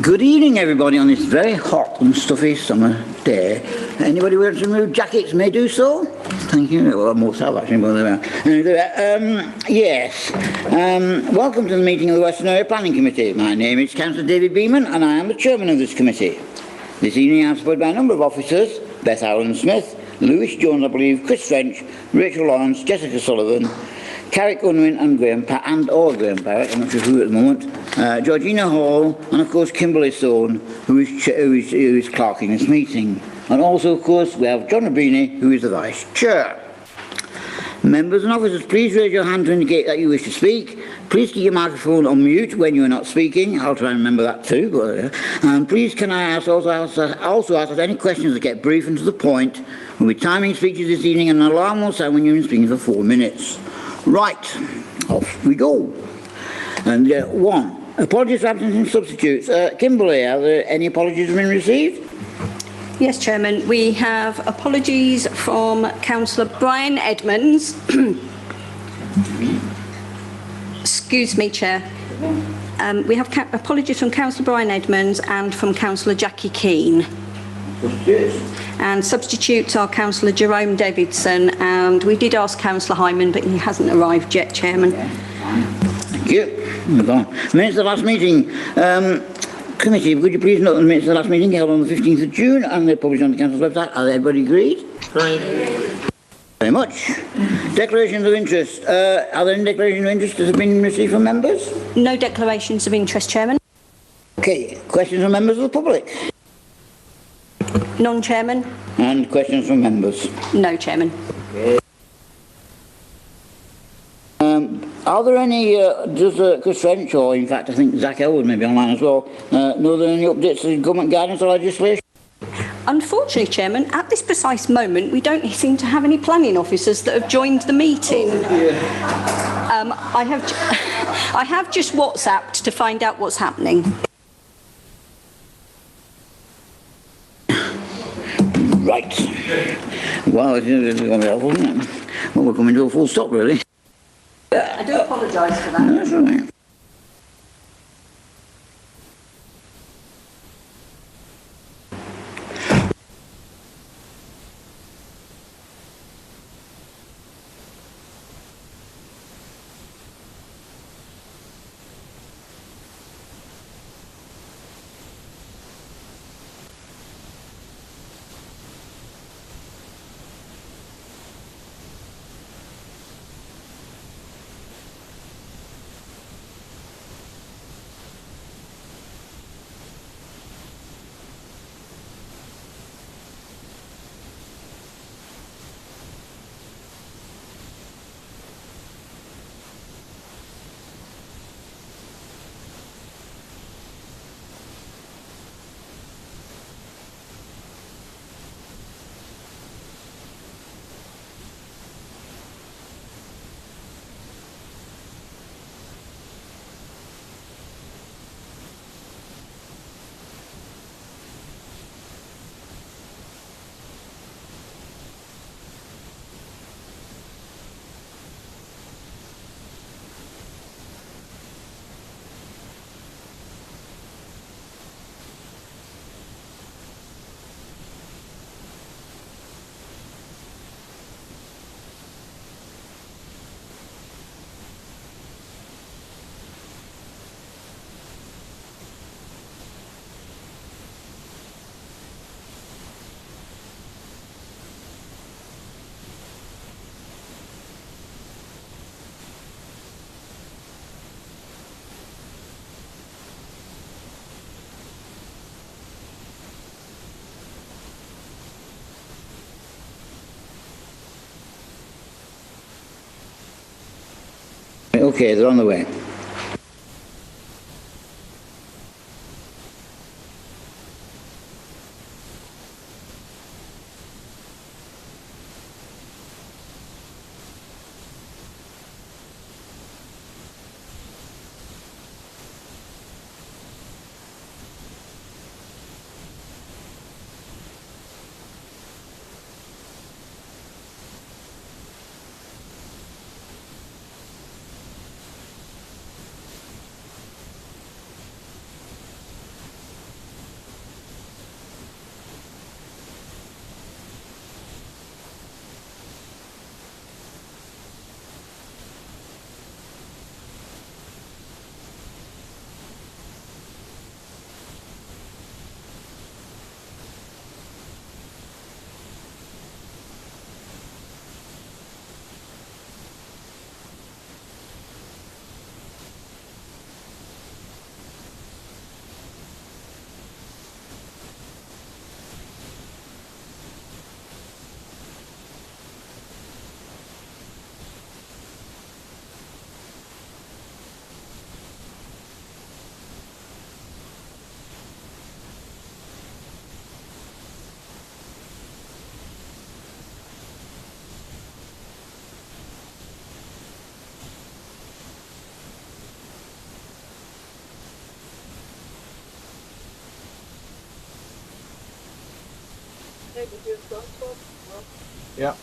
Good evening, everybody, on this very hot and stuffy summer day. Anybody want to remove jackets may do so. Thank you. Well, most have actually, but yes. Welcome to the meeting of the Western Area Planning Committee. My name is Councillor David Beeman, and I am the chairman of this committee. This evening I am supported by a number of officers: Beth Allen-Smith, Lewis Jones, I believe, Chris French, Rachel Lawrence, Jessica Sullivan, Carrick Unwin and Graham Parrott, I'm not sure who at the moment, Georgina Hall, and of course Kimberly Stone, who is clerking this meeting. And also, of course, we have John Rubini, who is the Vice Chair. Members and officers, please raise your hand to indicate that you wish to speak. Please keep your microphone on mute when you are not speaking. I'll try and remember that too. And please can I also ask that any questions that get brief and to the point. We'll be timing speeches this evening, and an alarm will sound when you're speaking for 4 minutes. Right, off we go. And one, apologies for absence and substitutes. Kimberly, are there any apologies been received? Yes, Chairman. We have apologies from Councillor Brian Edmonds. Excuse me, Chair. We have apologies from Councillor Brian Edmonds and from Councillor Jackie Keane. And substitutes are Councillor Jerome Davidson, and we did ask Councillor Hyman, but he hasn't arrived yet, Chairman. Thank you. Move on. Minutes of the last meeting. Committee, would you please note the minutes of the last meeting held on the 15th of June, and they're published on the Council's website. Are everybody agreed? Right. Very much. Declarations of interest. Are there any declarations of interest that have been received from members? No declarations of interest, Chairman. Okay. Questions from members of the public? None, Chairman. And questions from members? No, Chairman. Okay. Are there any, does Chris French, or in fact I think Zach Elwood may be online as well, know there any updates to government guidance or legislation? Unfortunately, Chairman, at this precise moment, we don't seem to have any planning officers that have joined the meeting. I have just WhatsApped to find out what's happening. Right. Well, it's going to be helpful, isn't it? Well, we're coming to a full stop, really. I do apologise for that. No, that's all right. Okay, they're on the way. Yeah.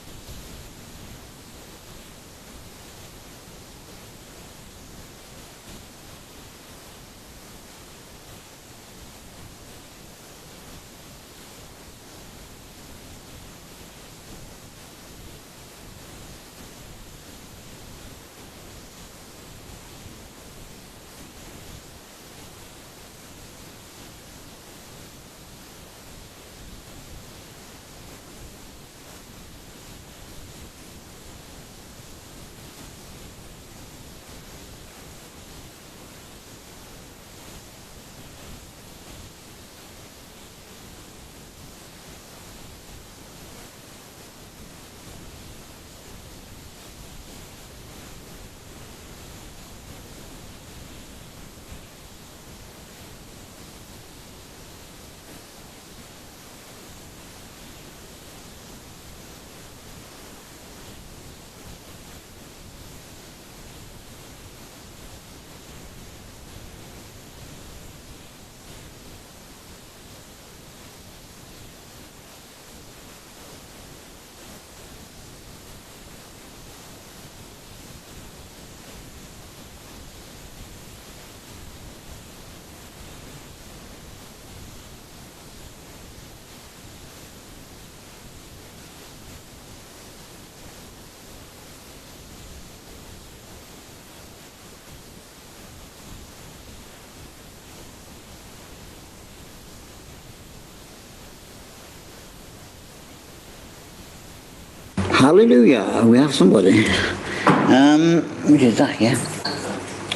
Hallelujah, we have somebody. Which is that, yeah?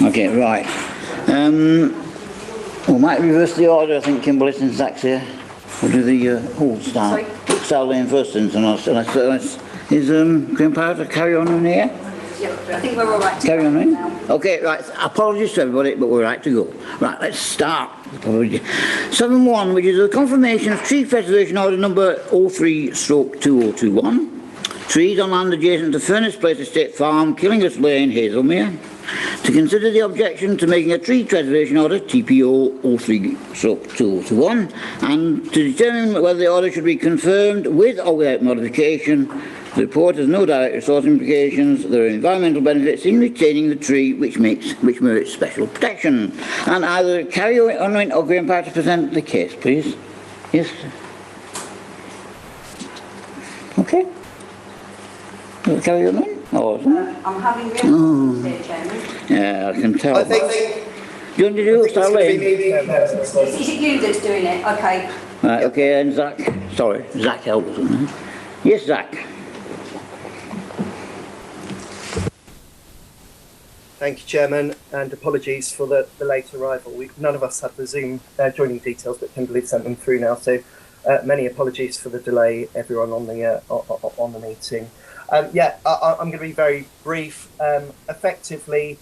Okay, right. We might reverse the order, I think, Kimberly, since Zach's here. We'll do the old style. Style lane first, and is Graham Power to carry on in here? Yeah, I think we're all right to Carry on, right? now. Okay, right. Apologies to everybody, but we're right to go. Right, let's start. 7.1, which is a confirmation of Tree Preservation Order number 03/2021. Trees on land adjacent to Furnace Place Estate Farm, Killinghurst Lane, Hazelmere. To consider the objection to making a tree preservation order, TPO 03/2021, and to determine whether the order should be confirmed with or without modification. The report has no direct resource implications. There are environmental benefits in retaining the tree, which merits special protection. And either Carrie Unwin or Graham Power to present the case, please. Yes. Okay. Carrie Unwin? Oh, I'm having real here, Chairman. yeah, I can tell. I think Do you want to do it, Starlene? Is it you that's doing it? Okay. Right, okay, and Zach. Sorry, Zach Elberton. Yes, Zach. Thank you, Chairman, and apologies for the late arrival. None of us had the Zoom joining details, but Kimberly sent them through now. So many apologies for the delay, everyone on the meeting. I'm going to be very brief. Effectively,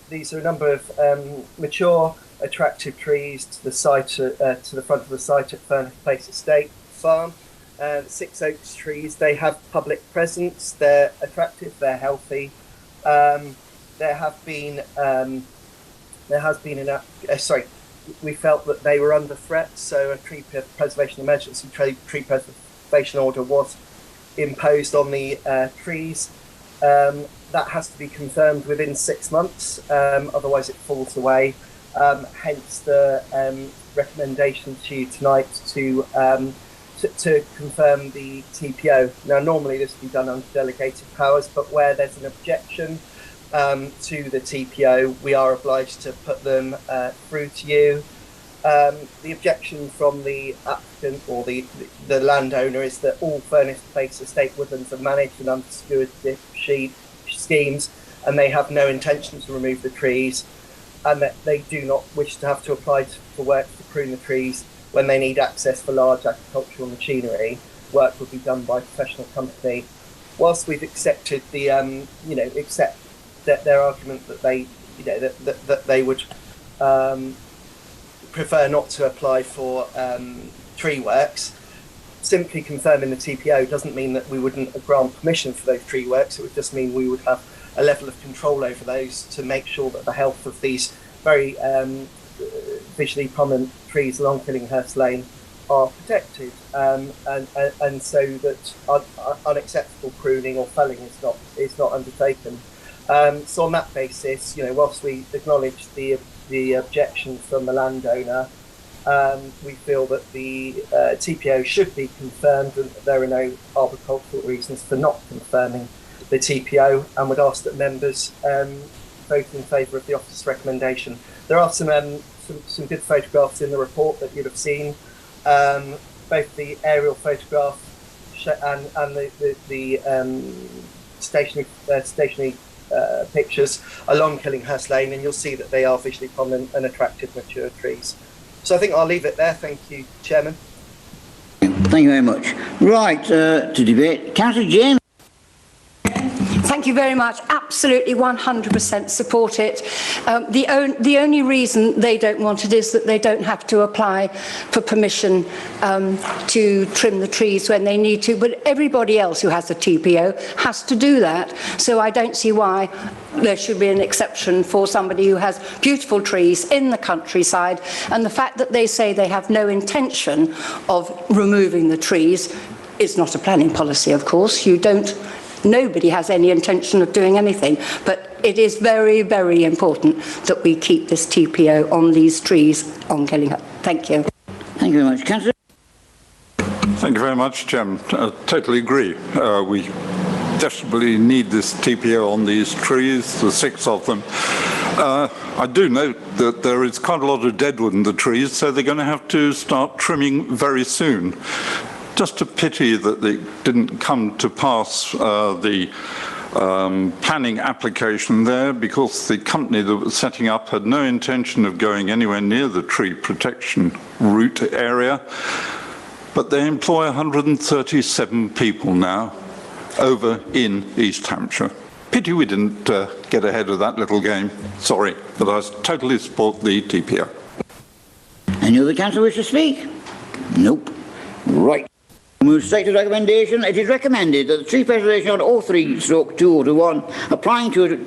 these are a number of mature, attractive trees to the site, to the front of the site at Furnace Place Estate Farm. 6 oaks trees. They have public presence. They're attractive. They're healthy. There has been we felt that they were under threat, so a tree preservation emergency tree preservation order was imposed on the trees. That has to be confirmed within 6 months, otherwise it falls away. Hence the recommendation to you tonight to confirm the TPO. Now, normally this would be done under delegated powers, but where there's an objection to the TPO, we are obliged to put them through to you. The objection from the applicant or the landowner is that all Furnace Place estate woodlands are managed in under stewardship schemes, and they have no intention to remove the trees, and that they do not wish to have to apply for work to prune the trees when they need access for large agricultural machinery. Work would be done by a professional company. Whilst we've accepted the accept that their argument that they that they would prefer not to apply for tree works, simply confirming the TPO doesn't mean that we wouldn't grant permission for those tree works. It would just mean we would have a level of control over those to make sure that the health of these very visually prominent trees along Killinghurst Lane are protected, and so that unacceptable pruning or felling is not undertaken. So on that basis, whilst we acknowledge the objection from the landowner, we feel that the TPO should be confirmed, and there are no arboricultural reasons for not confirming the TPO, and would ask that members vote in favour of the officer's recommendation. There are some good photographs in the report that you'd have seen, both the aerial photograph and the stationary pictures along Killinghurst Lane, and you'll see that they are visually prominent and attractive mature trees. So I think I'll leave it there. Thank you, Chairman. Thank you very much. Right, to debate. Councillor James. Thank you very much. Absolutely 100% support it. The only reason they don't want it is that they don't have to apply for permission to trim the trees when they need to, but everybody else who has a TPO has to do that. So I don't see why there should be an exception for somebody who has beautiful trees in the countryside, and the fact that they say they have no intention of removing the trees is not a planning policy, of course. Nobody has any intention of doing anything, but it is very, very important that we keep this TPO on these trees on Killinghurst. Thank you. Thank you very much. Councillor. Thank you very much, Chairman. I totally agree. We desperately need this TPO on these trees, the 6 of them. I do note that there is quite a lot of deadwood in the trees, so they're going to have to start trimming very soon. Just a pity that it didn't come to pass the planning application there, because the company that was setting up had no intention of going anywhere near the tree protection route area. But they employ 137 people now over in East Hampshire. Pity we didn't get ahead of that little game. Sorry, but I totally support the TPO. Any other councillor wish to speak? Nope. Right. Move straight to the recommendation. It is recommended that the tree preservation order 03/2021 applying to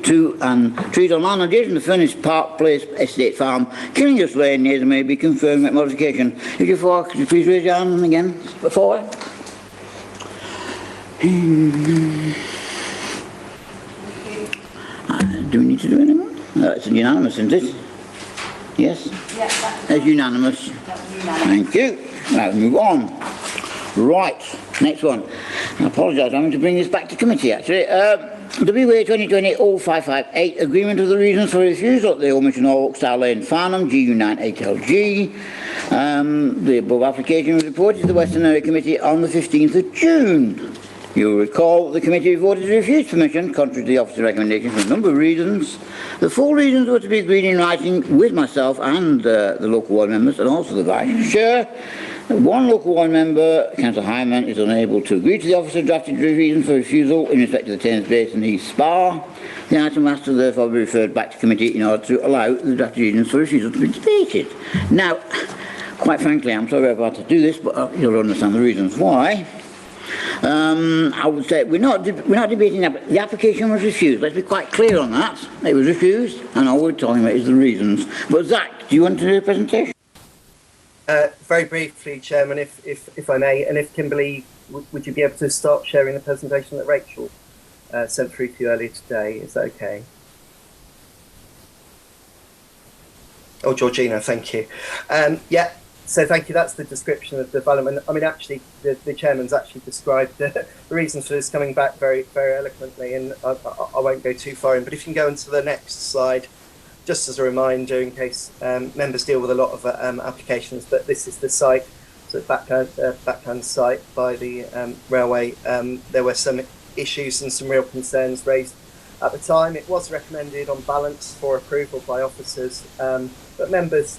trees on land adjacent to Furnace Park Place Estate Farm, Killinghurst Lane, near may be confirmed with modification. If you're for, could you please raise your hand again? For. Do we need to do any more? No, it's unanimous, isn't it? Yes? Yeah, it's unanimous. Thank you. Now move on. Right, next one. I apologise, I'm going to bring this back to committee actually. WA 2020-0558, agreement of the reasons for refusal at the Omission or Oakstar Lane, Farnham, GU9 8LG. The above application was reported to the Western Area Committee on the 15th of June. You'll recall that the committee voted to refuse permission, contrary to the officer's recommendation, for a number of reasons. The 4 reasons were to be agreed in writing with myself and the local ward members, and also the vice chair. One local ward member, Councillor Hyman, is unable to agree to the officer's drafted reasons for refusal in respect to the Thames Basin East Spa. The item has to therefore be referred back to committee in order to allow the drafted reasons for refusal to be debated. Now, quite frankly, I'm sorry I've had to do this, but you'll understand the reasons why. I would say we're not debating that. The application was refused. Let's be quite clear on that. It was refused, and all we're talking about is the reasons. But Zach, do you want to do a presentation? Very briefly, Chairman, if I may, and if Kimberly, would you be able to start sharing the presentation that Rachel sent through to you earlier today? Is that okay? Oh, Georgina, thank you. Yeah. So thank you. That's the description of development. I mean, actually, the chairman's actually described the reasons for this coming back very, very eloquently, and I won't go too far in. But if you can go into the next slide, just as a reminder, in case members deal with a lot of applications, but this is the site, so backhand site by the railway. There were some issues and some real concerns raised at the time. It was recommended on balance for approval by officers. But members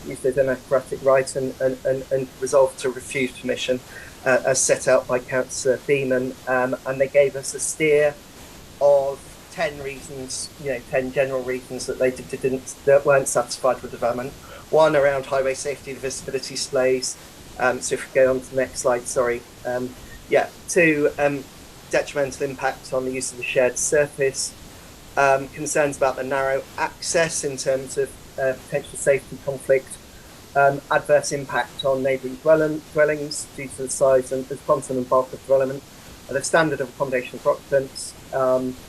used their democratic right and resolved to refuse permission as set out by Councillor Beeman, and they gave us a steer of 10 reasons, 10 general reasons that that weren't satisfied with development. One around highway safety and visibility displays. So if we go on to the next slide, sorry. 2, detrimental impact on the use of the shared surface. Concerns about the narrow access in terms of potential safety conflict, adverse impact on neighbouring dwellings due to the size and the quantum and bulk of development, the standard of accommodation for occupants,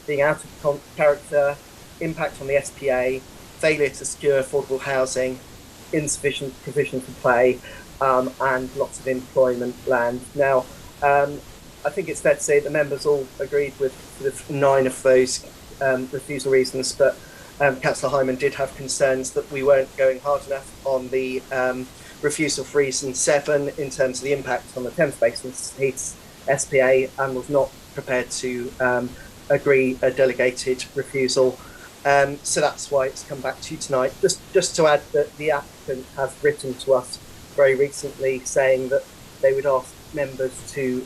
being out of character, impact on the SPA, failure to secure affordable housing, insufficient provision for play, and lots of employment land. Now, I think it's fair to say the members all agreed with sort of 9 of those refusal reasons, but Councillor Hyman did have concerns that we weren't going hard enough on the refusal for reason 7 in terms of the impact on the Thames Basin Heats SPA, and was not prepared to agree a delegated refusal. So that's why it's come back to you tonight. Just to add that the applicant has written to us very recently saying that they would ask members to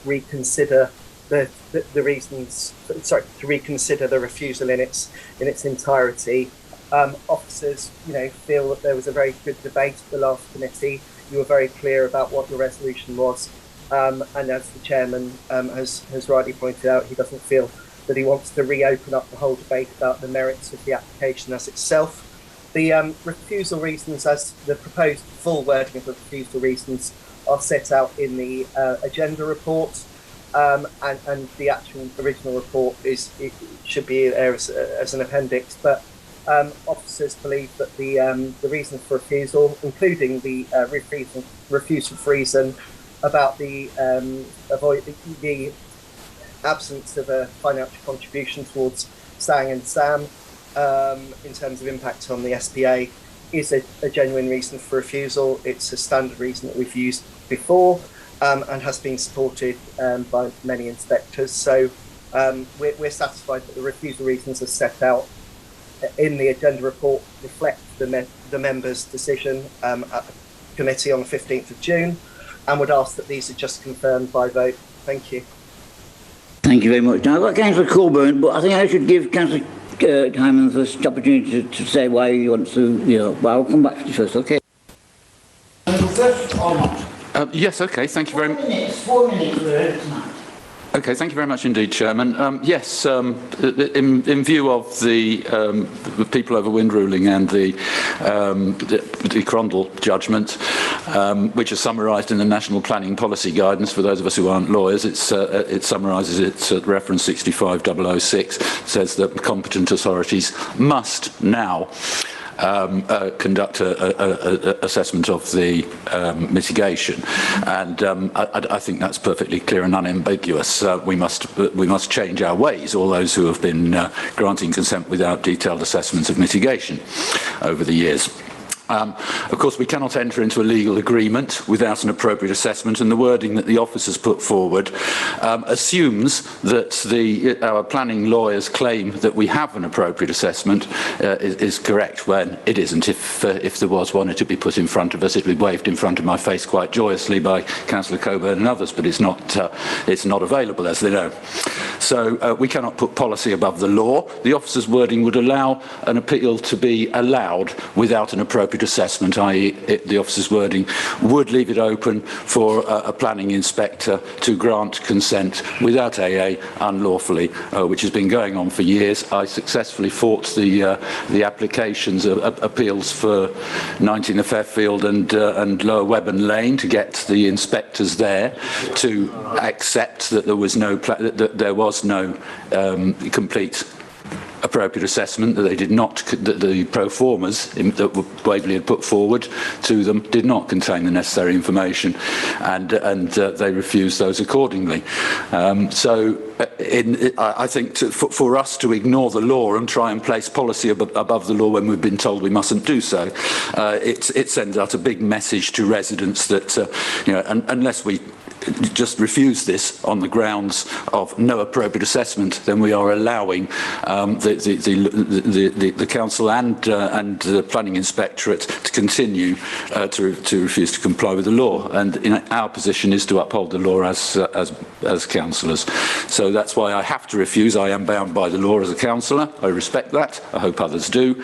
reconsider the reasons, to reconsider the refusal in its entirety. Officers, feel that there was a very good debate at the last committee. You were very clear about what the resolution was, and as the chairman has rightly pointed out, he doesn't feel that he wants to reopen up the whole debate about the merits of the application as itself. The refusal reasons, as the proposed full wording of the refusal reasons, are set out in the agenda report, and the actual original report should be there as an appendix. But officers believe that the reasons for refusal, including the refusal for reason about the absence of a financial contribution towards Sang and Sam in terms of impact on the SPA, is a genuine reason for refusal. It's a standard reason that we've used before and has been supported by many inspectors. So we're satisfied that the refusal reasons are set out in the agenda report reflect the members' decision at the committee on the 15th of June, and would ask that these are just confirmed by vote. Thank you. Thank you very much. Now, I've got Councillor Coburn, but I think I should give Councillor Hyman the first opportunity to say why he wants to, but I'll come back to you first, okay? First or not? Yes, okay, thank you very much. 4 minutes, we're ready tonight. Okay, thank you very much indeed, Chairman. Yes, in view of the People over Wind ruling and the Crondall judgment, which is summarised in the National Planning Policy Guidance, for those of us who aren't lawyers, it summarises it at reference 65006, says that competent authorities must now conduct a assessment of the mitigation, and I think that's perfectly clear and unambiguous. We must change our ways, all those who have been granting consent without detailed assessments of mitigation over the years. Of course, we cannot enter into a legal agreement without an appropriate assessment, and the wording that the officers put forward assumes that our planning lawyers' claim that we have an appropriate assessment is correct, when it isn't. If there was one, it would be put in front of us, it would be waved in front of my face quite joyously by Councillor Coburn and others, but it's not available, as they know. So we cannot put policy above the law. The officers' wording would allow an appeal to be allowed without an appropriate assessment, i.e. the officer's wording would leave it open for a planning inspector to grant consent without AA unlawfully, which has been going on for years. I successfully fought the applications of appeals for 19 of Fairfield and Lower Webburn Lane to get the inspectors there to accept that there was no complete appropriate assessment, that they did not, that the pro formas that Waverley had put forward to them did not contain the necessary information, and they refused those accordingly. I think for us to ignore the law and try and place policy above the law when we've been told we mustn't do so, it sends out a big message to residents that unless we just refuse this on the grounds of no appropriate assessment, then we are allowing the council and the planning inspectorate to continue to refuse to comply with the law. And our position is to uphold the law as councillors. So that's why I have to refuse. I am bound by the law as a councillor. I respect that. I hope others do.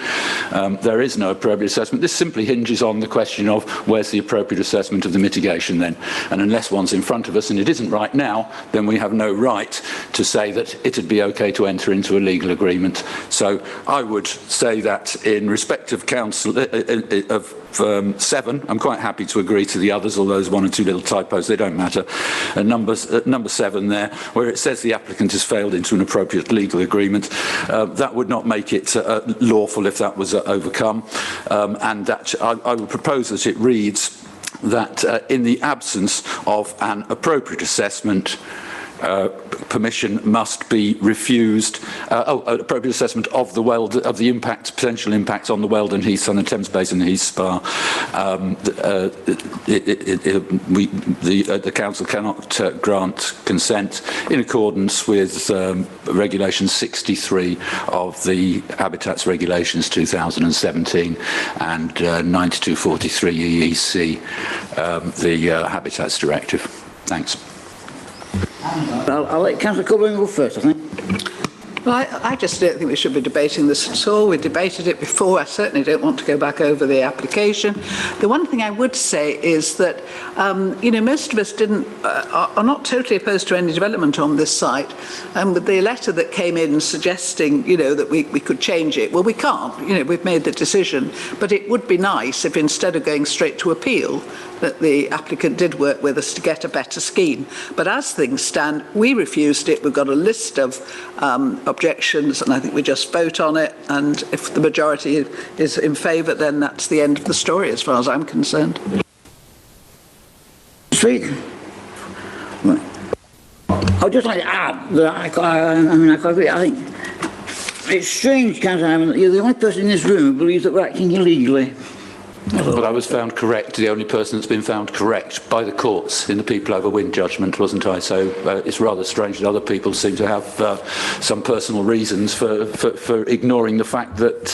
There is no appropriate assessment. This simply hinges on the question of where's the appropriate assessment of the mitigation then. And unless one's in front front of us, and it isn't right now, then we have no right to say that it'd be okay to enter into a legal agreement. So I would say that in respect of Council of 7, I'm quite happy to agree to the others, although there's 1 or 2 little typos, they don't matter. Number 7 there, where it says the applicant has failed into an appropriate legal agreement, that would not make it lawful if that was overcome, and that I would propose that it reads that in the absence of an appropriate assessment, permission must be refused. An appropriate assessment of the potential impact on the Weldon Heath and the Thames Basin Heath Spa. The council cannot grant consent in accordance with Regulation 63 of the Habitats Regulations 2017 and 9243 EEC, the Habitats Directive. Thanks. I'll let Councillor Coburn go first, I think. Well, I just don't think we should be debating this at all. We debated it before. I certainly don't want to go back over the application. The one thing I would say is that, most of us are not totally opposed to any development on this site. But the letter that came in suggesting, that we could change it, well, we can't. We've made the decision. But it would be nice if instead of going straight to appeal, that the applicant did work with us to get a better scheme. But as things stand, we refused it. We've got a list of objections, and I think we just vote on it, and if the majority is in favour, then that's the end of the story as far as I'm concerned. Speak. I'd just like to add that I quite agree. I think it's strange, Councillor Hyman, that you're the only person in this room who believes that we're acting illegally. But I was found correct, the only person that's been found correct by the courts in the People Over Wind judgment, wasn't I? So it's rather strange that other people seem to have some personal reasons for ignoring the fact that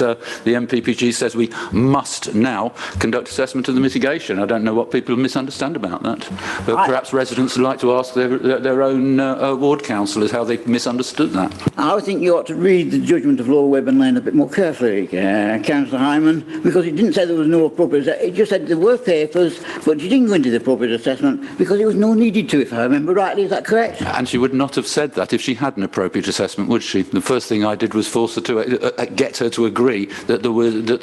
the MPPG says we must now conduct assessment of the mitigation. I don't know what people misunderstand about that. But perhaps residents would like to ask their own ward councillors how they misunderstood that. I think you ought to read the judgment of Lower Webburn Lane a bit more carefully, Councillor Hyman, because it didn't say there was no appropriate. It just said there were papers, but she didn't go into the appropriate assessment because there was no needed to, if I remember rightly. Is that correct? And she would not have said that if she had an appropriate assessment, would she? The first thing I did was force her to get her to agree that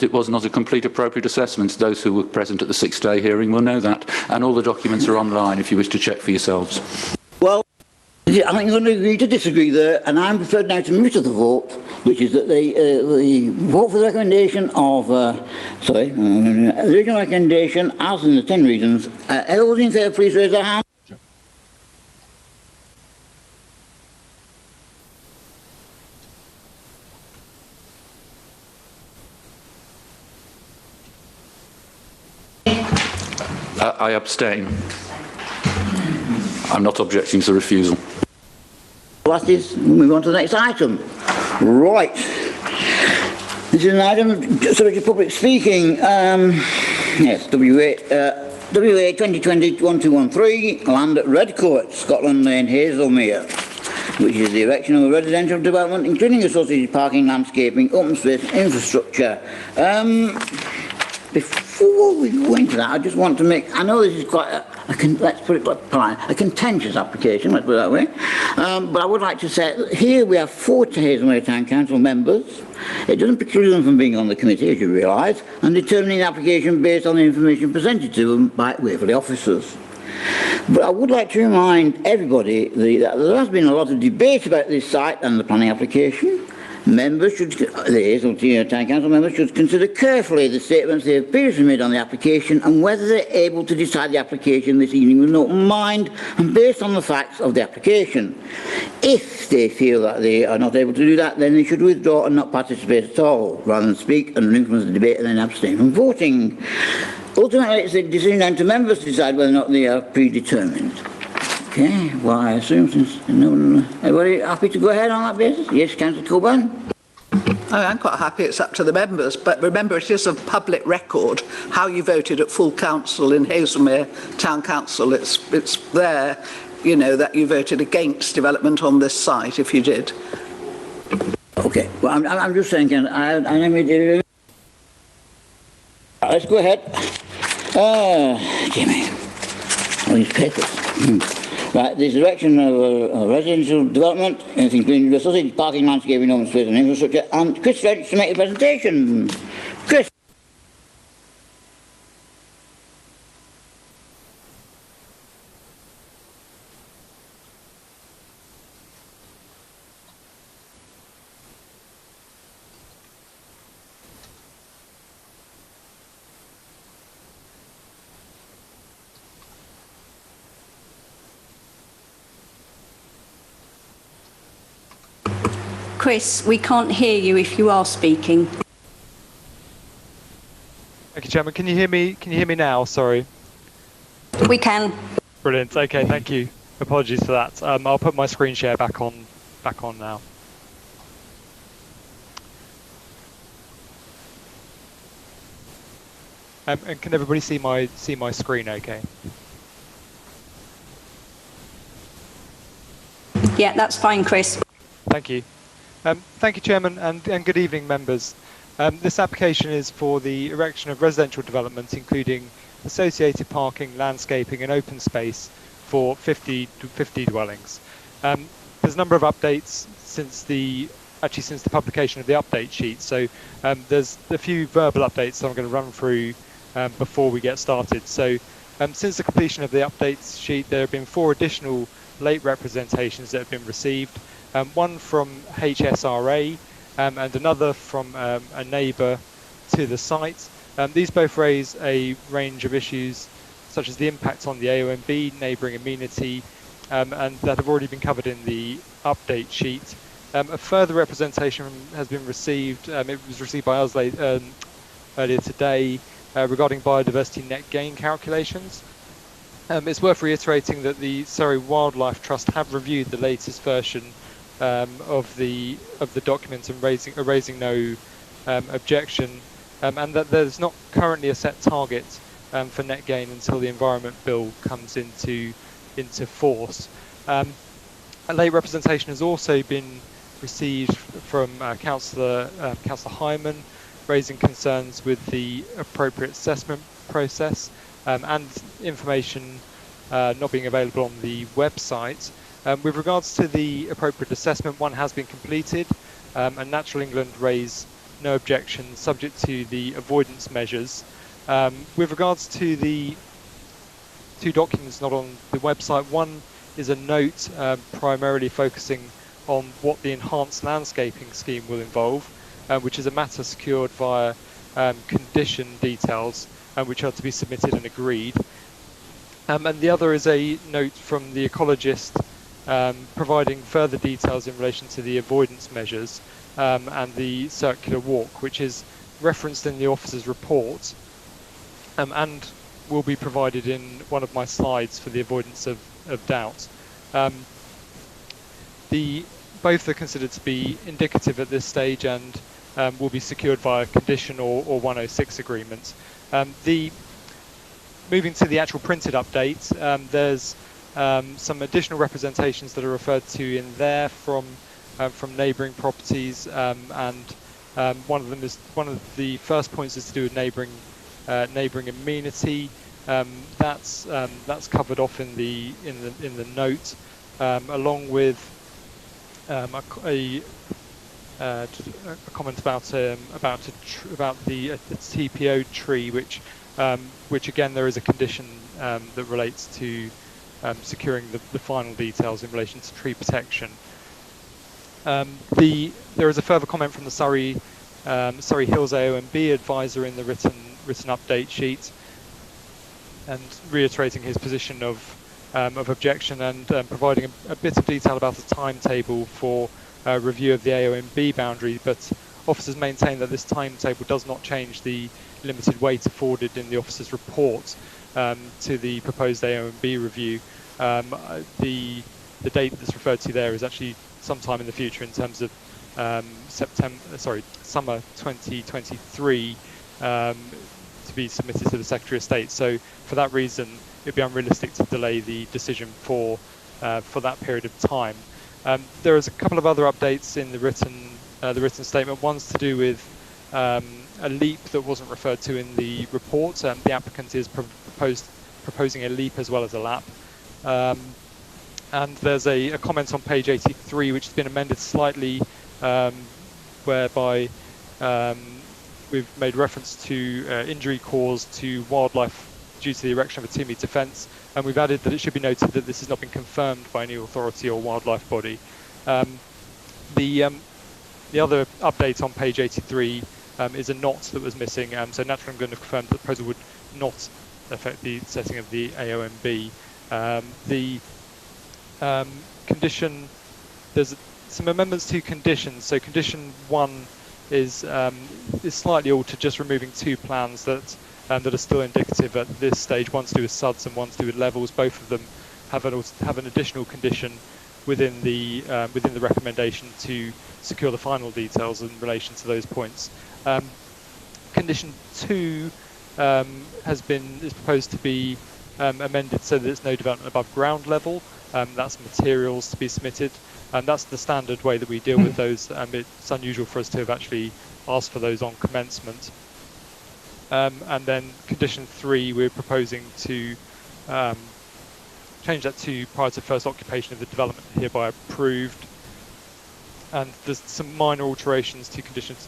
it was not a complete appropriate assessment. Those who were present at the 6-day hearing will know that, and all the documents are online if you wish to check for yourselves. Well, I think I'm going to agree to disagree there, and I'm prepared now to move to the vote, which is that the vote for the recommendation of, the original recommendation, as in the 10 reasons. Those in favour, please raise their hand. I abstain. I'm not objecting to the refusal. Last is, move on to the next item. Right. This is an item subject to public speaking. Yes, WA 2020-1213, land at Redcoat, Scotland Lane, Hazelmere, which is the erection of a residential development, including associated parking, landscaping, open space, infrastructure. Before we go into that, I just want to make, I know this is quite let's put it polite, a contentious application, let's put it that way, but I would like to say that here we have 4 Hazelmere Town Council members. It doesn't preclude them from being on the committee, as you realise, and determining the application based on the information presented to them by Waverley officers. But I would like to remind everybody that there has been a lot of debate about this site and the planning application. Members should, the Town Council members should consider carefully the statements they have previously made on the application and whether they're able to decide the application this evening with an open mind and based on the facts of the application. If they feel that they are not able to do that, then they should withdraw and not participate at all, rather than speak and influence the debate and then abstain from voting. Ultimately, it's a decision down to members to decide whether or not they are predetermined. Okay, well, I assume since everybody happy to go ahead on that basis? Yes, Councillor Coburn? I'm quite happy it's up to the members, but remember it is of public record how you voted at full council in Hazelmere Town Council. It's there, that you voted against development on this site, if you did. Okay, well, I'm just saying, let's go ahead. Jimmy, all these papers. Right, this direction of a residential development, including the sausage, parking, landscaping, open space and infrastructure, and Chris French to make a presentation. Chris. Chris, we can't hear you if you are speaking. Thank you, Chairman. Can you hear me? Can you hear me now? Sorry. We can. Brilliant. Okay, thank you. Apologies for that. I'll put my screen share back on now. And can everybody see my screen? Okay. Yeah, that's fine, Chris. Thank you. Thank you, Chairman, and good evening, members. This application is for the erection of residential development, including associated parking, landscaping, and open space for 50 dwellings. There's a number of updates since the publication of the update sheet. So there's a few verbal updates that I'm going to run through before we get started. So since the completion of the updates sheet, there have been 4 additional late representations that have been received. One from HSRA and another from a neighbour to the site. These both raise a range of issues such as the impact on the AONB, neighbouring amenity, and that have already been covered in the update sheet. A further representation has been received, it was received by us earlier today, regarding biodiversity net gain calculations. It's worth reiterating that the Surrey Wildlife Trust have reviewed the latest version of the document and raising no objection, and that there's not currently a set target for net gain until the Environment Bill comes into force. A late representation has also been received from Councillor Hyman, raising concerns with the appropriate assessment process and information not being available on the website. With regards to the appropriate assessment, one has been completed, and Natural England raised no objection subject to the avoidance measures. With regards to the 2 documents not on the website, one is a note primarily focusing on what the enhanced landscaping scheme will involve, which is a matter secured via condition details, which are to be submitted and agreed. And the other is a note from the ecologist providing further details in relation to the avoidance measures and the circular walk, which is referenced in the officer's report and will be provided in one of my slides for the avoidance of doubt. Both are considered to be indicative at this stage and will be secured via condition or 106 agreement. Moving to the actual printed update, there's some additional representations that are referred to in there from neighbouring properties, and one of the first points is to do with neighbouring amenity. That's covered off in the note, along with a comment about the TPO tree, which again there is a condition that relates to securing the final details in relation to tree protection. There is a further comment from the Surrey Hills AONB advisor in the written update sheet, and reiterating his position of objection and providing a bit of detail about the timetable for review of the AONB boundary, but officers maintain that this timetable does not change the limited weight afforded in the officer's report to the proposed AONB review. The date that's referred to there is actually sometime in the future in terms of summer 2023 to be submitted to the Secretary of State. So for that reason, it'd be unrealistic to delay the decision for that period of time. There is a couple of other updates in the written statement. One's to do with a leap that wasn't referred to in the report. The applicant is proposing a leap as well as a lap. And there's a comment on page 83 which has been amended slightly, whereby we've made reference to injury caused to wildlife due to the erection of a 2-metre fence, and we've added that it should be noted that this has not been confirmed by any authority or wildlife body. The other update on page 83 is a knot that was missing, so Natural England have confirmed that the proposal would not affect the setting of the AONB. The condition, there's some amendments to conditions. So condition 1 is slightly altered, just removing 2 plans that are still indicative at this stage. One to do with SUDs and one to do with levels. Both of them have an additional condition within the recommendation to secure the final details in relation to those points. Condition 2 is proposed to be amended so that there's no development above ground level. That's materials to be submitted, and that's the standard way that we deal with those. It's unusual for us to have actually asked for those on commencement. And then condition 3, we're proposing to change that to prior to first occupation of the development hereby approved. And there's some minor alterations to conditions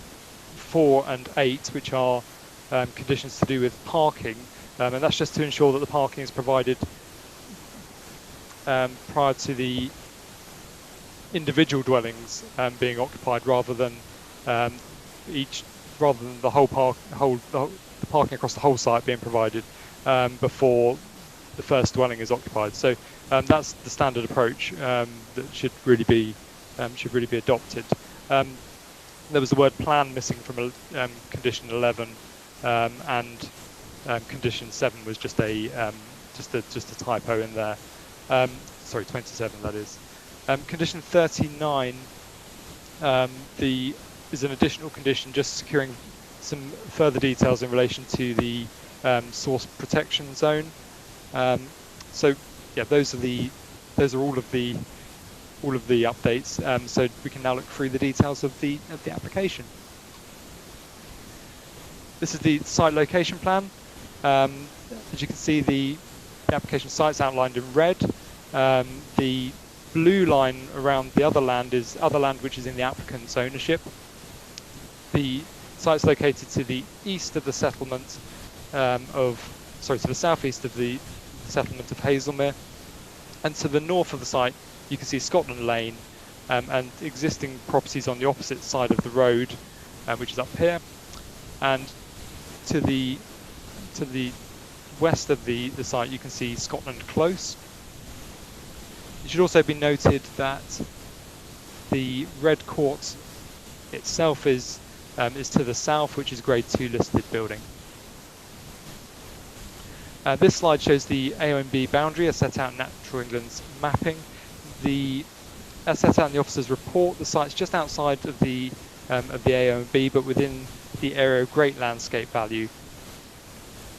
4 and 8, which are conditions to do with parking, and that's just to ensure that the parking is provided prior to the individual dwellings being occupied, rather than the parking across the whole site being provided before the first dwelling is occupied. So that's the standard approach that should really be adopted. There was the word plan missing from condition 11, and condition 7 was just a typo in there. Sorry, 27 that is. Condition 39 is an additional condition, just securing some further details in relation to the source protection zone. So yeah, those are all of the updates. So we can now look through the details of the application. This is the site location plan. As you can see, the application site's outlined in red. The blue line around the other land is other land which is in the applicant's ownership. The site's located to the east of the settlement to the southeast of the settlement of Hazelmere, and to the north of the site you can see Scotland Lane and existing properties on the opposite side of the road, which is up here, and to the west of the site you can see Scotland Close. It should also be noted that the Red Court itself is to the south, which is Grade 2 listed building. This slide shows the AONB boundary as set out in Natural England's mapping. As set out in the officer's report, the site's just outside of the AONB, but within the area of great landscape value,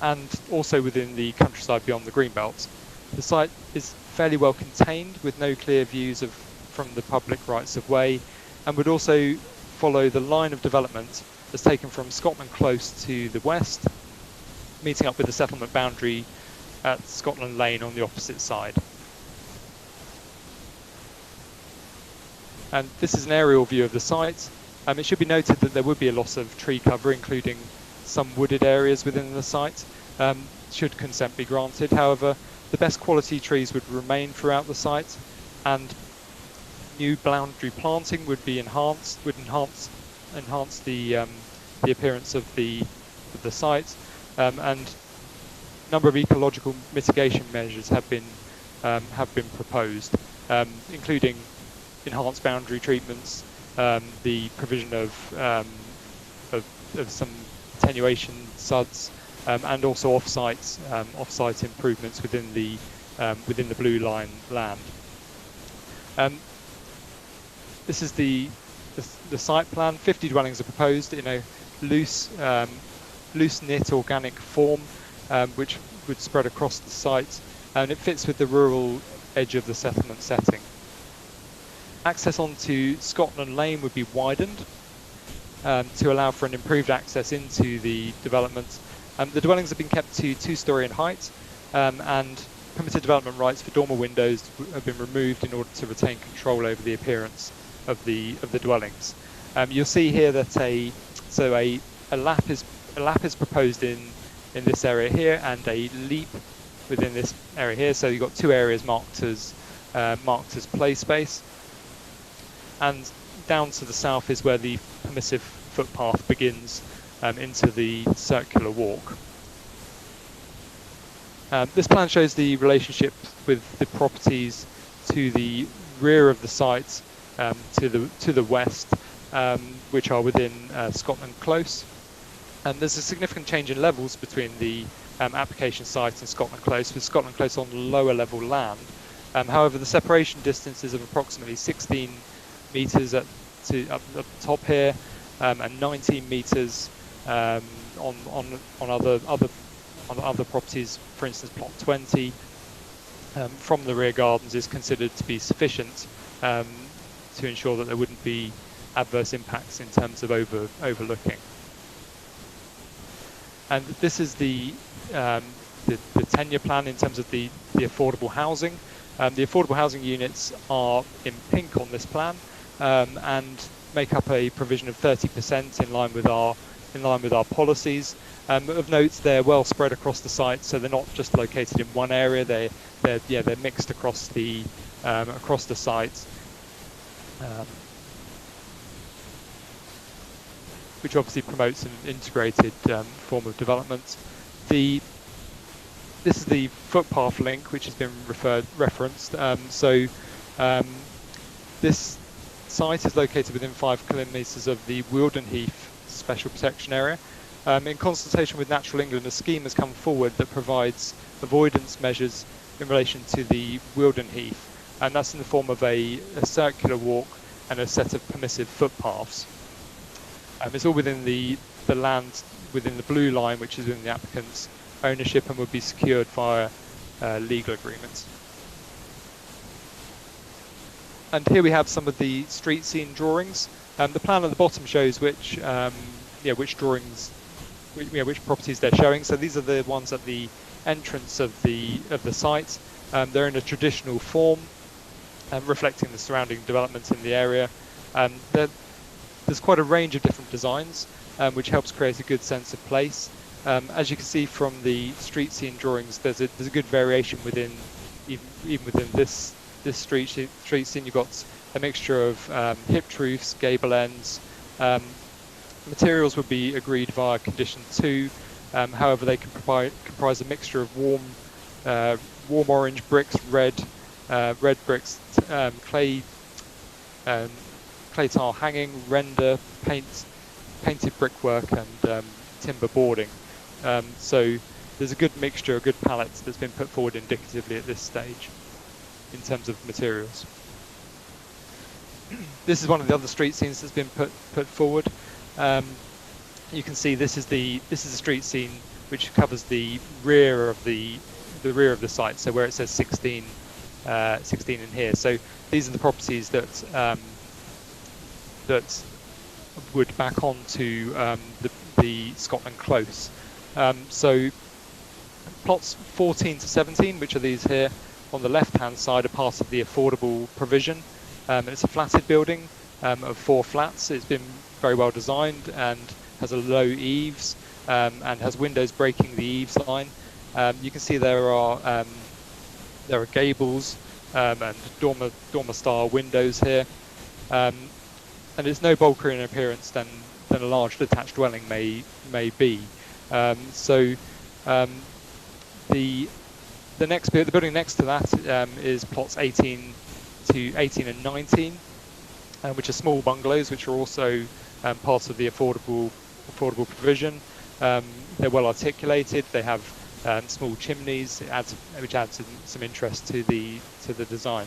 and also within the countryside beyond the greenbelt. The site is fairly well contained, with no clear views from the public rights of way, and would also follow the line of development as taken from Scotland Close to the west, meeting up with the settlement boundary at Scotland Lane on the opposite side. And this is an aerial view of the site. It should be noted that there would be a loss of tree cover, including some wooded areas within the site, should consent be granted. However, the best quality trees would remain throughout the site, and new boundary planting would enhance the appearance of the site, and a number of ecological mitigation measures have been proposed, including enhanced boundary treatments, the provision of some attenuation SUDs, and also off-site improvements within the blue line land. This is the site plan. 50 dwellings are proposed in a loose knit organic form, which would spread across the site, and it fits with the rural edge of the settlement setting. Access onto Scotland Lane would be widened to allow for an improved access into the development. The dwellings have been kept to 2-storey in height, and permitted development rights for dormer windows have been removed in order to retain control over the appearance of the dwellings. You'll see here that a lap is proposed in this area here, and a leap within this area here. So you've got two areas marked as play space, and down to the south is where the permissive footpath begins into the circular walk. This plan shows the relationship with the properties to the rear of the site, to the west, which are within Scotland Close. There's a significant change in levels between the application site and Scotland Close, with Scotland Close on lower level land. However, the separation distance is of approximately 16 metres up the top here, and 19 metres on other properties. For instance, plot 20 from the rear gardens is considered to be sufficient to ensure that there wouldn't be adverse impacts in terms of overlooking. And this is the tenure plan in terms of the affordable housing. The affordable housing units are in pink on this plan, and make up a provision of 30% in line with our policies. Of note, they're well spread across the site, so they're not just located in one area. They're mixed across the site, which obviously promotes an integrated form of development. This is the footpath link, which has been referenced. This site is located within 5 kilometres of the Wealden Heath Special Protection Area. In consultation with Natural England, a scheme has come forward that provides avoidance measures in relation to the Wealden Heath, and that's in the form of a circular walk and a set of permissive footpaths. It's all within the land, within the blue line, which is within the applicant's ownership, and would be secured via legal agreements. And here we have some of the street scene drawings. The plan at the bottom shows which properties they're showing. So these are the ones at the entrance of the site. They're in a traditional form, reflecting the surrounding developments in the area. There's quite a range of different designs, which helps create a good sense of place. As you can see from the street scene drawings, there's a good variation within even within this street scene. You've got a mixture of hipped roofs, gable ends. Materials would be agreed via condition 2. However, they can comprise a mixture of warm orange bricks, red bricks, clay tile hanging, render, painted brickwork, and timber boarding. So there's a good mixture, a good palette that's been put forward indicatively at this stage in terms of materials. This is one of the other street scenes that's been put forward. You can see this is the street scene which covers the rear of the site. So where it says 16 in here. So these are the properties that would back onto the Scotland Close. So plots 14 to 17, which are these here on the left-hand side, are part of the affordable provision. It's a flatted building of 4 flats. It's been very well designed and has a low eaves and has windows breaking the eaves line. You can see there are gables and dormer style windows here, and it's no bulkier in appearance than a large detached dwelling may be. The building next to that is plots 18 and 19, which are small bungalows, which are also part of the affordable provision. They're well articulated. They have small chimneys, which adds some interest to the design.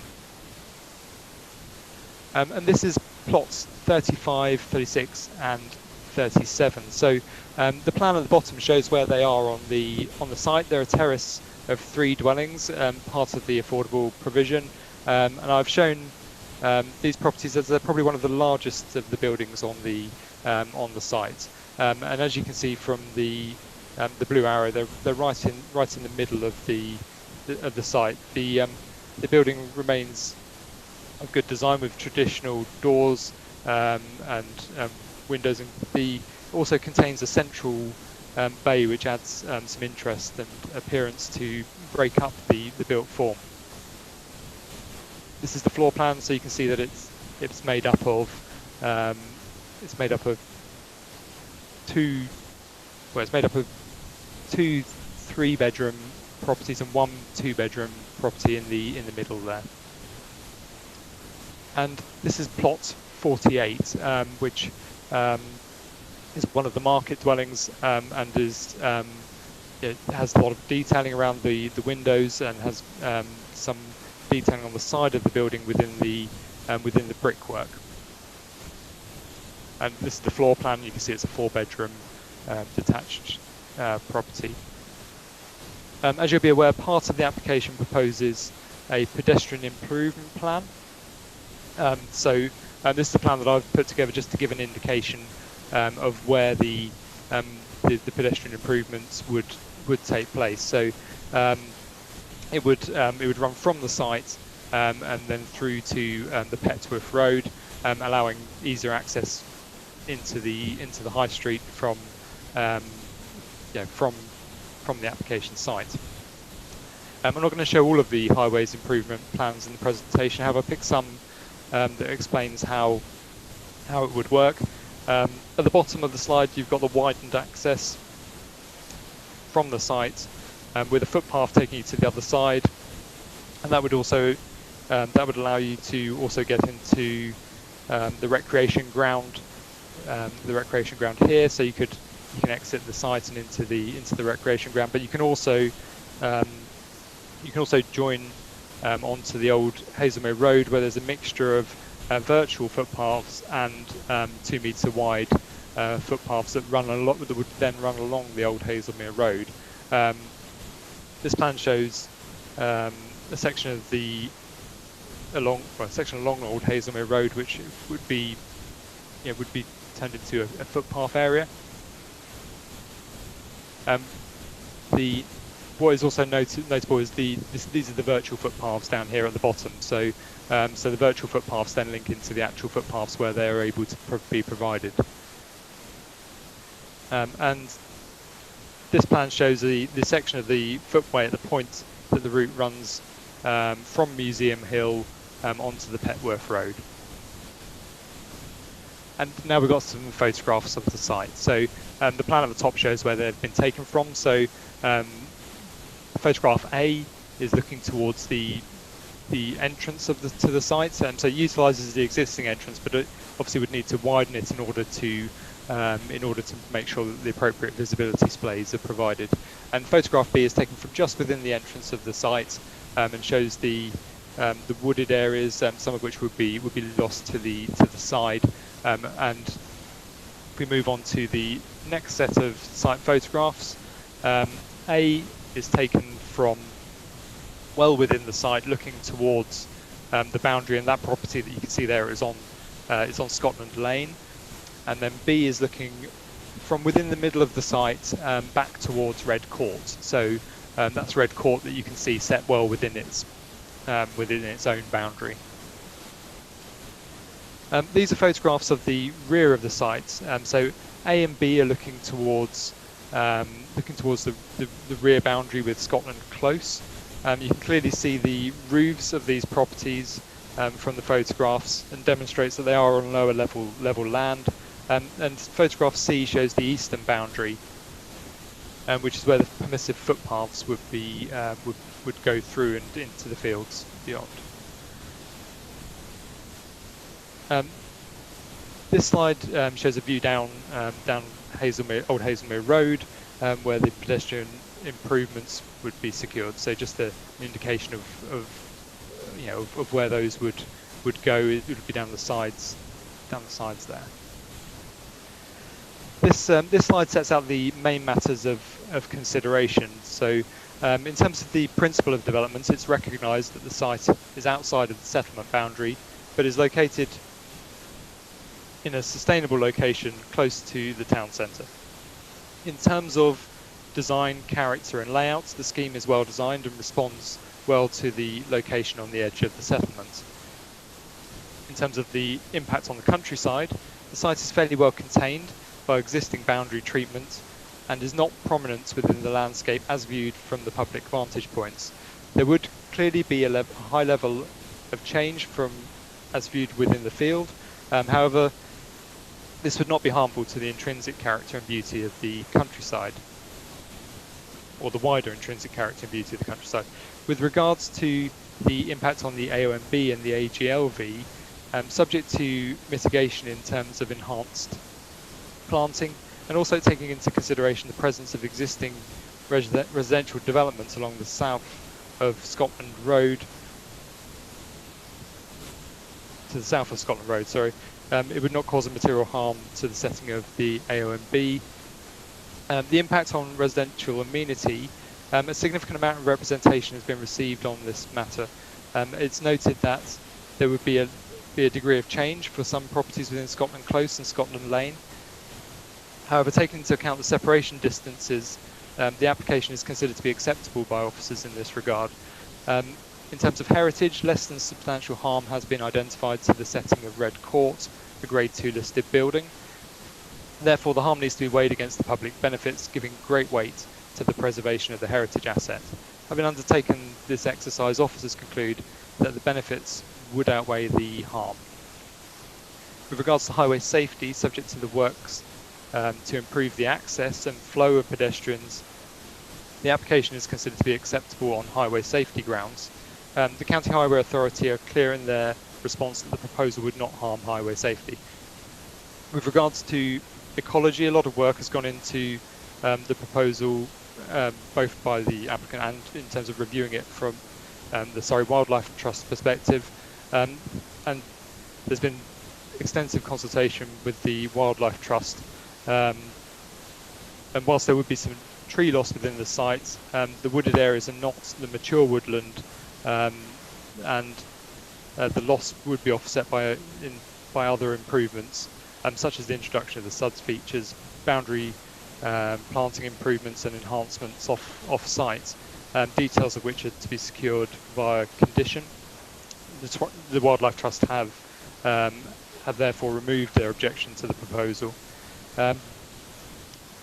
And this is plots 35, 36, and 37. So the plan at the bottom shows where they are on the site. They're a terrace of 3 dwellings, part of the affordable provision, and I've shown these properties as they're probably one of the largest of the buildings on the site. And as you can see from the blue arrow, they're right in the middle of the of the site. The building remains of good design with traditional doors and windows, and also contains a central bay which adds some interest and appearance to break up the built form. This is the floor plan, so you can see that it's made up of two 3-bedroom properties and 1 2-bedroom property in the middle there. And this is plot 48, which is one of the market dwellings, and is it has a lot of detailing around the windows, and has some detailing on the side of the building within the brickwork. And this is the floor plan. You can see it's a 4-bedroom detached property. As you'll be aware, part of the application proposes a pedestrian improvement plan. This is the plan that I've put together just to give an indication of where the pedestrian improvements would take place. So it would run from the site and then through to the Petworth Road, allowing easier access into the high street from the application site. I'm not going to show all of the highways improvement plans in the presentation. However, I picked some that explains how it would work. At the bottom of the slide, you've got the widened access from the site, with a footpath taking you to the other side, and that would also allow you to also get into the recreation ground here. So you can exit the site and into the recreation ground, but you can also join onto the old Hazelmere Road, where there's a mixture of virtual footpaths and 2-metre wide footpaths that would then run along the old Hazelmere Road. This plan shows a section along old Hazelmere Road, which would be turned into a footpath area. What is also notable is these are the virtual footpaths down here at the bottom. So the virtual footpaths then link into the actual footpaths where they are able to be provided. And this plan shows the section of the footway at the point that the route runs from Museum Hill onto the Petworth Road. And now we've got some photographs of the site. So the plan at the top shows where they've been taken from. So photograph A is looking towards the entrance to the site, and so it utilises the existing entrance, but it obviously would need to widen it in order to make sure that the appropriate visibility displays are provided. And photograph B is taken from just within the entrance of the site, and shows the wooded areas, some of which would be lost to the side. And if we move on to the next set of site photographs, A is taken from well within the site, looking towards the boundary, and that property that you can see there is on Scotland Lane. And then B is looking from within the middle of the site back towards Red Court. So that's Red Court that you can see set well within its own boundary. These are photographs of the rear of the site. So A and B are looking towards the rear boundary with Scotland Close. You can clearly see the roofs of these properties from the photographs, and demonstrates that they are on lower level land. And photograph C shows the eastern boundary, which is where the permissive footpaths would go through and into the fields beyond. This slide shows a view down old Hazelmere Road, where the pedestrian improvements would be secured. So just an indication of where those would go. It would be down the sides there. This slide sets out the main matters of consideration. So in terms of the principle of development, it's recognised that the site is outside of the settlement boundary, but is located in a sustainable location close to the town centre. In terms of design, character and layout, the scheme is well designed and responds well to the location on the edge of the settlement. In terms of the impact on the countryside, the site is fairly well contained by existing boundary treatment and is not prominent within the landscape as viewed from the public vantage points. There would clearly be a high level of change from as viewed within the field. However, this would not be harmful to the intrinsic character and beauty of the countryside, or the wider intrinsic character and beauty of the countryside. With regards to the impact on the AONB and the AGLV, subject to mitigation in terms of enhanced planting, and also taking into consideration the presence of existing residential developments along the south of Scotland Road, it would not cause a material harm to the setting of the AONB. The impact on residential amenity, a significant amount of representation has been received on this matter. It's noted that there would be a degree of change for some properties within Scotland Close and Scotland Lane. However, taking into account the separation distances, the application is considered to be acceptable by officers in this regard. In terms of heritage, less than substantial harm has been identified to the setting of Red Court, the Grade 2 listed building. Therefore, the harm needs to be weighed against the public benefits, giving great weight to the preservation of the heritage asset. Having undertaken this exercise, officers conclude that the benefits would outweigh the harm. With regards to highway safety, subject to the works to improve the access and flow of pedestrians, the application is considered to be acceptable on highway safety grounds. The County Highway Authority are clear in their response that the proposal would not harm highway safety. With regards to ecology, a lot of work has gone into the proposal, both by the applicant and in terms of reviewing it from the Surrey Wildlife Trust perspective. And there's been extensive consultation with the Wildlife Trust. And whilst there would be some tree loss within the site, the wooded areas are not the mature woodland, and the loss would be offset by other improvements, such as the introduction of the SUDS features, boundary planting improvements and enhancements off-site, details of which are to be secured via condition. The Wildlife Trust have therefore removed their objection to the proposal.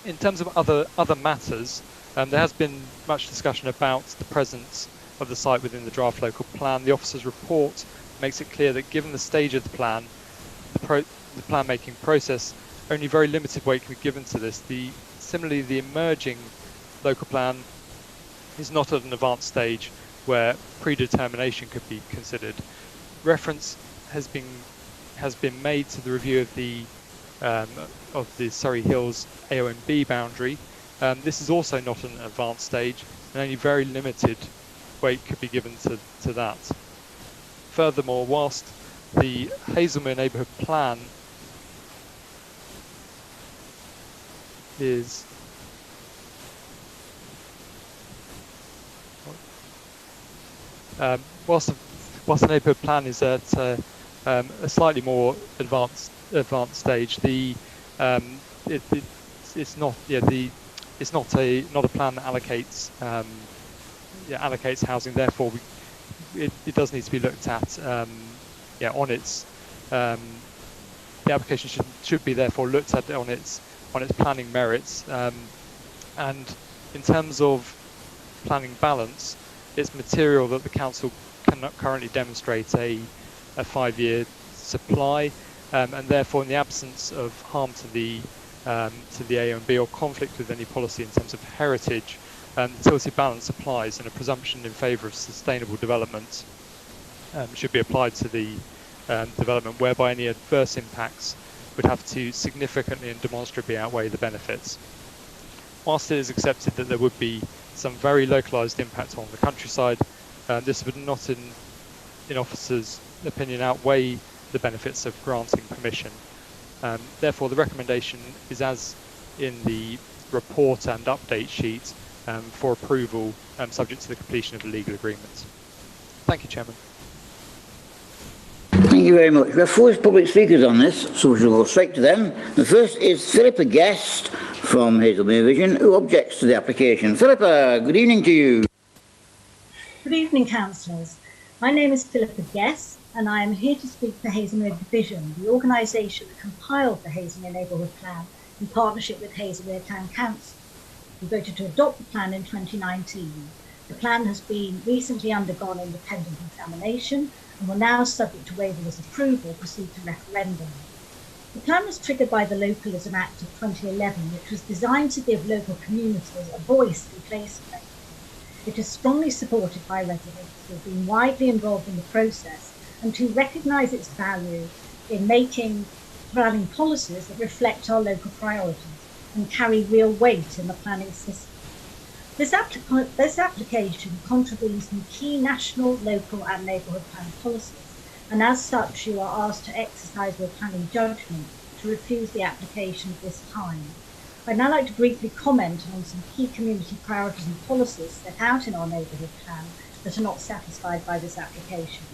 In terms of other matters, there has been much discussion about the presence of the site within the draft local plan. The officer's report makes it clear that given the stage of the plan, the plan-making process, only very limited weight can be given to this. Similarly, the emerging local plan is not at an advanced stage where predetermination could be considered. Reference has been made to the review of the Surrey Hills AONB boundary. This is also not at an advanced stage, and only very limited weight could be given to that. Furthermore, whilst the Hazelmere neighbourhood plan is whilst the neighbourhood plan is at a slightly more advanced stage, it's not a plan that allocates housing. Therefore, it does need to be looked at on its the application should be therefore looked at on its planning merits, and in terms of planning balance, it's material that the council cannot currently demonstrate a 5-year supply, and therefore in the absence of harm to the AONB or conflict with any policy in terms of heritage, the tilted balance applies, and a presumption in favour of sustainable development should be applied to the development, whereby any adverse impacts would have to significantly and demonstrably outweigh the benefits. Whilst it is accepted that there would be some very localised impact on the countryside, this would not, in officers' opinion, outweigh the benefits of granting permission. Therefore, the recommendation is as in the report and update sheet for approval, subject to the completion of the legal agreement. Thank you, Chairman. Thank you very much. We have 4 public speakers on this, so we shall go straight to them. The first is Philippa Guest from Hazelmere Vision, who objects to the application. Philippa, good evening to you. Good evening, councillors. My name is Philippa Guess, and I am here to speak for Hazelmere Division, the organisation that compiled the Hazelmere Neighbourhood Plan in partnership with Hazelmere Town Council. We voted to adopt the plan in 2019. The plan has been recently undergone independent examination and will now, subject to waiver's approval, proceed to referendum. The plan was triggered by the Localism Act of 2011, which was designed to give local communities a voice in place. It is strongly supported by residents who have been widely involved in the process and who recognise its value in making planning policies that reflect our local priorities and carry real weight in the planning system. This application contravenes some key national, local and neighbourhood plan policies, and as such you are asked to exercise your planning judgment to refuse the application at this time. I'd now like to briefly comment on some key community priorities and policies set out in our neighbourhood plan that are not satisfied by this application.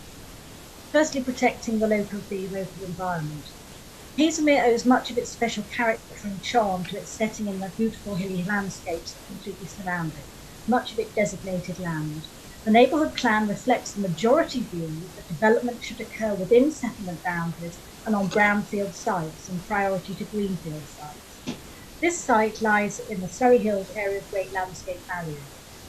Firstly, protecting the local environment. Hazelmere owes much of its special character and charm to its setting in the beautiful hilly landscapes that completely surround it, much of it designated land. The neighbourhood plan reflects the majority view that development should occur within settlement boundaries and on brownfield sites and priority to greenfield sites. This site lies in the Surrey Hills area of Great Landscape Barrier.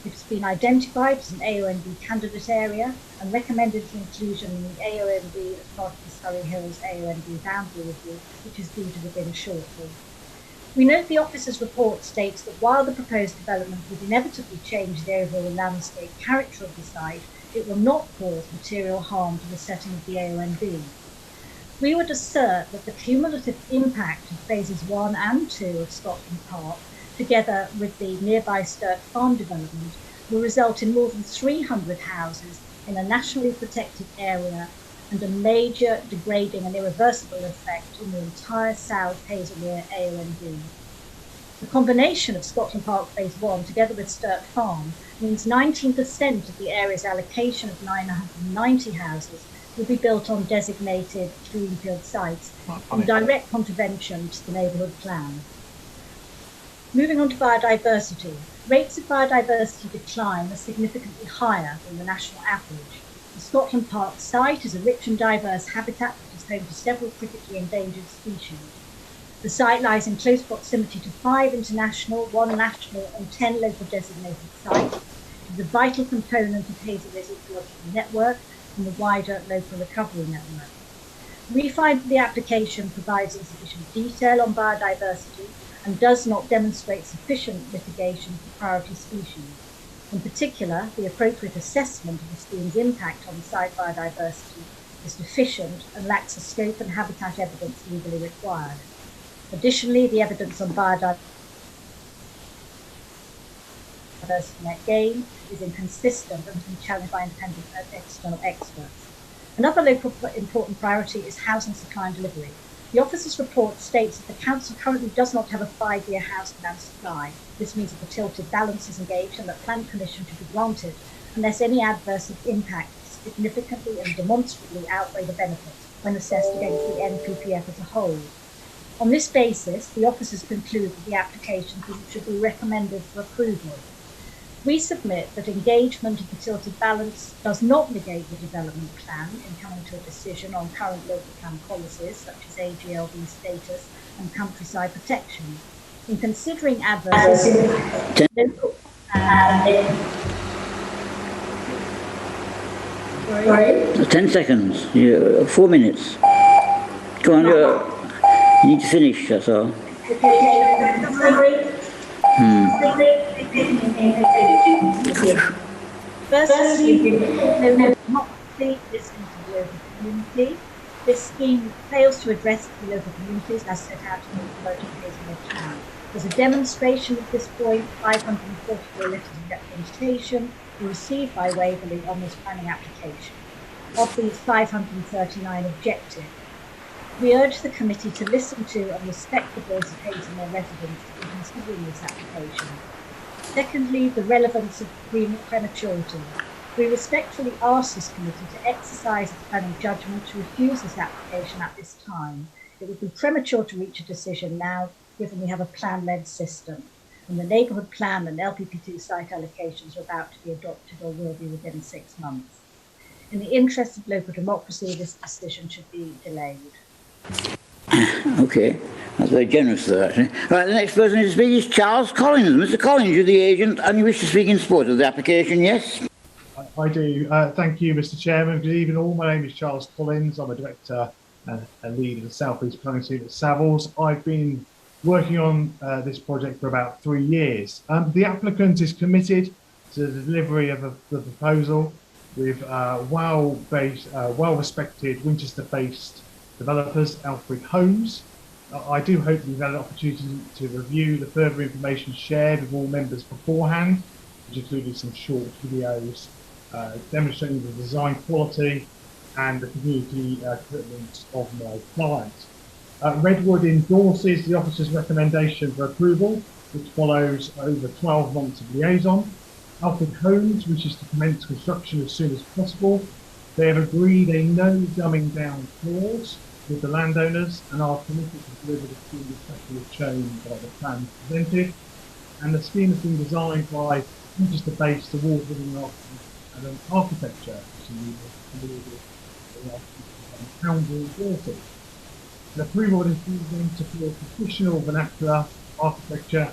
It has been identified as an AONB candidate area and recommended for inclusion in the AONB as part of the Surrey Hills AONB boundary review, which is due to begin shortly. We note the officer's report states that while the proposed development would inevitably change the overall landscape character of the site, it will not cause material harm to the setting of the AONB. We would assert that the cumulative impact of phases 1 and 2 of Scotland Park, together with the nearby Sturt Farm development, will result in more than 300 houses in a nationally protected area and a major degrading and irreversible effect on the entire South Hazelmere AONB. The combination of Scotland Park Phase 1 together with Sturt Farm means 19% of the area's allocation of 990 houses will be built on designated greenfield sites in direct contravention to the neighbourhood plan. Moving on to biodiversity. Rates of biodiversity decline are significantly higher than the national average. The Scotland Park site is a rich and diverse habitat that is home to several critically endangered species. The site lies in close proximity to 5 international, 1 national and 10 local designated sites. It is a vital component of Hazelmere's ecological network and the wider local recovery network. We find that the application provides insufficient detail on biodiversity and does not demonstrate sufficient mitigation for priority species. In particular, the appropriate assessment of the scheme's impact on site biodiversity is deficient and lacks the scope and habitat evidence legally required. Additionally, the evidence on biodiversity net gain is inconsistent and has been challenged by independent external experts. Another local important priority is housing supply and delivery. The officer's report states that the council currently does not have a 5-year house demand supply. This means that the tilted balance is engaged and that planning permission should be granted unless any adverse impact significantly and demonstrably outweigh the benefits when assessed against the NPPF as a whole. On this basis, the officers conclude that the application should be recommended for approval. We submit that engagement of the tilted balance does not negate the development plan in coming to a decision on current local plan policies such as AGLB status and countryside protection. In considering adverse local 10 seconds, 4 minutes. Go on, you need to finish, that's all. Firstly, democracy listening to the local community. This scheme fails to address the local communities as set out in the voting Hazelmere plan. As a demonstration of this point, 544 letters of representation were received by Waverley on this planning application. Of these, 539 objected. We urge the committee to listen to and respect the voice of Hazelmere residents in considering this application. Secondly, the relevance of prematurity. We respectfully ask this committee to exercise its planning judgment to refuse this application at this time. It would be premature to reach a decision now, given we have a plan-led system. And the neighbourhood plan and LPP2 site allocations are about to be adopted or will be within 6 months. In the interest of local democracy, this decision should be delayed. Okay, that's very generous though, actually. Right, the next person to speak is Charles Collins. Mr. Collins, you're the agent and you wish to speak in support of the application, yes? I do. Thank you, Mr. Chairman. Good evening all. My name is Charles Collins. I'm a director and lead of the South East Planning Team at Savills. I've been working on this project for about 3 years. The applicant is committed to the delivery of the proposal with well-respected Winchester-based developers, Alfred Homes. I do hope you've had an opportunity to review the further information shared with all members beforehand, which included some short videos demonstrating the design quality and the community commitment of my client. Redwood endorses the officer's recommendation for approval, which follows over 12 months of liaison. Alfred Homes wishes to commence construction as soon as possible. They have agreed a no dumbing down clause with the landowners and are committed to deliver the scheme exactly as shown by the plan presented. And the scheme has been designed by Manchester-based award-winning architecture, Poundal Water. An approval is being to support traditional vernacular architecture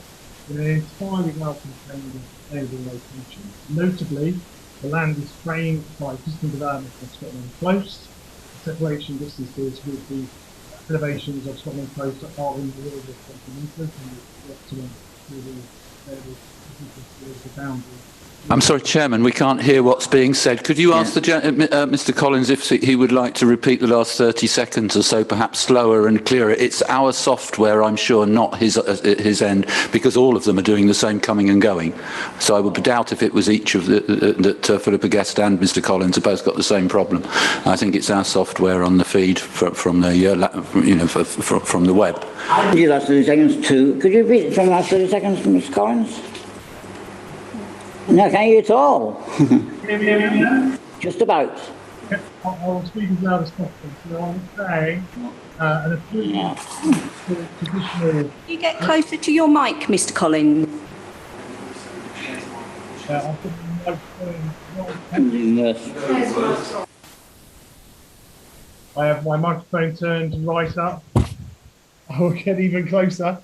in an entirely well-contained and sustainable location. Notably, the land is framed by existing development of Scotland Close. The separation distances with the elevations of Scotland Close are in the order of 20 metres and the boundary. I'm sorry, Chairman, we can't hear what's being said. Could you ask Mr. Collins if he would like to repeat the last 30 seconds or so, perhaps slower and clearer? It's our software, I'm sure, not his end, because all of them are doing the same coming and going. So I would doubt if it was each of that Philippa Guest and Mr. Collins have both got the same problem. I think it's our software on the feed from the from the web. I did last 30 seconds too. Could you repeat it from the last 30 seconds, Mr. Collins? No, I can't hear at all. Just about. I'll speak as loud as possible. So I'm saying an approval for traditional... Can you get closer to your mic, Mr. Collins? I'll put the microphone... I have my microphone turned right up. I will get even closer.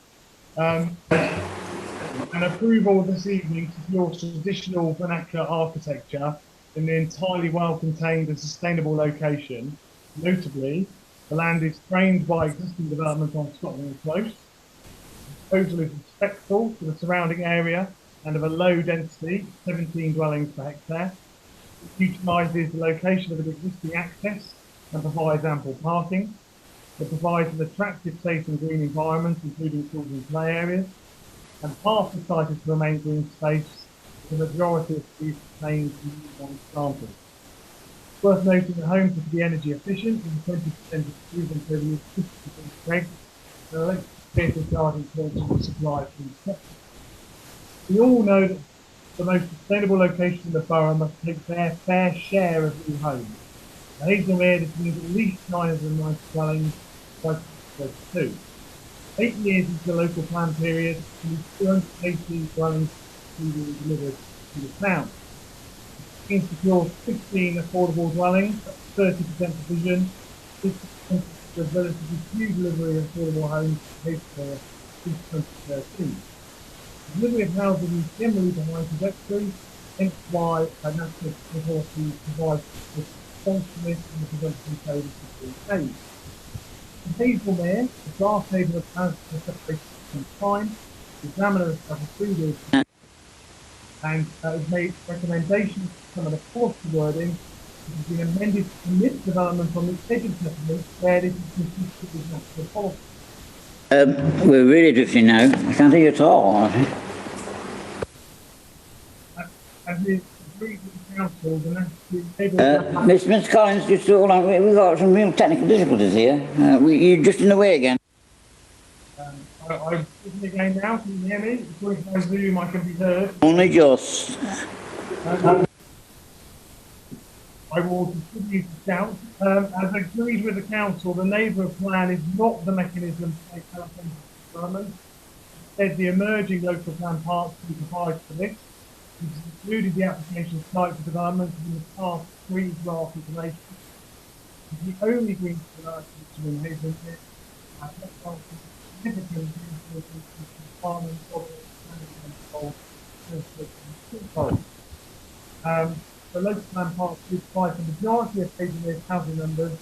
An approval this evening to your traditional vernacular architecture in an entirely well-contained and sustainable location. Notably, the land is framed by existing development on Scotland Close. The proposal is respectful to the surrounding area and of a low density, 17 dwellings per hectare. It utilises the location of an existing access and provides ample parking. It provides an attractive, safe and green environment, including children's play areas. And half the site is to remain green space, with the majority of trees retained and planted. It's worth noting that homes are to be energy efficient, with 20% of improvement over the 50% strength, and electric vehicle charging points will be supplied from the sector. We all know that the most sustainable locations in the borough must take their fair share of new homes. The Hazelmere is needs at least 990 dwellings by 2032. 8 years into the local plan period, and 218 dwellings being delivered to the town. It secures 16 affordable dwellings, 30% provision, 50% of the relatively few delivery of affordable homes paid for since 2013. The delivery of housing is generally behind trajectory, hence why a national authority provides the responsiveness and the prevention code is paid. In Hazelmere, the draft neighbourhood plan for separation from time, the examiner has approved and has made recommendations to some of the policy wording, which has been amended to permit development on the edge settlement where this is consistent with national policy. We're really drifting now. I can't hear you at all. And the agreed with the council, the national neighbourhood... Mr. Collins, just hold on. We've got some real technical difficulties here. You're just in the way again. I'm speaking again now. Can you hear me? According to my Zoom, I can be heard. Only just. I will continue to shout. As agreed with the council, the neighbourhood plan is not the mechanism to take out development. Instead, the emerging local plan parks we provided for this, which has included the application site for development in the past 3 draft information. It's the only green development in Hazelmere and significant requirements of the local plan park is by the majority of Hazelmere's housing numbers.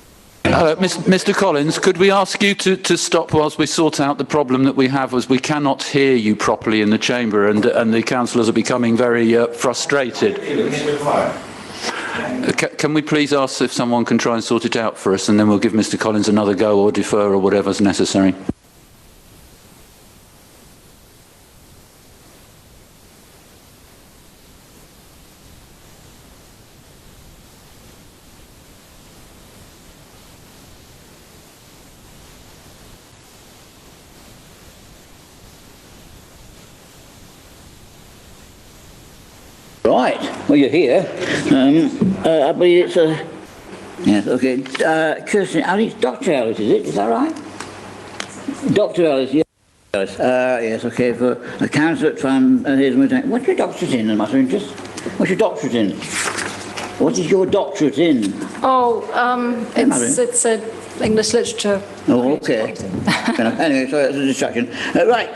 Mr. Collins, could we ask you to stop whilst we sort out the problem that we have, as we cannot hear you properly in the chamber, and the councillors are becoming very frustrated. Can we please ask if someone can try and sort it out for us, and then we'll give Mr. Collins another go, or defer, or whatever's necessary. Right, well, you're here. I believe it's a... Yes, okay. Kirsten Ellis, Dr. Ellis, is it? Is that right? Dr. Ellis, yes. Yes, okay, for a councillor from Hazelmere. What's your doctorate in, matter of interest? What's your doctorate in? What is your doctorate in? Oh, it's English literature. Oh, okay. Anyway, sorry, that's a distraction. Right,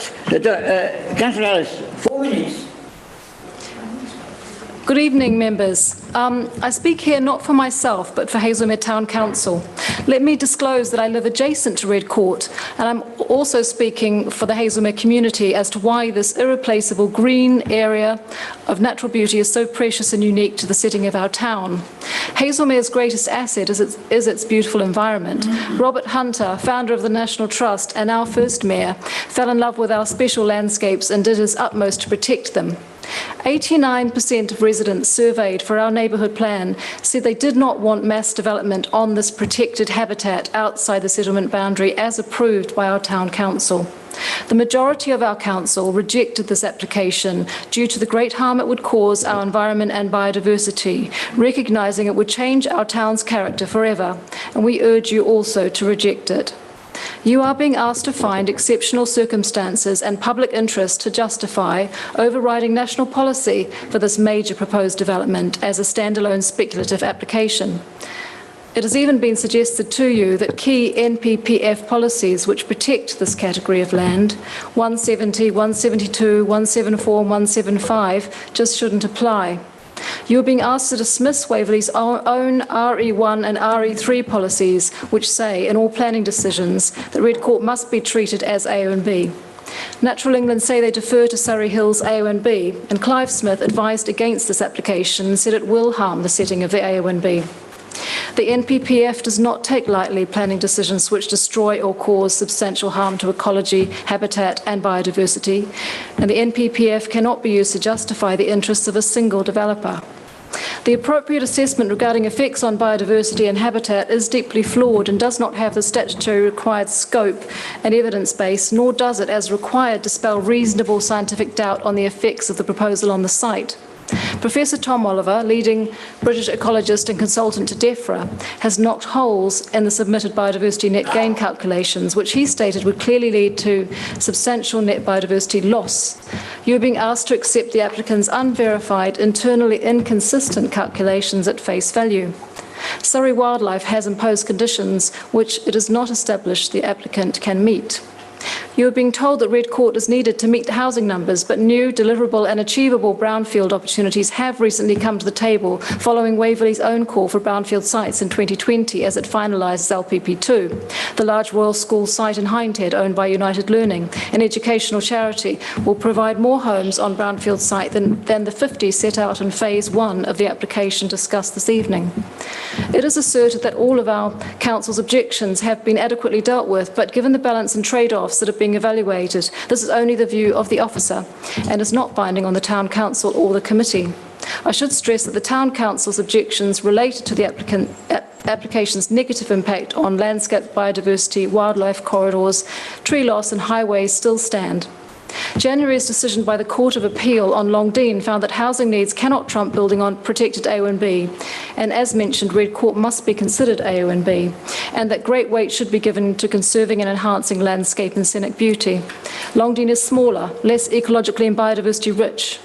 Councillor Ellis, 4 minutes. Good evening, members. I speak here not for myself, but for Hazelmere Town Council. Let me disclose that I live adjacent to Red Court, and I'm also speaking for the Hazelmere community as to why this irreplaceable green area of natural beauty is so precious and unique to the setting of our town. Hazelmere's greatest asset is its beautiful environment. Robert Hunter, founder of the National Trust and our first mayor, fell in love with our special landscapes and did his utmost to protect them. 89% of residents surveyed for our neighbourhood plan said they did not want mass development on this protected habitat outside the settlement boundary as approved by our town council. The majority of our council rejected this application due to the great harm it would cause our environment and biodiversity, recognising it would change our town's character forever, and we urge you also to reject it. You are being asked to find exceptional circumstances and public interest to justify overriding national policy for this major proposed development as a standalone speculative application. It has even been suggested to you that key NPPF policies which protect this category of land, 170, 172, 174 and 175, just shouldn't apply. You are being asked to dismiss Waverley's own RE1 and RE3 policies, which say in all planning decisions that Red Court must be treated as AO and B. Natural England say they defer to Surrey Hills AO and B, and Clive Smith advised against this application and said it will harm the setting of the AO and B. The NPPF does not take lightly planning decisions which destroy or cause substantial harm to ecology, habitat and biodiversity, and the NPPF cannot be used to justify the interests of a single developer. The appropriate assessment regarding effects on biodiversity and habitat is deeply flawed and does not have the statutory required scope and evidence base, nor does it, as required, dispel reasonable scientific doubt on the effects of the proposal on the site. Professor Tom Oliver, leading British ecologist and consultant to DEFRA, has knocked holes in the submitted biodiversity net gain calculations, which he stated would clearly lead to substantial net biodiversity loss. You are being asked to accept the applicant's unverified, internally inconsistent calculations at face value. Surrey Wildlife has imposed conditions which it is not established the applicant can meet. You are being told that Red Court is needed to meet the housing numbers, but new, deliverable and achievable brownfield opportunities have recently come to the table following Waverley's own call for brownfield sites in 2020 as it finalises LPP2. The large Royal School site in Hindhead, owned by United Learning, an educational charity, will provide more homes on brownfield site than the 50 set out in Phase 1 of the application discussed this evening. It is asserted that all of our Council's objections have been adequately dealt with, but given the balance and trade-offs that are being evaluated, this is only the view of the officer and is not binding on the Town Council or the committee. I should stress that the Town Council's objections related to the application's negative impact on landscape biodiversity, wildlife corridors, tree loss and highways still stand. January's decision by the Court of Appeal on Longdean found that housing needs cannot trump building on protected AONB, and as mentioned, Red Court must be considered AONB, and that great weight should be given to conserving and enhancing landscape and scenic beauty. Longdean is smaller, less ecologically and biodiversity rich.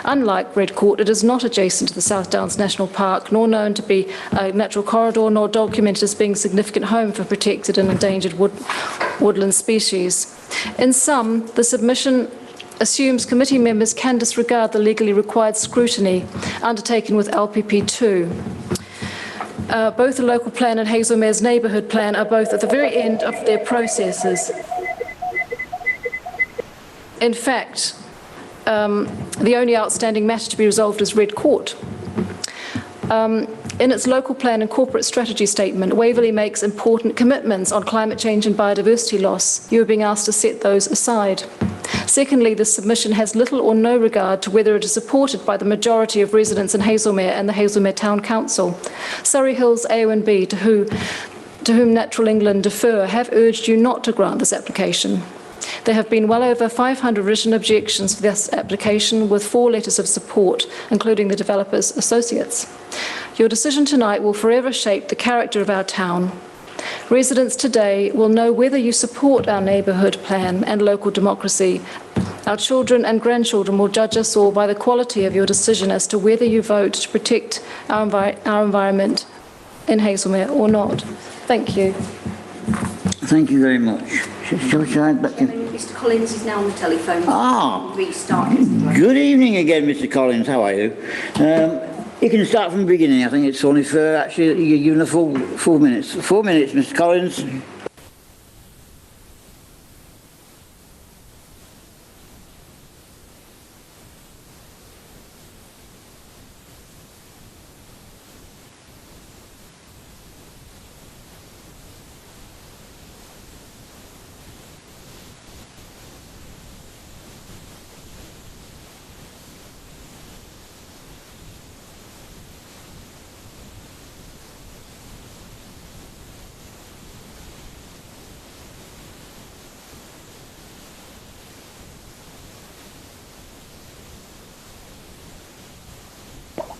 Unlike Red Court, it is not adjacent to the South Downs National Park, nor known to be a natural corridor, nor documented as being a significant home for protected and endangered woodland species. In sum, the submission assumes committee members can disregard the legally required scrutiny undertaken with LPP2. Both the local plan and Hazelmere's neighbourhood plan are both at the very end of their processes. In fact, the only outstanding matter to be resolved is Red Court. In its local plan and corporate strategy statement, Waverley makes important commitments on climate change and biodiversity loss. You are being asked to set those aside. Secondly, this submission has little or no regard to whether it is supported by the majority of residents in Hazelmere and the Hazelmere Town Council. Surrey Hills AONB, to whom Natural England defer, have urged you not to grant this application. There have been well over 500 written objections to this application, with 4 letters of support, including the developers' associates. Your decision tonight will forever shape the character of our town. Residents today will know whether you support our neighbourhood plan and local democracy. Our children and grandchildren will judge us all by the quality of your decision as to whether you vote to protect our environment in Hazelmere or not. Thank you. Thank you very much. Mr. Collins is now on the telephone. Restart. Good evening again, Mr. Collins. How are you? You can start from the beginning. I think it's only fair, actually, you're given a full minutes. 4 minutes, Mr. Collins.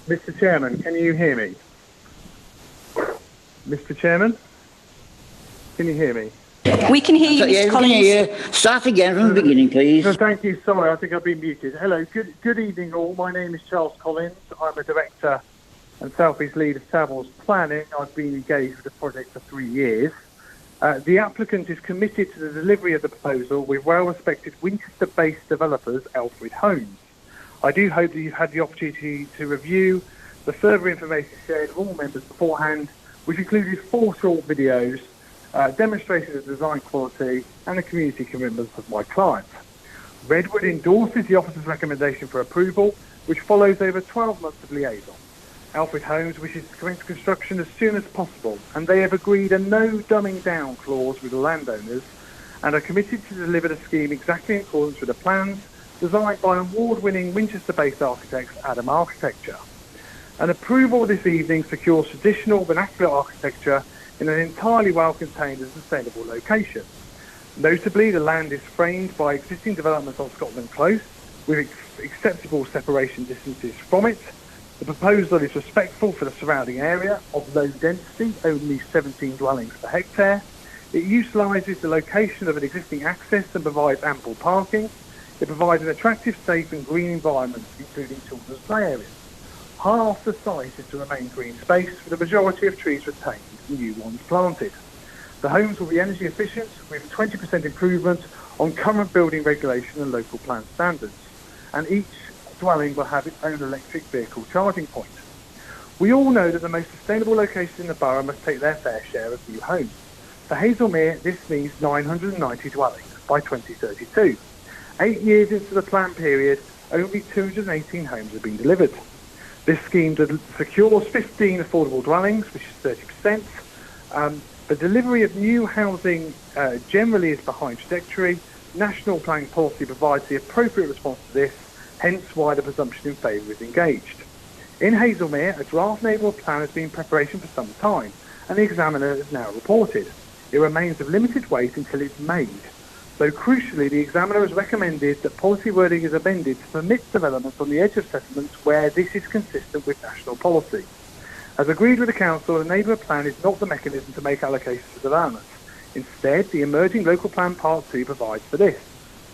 Mr. Chairman, can you hear me? Mr. Chairman, can you hear me? We can hear you, Mr. Collins. Hear you. Start again from the beginning, please. No, thank you. Sorry, I think I've been muted. Hello, good evening all. My name is Charles Collins. I'm a director and South East lead of Savills Planning. I've been engaged with the project for 3 years. The applicant is committed to the delivery of the proposal with well-respected Winchester-based developers, Alfred Homes. I do hope that you've had the opportunity to review the further information shared with all members beforehand, which included 4 short videos demonstrating the design quality and the community commitments of my client. Redwood endorses the officer's recommendation for approval, which follows over 12 months of liaison. Alfred Homes wishes to commence construction as soon as possible, and they have agreed a no dumbing down clause with the landowners and are committed to deliver the scheme exactly in accordance with the plans designed by award-winning Winchester-based architects Adam Architecture. An approval this evening secures traditional vernacular architecture in an entirely well-contained and sustainable location. Notably, the land is framed by existing developments on Scotland Close, with acceptable separation distances from it. The proposal is respectful for the surrounding area of low density, only 17 dwellings per hectare. It utilises the location of an existing access and provides ample parking. It provides an attractive, safe and green environment, including children's play areas. Half the site is to remain green space, with the majority of trees retained and new ones planted. The homes will be energy efficient, with 20% improvement on current building regulation and local plan standards. And each dwelling will have its own electric vehicle charging point. We all know that the most sustainable locations in the borough must take their fair share of new homes. For Hazelmere, this means 990 dwellings by 2032. 8 years into the plan period, only 218 homes have been delivered. This scheme secures 15 affordable dwellings, which is 30%. The delivery of new housing generally is behind trajectory. National planning policy provides the appropriate response to this, hence why the presumption in favour is engaged. In Hazelmere, a draft neighbourhood plan has been in preparation for some time, and the examiner has now reported. It remains of limited weight until it's made. So crucially, the examiner has recommended that policy wording is amended to permit development on the edge of settlements where this is consistent with national policy. As agreed with the Council, the neighbourhood plan is not the mechanism to make allocations for developments. Instead, the emerging local plan Part 2 provides for this,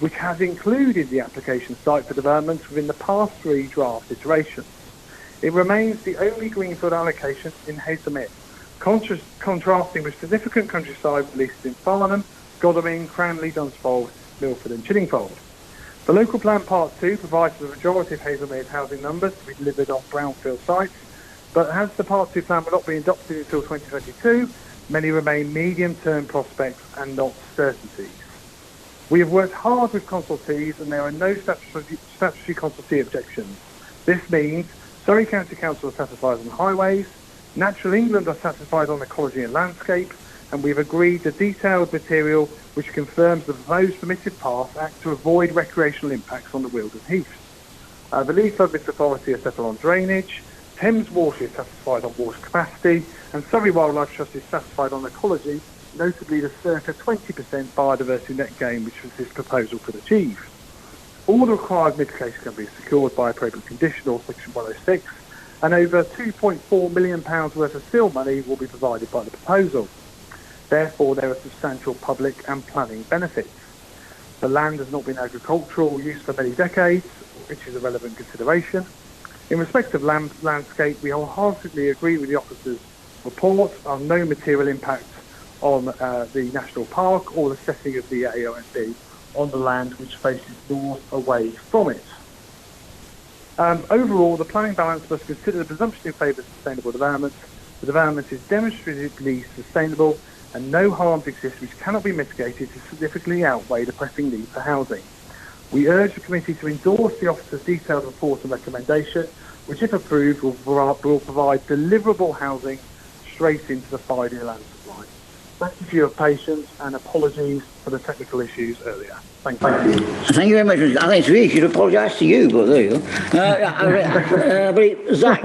which has included the application site for developments within the past 3 draft iterations. It remains the only greenfield allocation in Hazelmere, contrasting with significant countryside releases in Farnham, Godalming, Cranley, Dunsfold, Milford and Chiddingfold. The local plan Part 2 provides for the majority of Hazelmere's housing numbers to be delivered on brownfield sites, but as the Part 2 plan will not be adopted until 2022, many remain medium-term prospects and not certainties. We have worked hard with consultees and there are no statutory consultee objections. This means Surrey County Council are satisfied on highways, Natural England are satisfied on ecology and landscape, and we've agreed the detailed material which confirms the proposed permitted path act to avoid recreational impacts on the Weald and Heaths. The Leaf Public Authority are settled on drainage, Thames Water is satisfied on water capacity, and Surrey Wildlife Trust is satisfied on ecology, notably the circa 20% biodiversity net gain which this proposal could achieve. All the required mitigation can be secured by appropriate condition or Section 106, and over £2.4 million worth of seal money will be provided by the proposal. Therefore, there are substantial public and planning benefits. The land has not been agricultural use for many decades, which is a relevant consideration. In respect of landscape, we wholeheartedly agree with the officer's report on no material impact on the national park or the setting of the AONB on the land which faces north away from it. Overall, the planning balance must consider the presumption in favour of sustainable development. The development is demonstrably sustainable and no harms exist which cannot be mitigated to significantly outweigh the pressing need for housing. We urge the committee to endorse the officer's detailed report and recommendation, which if approved will provide deliverable housing straight into the 5-year land supply. Thank you for your patience and apologies for the technical issues earlier. Thank you. Thank you very much. I think it's really should apologise to you, but there you go. But Zach,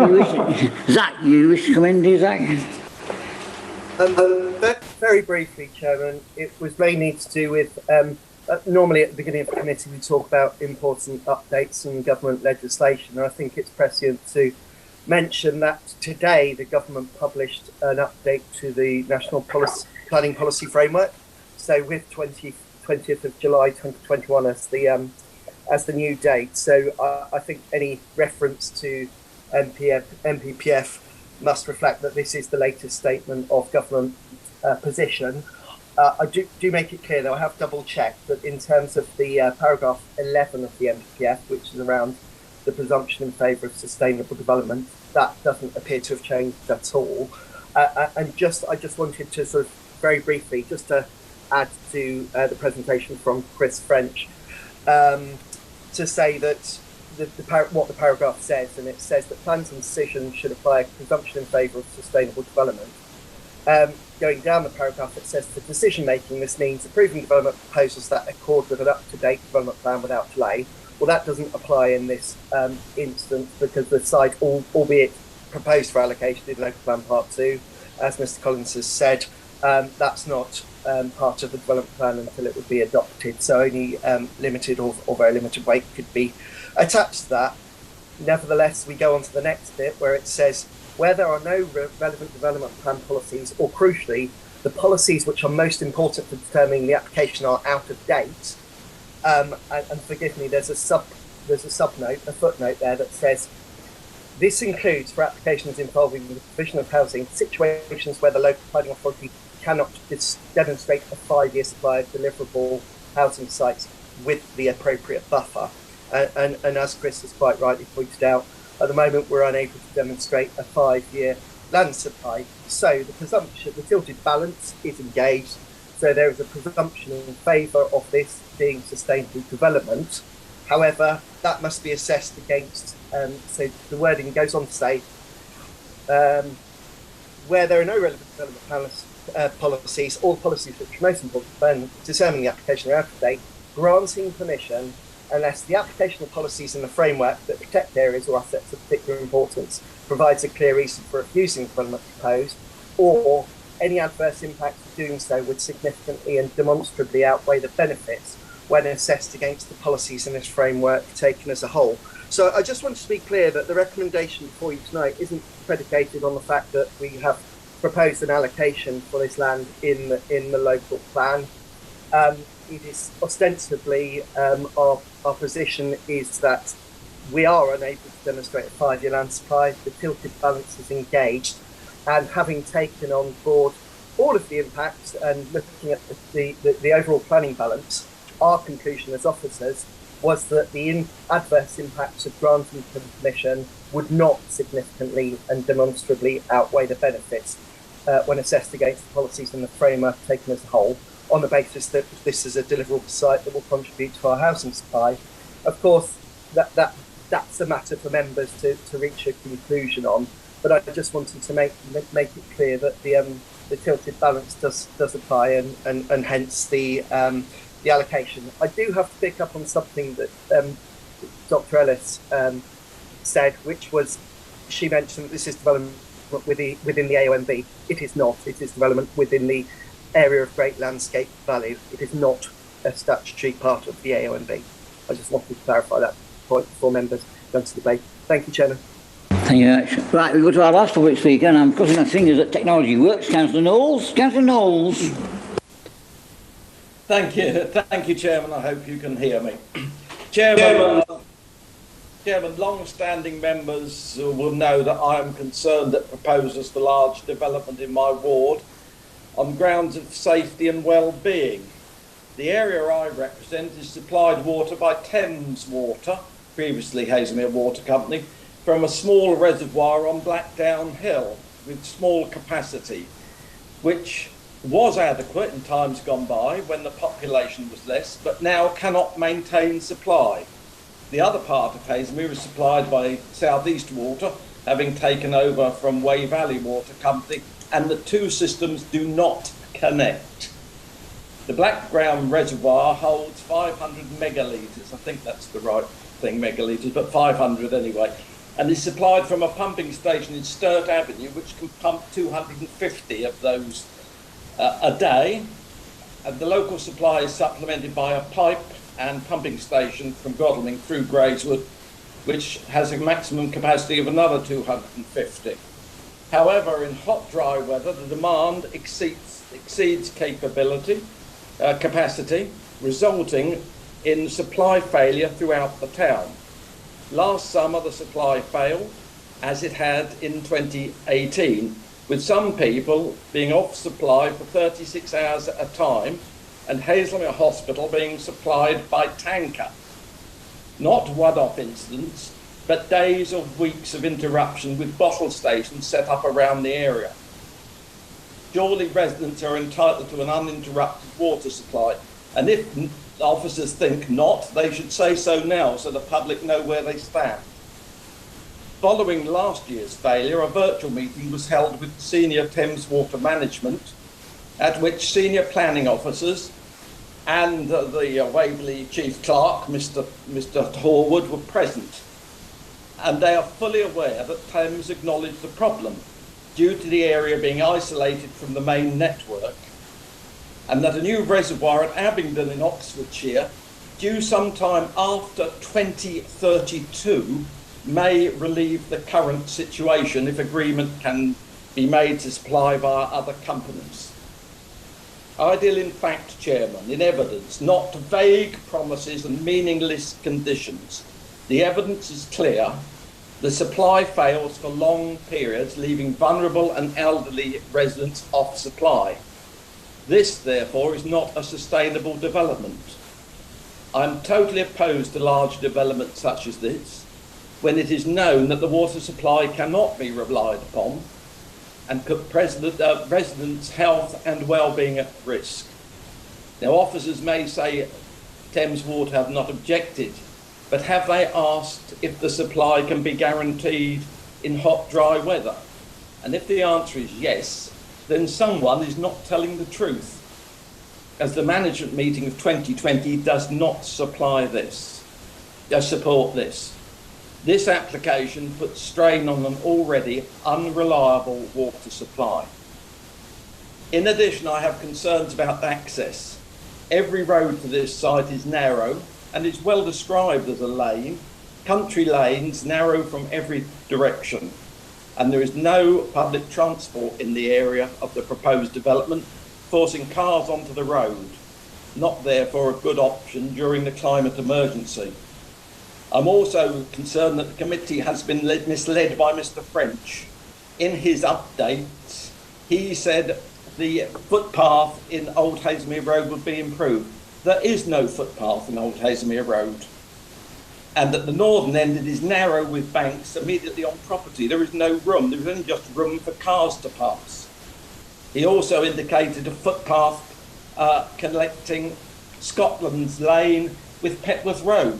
you wish to come in, do you, Zach? Very briefly, Chairman, it was mainly to do with, normally at the beginning of the committee we talk about important updates and government legislation, and I think it's prescient to mention that today the government published an update to the National Planning Policy Framework, so with 20th of July 2021 as the new date. So I think any reference to NPPF must reflect that this is the latest statement of government position. I do make it clear, though, I have double checked that in terms of the paragraph 11 of the NPPF, which is around the presumption in favour of sustainable development, that doesn't appear to have changed at all. And I just wanted to sort of very briefly, just to add to the presentation from Chris French, to say that what the paragraph says, and it says that plans and decisions should apply a presumption in favour of sustainable development. Going down the paragraph, it says for decision making, this means approving development proposals that accord with an up-to-date development plan without delay. Well, that doesn't apply in this instance because the site, albeit proposed for allocation in Local Plan Part 2, as Mr Collins has said, that's not part of the development plan until it would be adopted. So only limited or very limited weight could be attached to that. Nevertheless, we go on to the next bit where it says, where there are no relevant development plan policies, or crucially, the policies which are most important for determining the application are out of date, and forgive me, there's a footnote there that says, this includes for applications involving the provision of housing situations where the local planning authority cannot demonstrate a 5-year supply of deliverable housing sites with the appropriate buffer. And as Chris has quite rightly pointed out, at the moment we're unable to demonstrate a 5-year land supply. So the presumption, the tilted balance is engaged. So there is a presumption in favour of this being sustainable development. However, that must be assessed against, so the wording goes on to say, where there are no relevant development policies, or policies which are most important when determining the application are out of date, granting permission unless the application of policies in the framework that protect areas or assets of particular importance provides a clear reason for refusing the development proposed, or any adverse impacts of doing so would significantly and demonstrably outweigh the benefits when assessed against the policies in this framework taken as a whole. So I just want to be clear that the recommendation before you tonight isn't predicated on the fact that we have proposed an allocation for this land in the local plan. It is ostensibly our position is that we are unable to demonstrate a 5-year land supply. The tilted balance is engaged, and having taken on board all of the impacts and looking at the overall planning balance, our conclusion as officers was that the adverse impacts of granting permission would not significantly and demonstrably outweigh the benefits when assessed against the policies in the framework taken as a whole, on the basis that this is a deliverable site that will contribute to our housing supply. Of course, that's a matter for members to reach a conclusion on, but I just wanted to make it clear that the tilted balance does apply, and hence the allocation. I do have to pick up on something that Dr. Ellis said, which was, she mentioned that this is development within the AONB. It is not. It is development within the area of great landscape value. It is not a statutory part of the AONB. I just wanted to clarify that point before members go to debate. Thank you, Chairman. Thank you very much. Right, we go to our last public speaker, and I'm crossing my fingers that technology works. Councillor Knowles. Councillor Knowles. Thank you, Chairman. I hope you can hear me. Chairman, long-standing members will know that I am concerned at proposals for large development in my ward on grounds of safety and well-being. The area I represent is supplied water by Thames Water, previously Haslemere Water Company, from a small reservoir on Blackdown Hill with small capacity, which was adequate in times gone by when the population was less, but now cannot maintain supply. The other part of Haslemere is supplied by South East Water, having taken over from Wey Valley Water Company, and the two systems do not connect. The Blackdown Reservoir holds 500 megalitres, I think that's the right thing, megalitres, but 500 anyway, and is supplied from a pumping station in Sturt Avenue, which can pump 250 of those a day, and the local supply is supplemented by a pipe and pumping station from Godalming through Greyswood, which has a maximum capacity of another 250. However, in hot, dry weather, the demand exceeds capacity, resulting in supply failure throughout the town. Last summer, the supply failed, as it had in 2018, with some people being off supply for 36 hours at a time, and Haslemere Hospital being supplied by tanker. Not one-off incidents, but days or weeks of interruption with bottle stations set up around the area. Surely residents are entitled to an uninterrupted water supply, and if officers think not, they should say so now so the public know where they stand. Following last year's failure, a virtual meeting was held with senior Thames Water Management, at which senior planning officers and the Waverley Chief Clerk, Mr. Horwood, were present. And they are fully aware that Thames acknowledged the problem due to the area being isolated from the main network, and that a new reservoir at Abingdon in Oxfordshire, due sometime after 2032, may relieve the current situation if agreement can be made to supply via other companies. I deal in fact, Chairman, in evidence, not vague promises and meaningless conditions. The evidence is clear. The supply fails for long periods, leaving vulnerable and elderly residents off supply. This, therefore, is not a sustainable development. I'm totally opposed to large developments such as this, when it is known that the water supply cannot be relied upon and put residents' health and well-being at risk. Now, officers may say Thames Water have not objected, but have they asked if the supply can be guaranteed in hot, dry weather? And if the answer is yes, then someone is not telling the truth, as the management meeting of 2020 does not support this. This application puts strain on an already unreliable water supply. In addition, I have concerns about access. Every road to this site is narrow and it's well described as a lane. Country lanes narrow from every direction, and there is no public transport in the area of the proposed development, forcing cars onto the road, not therefore a good option during the climate emergency. I'm also concerned that the committee has been misled by Mr. French. In his updates, he said the footpath in Old Haslemere Road would be improved. There is no footpath in Old Haslemere Road. And at the northern end, it is narrow with banks immediately on property. There is no room. There is only just room for cars to pass. He also indicated a footpath connecting Scotland's Lane with Petworth Road.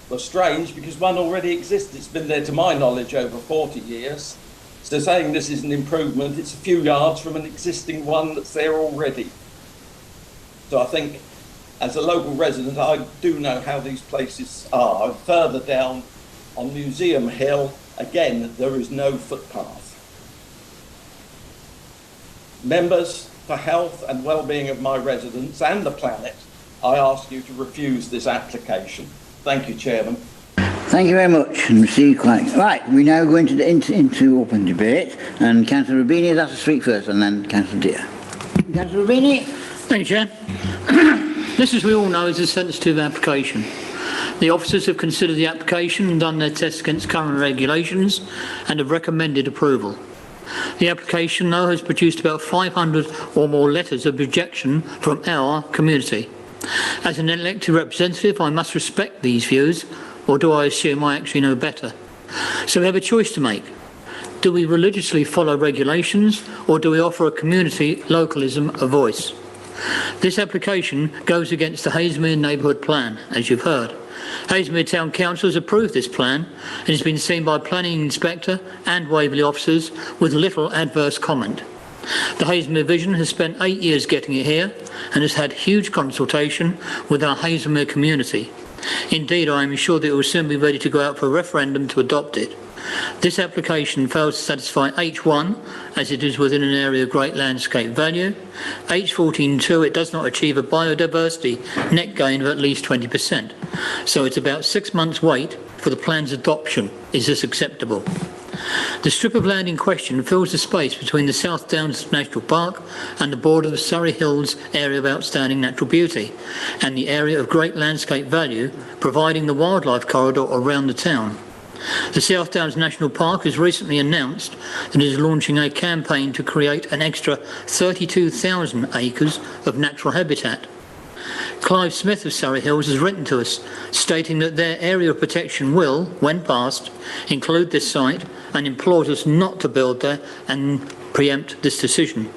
Well, strange, because one already exists. It's been there, to my knowledge, over 40 years. So saying this is an improvement, it's a few yards from an existing one that's there already. So I think, as a local resident, I do know how these places are. Further down on Museum Hill, again, there is no footpath. Members, for health and well-being of my residents and the planet, I ask you to refuse this application. Thank you, Chairman. Thank you very much, and see you quite. Right, we now go into open debate, and Councillor Rubini has asked to speak first, and then Councillor Deere. Councillor Rubini. Thank you, Chair. This, as we all know, is a sensitive application. The officers have considered the application and done their tests against current regulations and have recommended approval. The application, though, has produced about 500 or more letters of rejection from our community. As an elected representative, I must respect these views, or do I assume I actually know better? So we have a choice to make. Do we religiously follow regulations, or do we offer a community localism a voice? This application goes against the Haslemere Neighbourhood Plan, as you've heard. Haslemere Town Council has approved this plan and has been seen by Planning Inspector and Waverley officers with little adverse comment. The Haslemere Vision has spent 8 years getting it here and has had huge consultation with our Haslemere community. Indeed, I am sure that it will soon be ready to go out for a referendum to adopt it. This application fails to satisfy H1, as it is within an area of great landscape value. H14.2, it does not achieve a biodiversity net gain of at least 20%. So it's about 6 months' wait for the plan's adoption. Is this acceptable? The strip of land in question fills the space between the South Downs National Park and the border of the Surrey Hills area of outstanding natural beauty and the area of great landscape value, providing the wildlife corridor around the town. The South Downs National Park has recently announced that it is launching a campaign to create an extra 32,000 acres of natural habitat. Clive Smith of Surrey Hills has written to us, stating that their area of protection will, when passed, include this site and implores us not to build there and preempt this decision.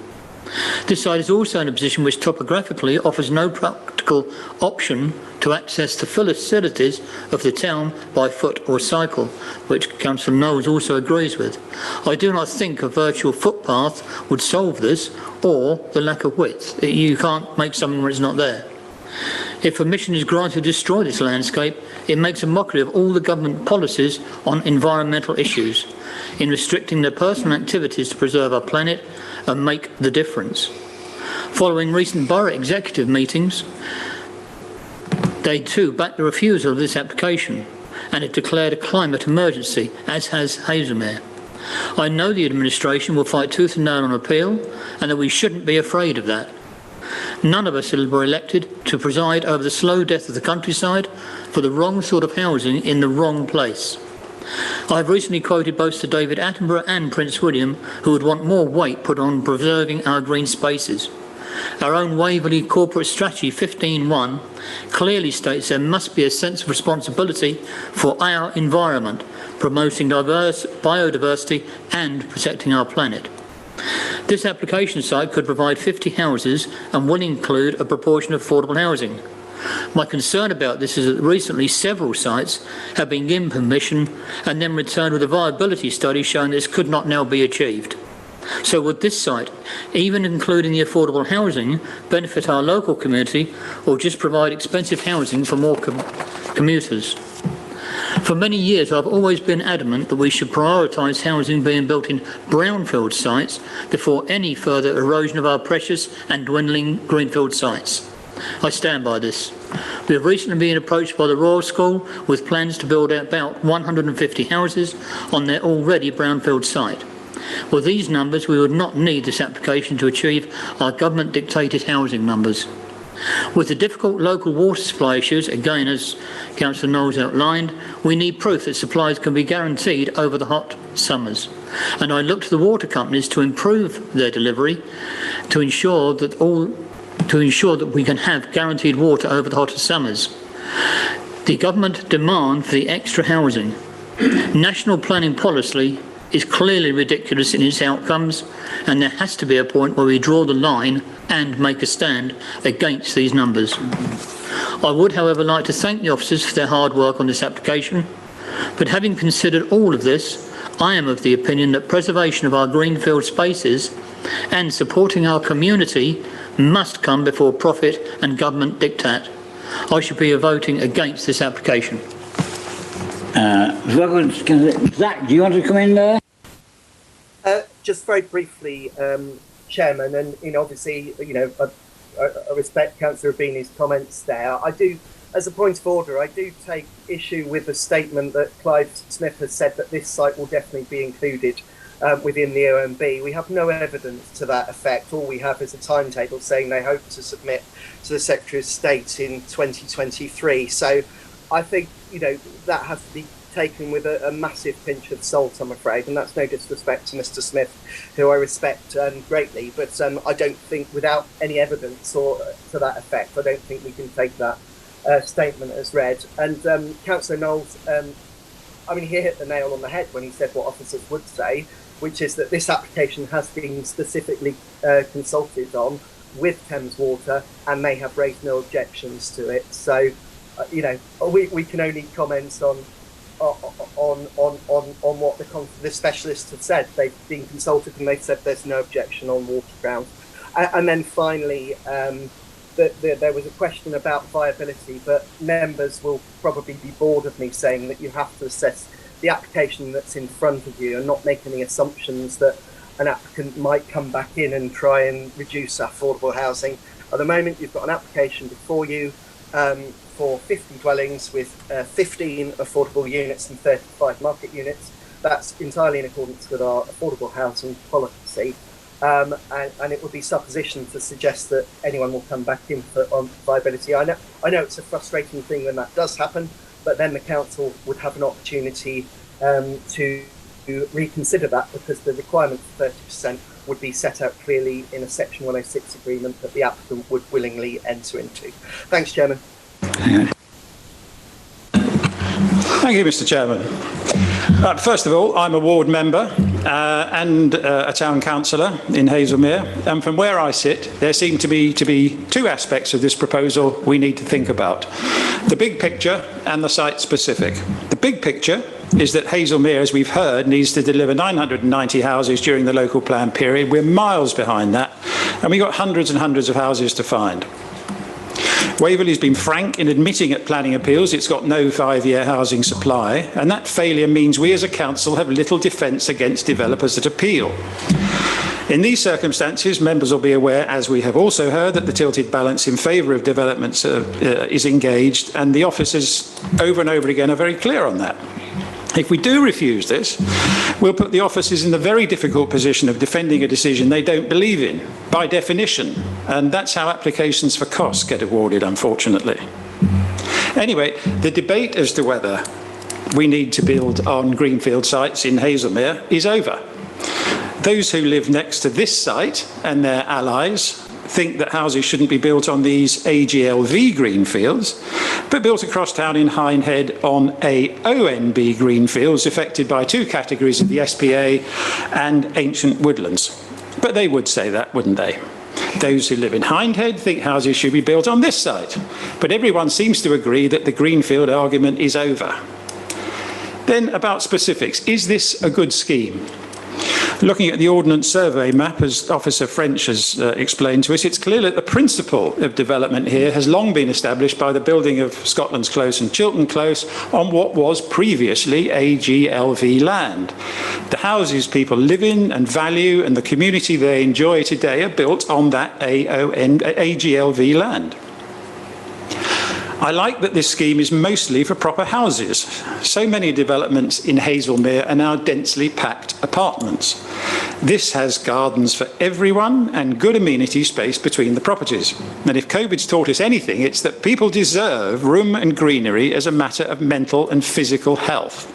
This site is also in a position which topographically offers no practical option to access the facilities of the town by foot or cycle, which Councillor Knowles also agrees with. I do not think a virtual footpath would solve this, or the lack of width. You can't make something where it's not there. If permission is granted to destroy this landscape, it makes a mockery of all the government policies on environmental issues, in restricting their personal activities to preserve our planet and make the difference. Following recent borough executive meetings, they too backed the refusal of this application and have declared a climate emergency, as has Haslemere. I know the administration will fight tooth and nail on appeal, and that we shouldn't be afraid of that. None of us were elected to preside over the slow death of the countryside for the wrong sort of housing in the wrong place. I have recently quoted both Sir David Attenborough and Prince William, who would want more weight put on preserving our green spaces. Our own Waverley Corporate Strategy 15.1 clearly states there must be a sense of responsibility for our environment, promoting biodiversity and protecting our planet. This application site could provide 50 houses and will include a proportion of affordable housing. My concern about this is that recently several sites have been given permission and then returned with a viability study showing this could not now be achieved. So would this site, even including the affordable housing, benefit our local community or just provide expensive housing for more commuters? For many years, I've always been adamant that we should prioritise housing being built in brownfield sites before any further erosion of our precious and dwindling greenfield sites. I stand by this. We have recently been approached by the Royal School with plans to build about 150 houses on their already brownfield site. With these numbers, we would not need this application to achieve our government-dictated housing numbers. With the difficult local water supply issues, again as Councillor Knowles outlined, we need proof that supplies can be guaranteed over the hot summers. And I look to the water companies to improve their delivery to ensure that we can have guaranteed water over the hotter summers. The government demand for the extra housing. National planning policy is clearly ridiculous in its outcomes, and there has to be a point where we draw the line and make a stand against these numbers. I would, however, like to thank the officers for their hard work on this application, but having considered all of this, I am of the opinion that preservation of our greenfield spaces and supporting our community must come before profit and government diktat. I should be voting against this application. Zach, do you want to come in there? Just very briefly, Chairman, and obviously, I respect Councillor Beeny's comments there. I do, as a point of order, I do take issue with the statement that Clive Smith has said that this site will definitely be included within the OMB. We have no evidence to that effect. All we have is a timetable saying they hope to submit to the Secretary of State in 2023. So I think, that has to be taken with a massive pinch of salt, I'm afraid, and that's no disrespect to Mr. Smith, who I respect greatly, but I don't think, without any evidence or to that effect, I don't think we can take that statement as read. And Councillor Knowles, he hit the nail on the head when he said what officers would say, which is that this application has been specifically consulted on with Thames Water, and they have raised no objections to it. So, we can only comment on what the specialists have said. They've been consulted and they've said there's no objection on water grounds. And then finally, there was a question about viability, but members will probably be bored of me saying that you have to assess the application that's in front of you and not make any assumptions that an applicant might come back in and try and reduce affordable housing. At the moment, you've got an application before you for 50 dwellings with 15 affordable units and 35 market units. That's entirely in accordance with our affordable housing policy. And it would be supposition to suggest that anyone will come back in on viability. I know it's a frustrating thing when that does happen, but then the council would have an opportunity to reconsider that, because the requirement for 30% would be set out clearly in a Section 106 agreement that the applicant would willingly enter into. Thanks, Chairman. Thank you, Mr. Chairman. First of all, I'm a ward member and a town councillor in Hazelmere, and from where I sit, there seem to be two aspects of this proposal we need to think about: the big picture and the site-specific. The big picture is that Hazelmere, as we've heard, needs to deliver 990 houses during the local plan period. We're miles behind that, and we've got hundreds and hundreds of houses to find. Waverley's been frank in admitting at planning appeals it's got no 5-year housing supply, and that failure means we as a council have little defence against developers that appeal. In these circumstances, members will be aware, as we have also heard, that the tilted balance in favour of developments is engaged, and the officers over and over again are very clear on that. If we do refuse this, we'll put the officers in the very difficult position of defending a decision they don't believe in, by definition, and that's how applications for costs get awarded, unfortunately. Anyway, the debate as to whether we need to build on greenfield sites in Hazelmere is over. Those who live next to this site and their allies think that houses shouldn't be built on these AGLV greenfields, but built across town in Hindhead on AONB greenfields affected by two categories of the SPA and ancient woodlands. But they would say that, wouldn't they? Those who live in Hindhead think houses should be built on this site, but everyone seems to agree that the greenfield argument is over. Then about specifics. Is this a good scheme? Looking at the Ordnance Survey map, as Officer French has explained to us, it's clear that the principle of development here has long been established by the building of Scotland's Close and Chiltern Close on what was previously AGLV land. The houses people live in and value and the community they enjoy today are built on that AGLV land. I like that this scheme is mostly for proper houses. So many developments in Hazelmere are now densely packed apartments. This has gardens for everyone and good amenity space between the properties. And if COVID's taught us anything, it's that people deserve room and greenery as a matter of mental and physical health.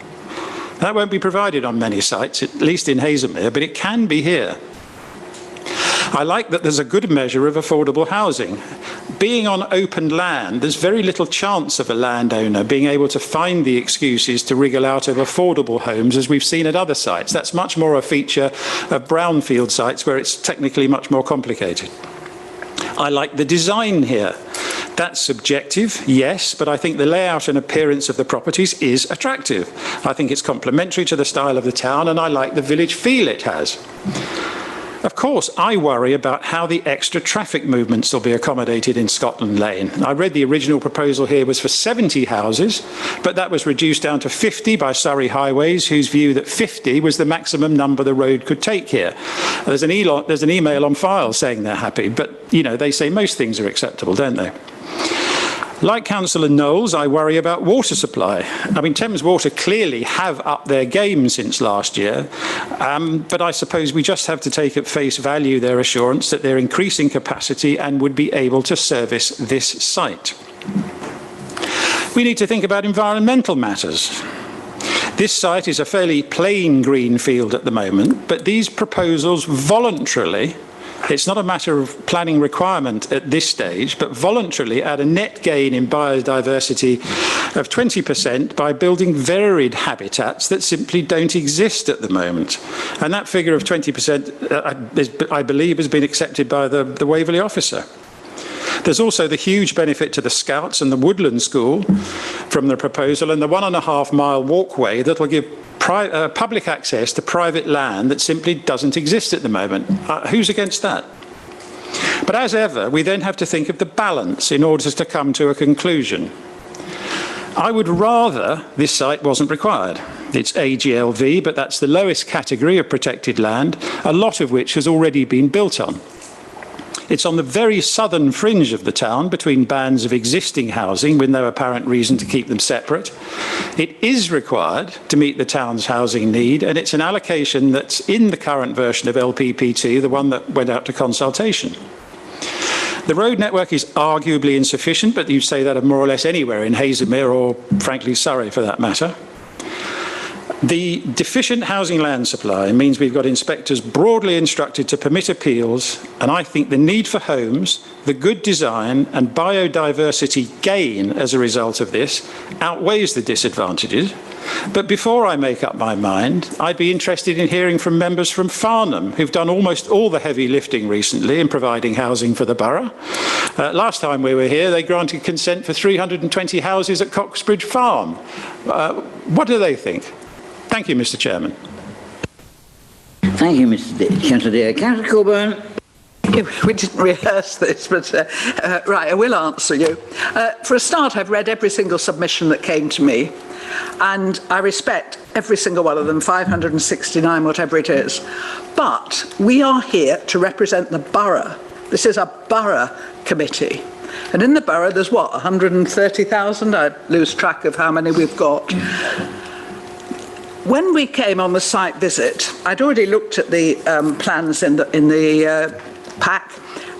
That won't be provided on many sites, at least in Hazelmere, but it can be here. I like that there's a good measure of affordable housing. Being on open land, there's very little chance of a landowner being able to find the excuses to wriggle out of affordable homes as we've seen at other sites. That's much more a feature of brownfield sites where it's technically much more complicated. I like the design here. That's subjective, yes, but I think the layout and appearance of the properties is attractive. I think it's complementary to the style of the town and I like the village feel it has. Of course, I worry about how the extra traffic movements will be accommodated in Scotland Lane. I read the original proposal here was for 70 houses, but that was reduced down to 50 by Surrey Highways, whose view that 50 was the maximum number the road could take here. There's an email on file saying they're happy, but, you know, they say most things are acceptable, don't they? Like Councillor Knowles, I worry about water supply. I mean, Thames Water clearly have upped their game since last year, but I suppose we just have to take at face value their assurance that they're increasing capacity and would be able to service this site. We need to think about environmental matters. This site is a fairly plain green field at the moment, but these proposals voluntarily, it's not a matter of planning requirement at this stage, but voluntarily add a net gain in biodiversity of 20% by building varied habitats that simply don't exist at the moment. And that figure of 20%, I believe, has been accepted by the Waverley officer. There's also the huge benefit to the Scouts and the Woodland School from the proposal and the 1.5 mile walkway that will give public access to private land that simply doesn't exist at the moment. Who's against that? But as ever, we then have to think of the balance in order to come to a conclusion. I would rather this site wasn't required. It's AGLV, but that's the lowest category of protected land, a lot of which has already been built on. It's on the very southern fringe of the town between bands of existing housing with no apparent reason to keep them separate. It is required to meet the town's housing need, and it's an allocation that's in the current version of LPPT, the one that went out to consultation. The road network is arguably insufficient, but you say that of more or less anywhere in Hazelmere or, frankly, Surrey for that matter. The deficient housing land supply means we've got inspectors broadly instructed to permit appeals, and I think the need for homes, the good design and biodiversity gain as a result of this outweighs the disadvantages. But before I make up my mind, I'd be interested in hearing from members from Farnham, who've done almost all the heavy lifting recently in providing housing for the borough. Last time we were here, they granted consent for 320 houses at Coxbridge Farm. What do they think? Thank you, Mr. Chairman. Thank you, Mr. Councillor Dear. Councillor Coburn. We didn't rehearse this, but right, I will answer you. For a start, I've read every single submission that came to me, and I respect every single one of them, 569, whatever it is. But we are here to represent the borough. This is a borough committee. And in the borough, there's what, 130,000? I lose track of how many we've got. When we came on the site visit, I'd already looked at the plans in the pack,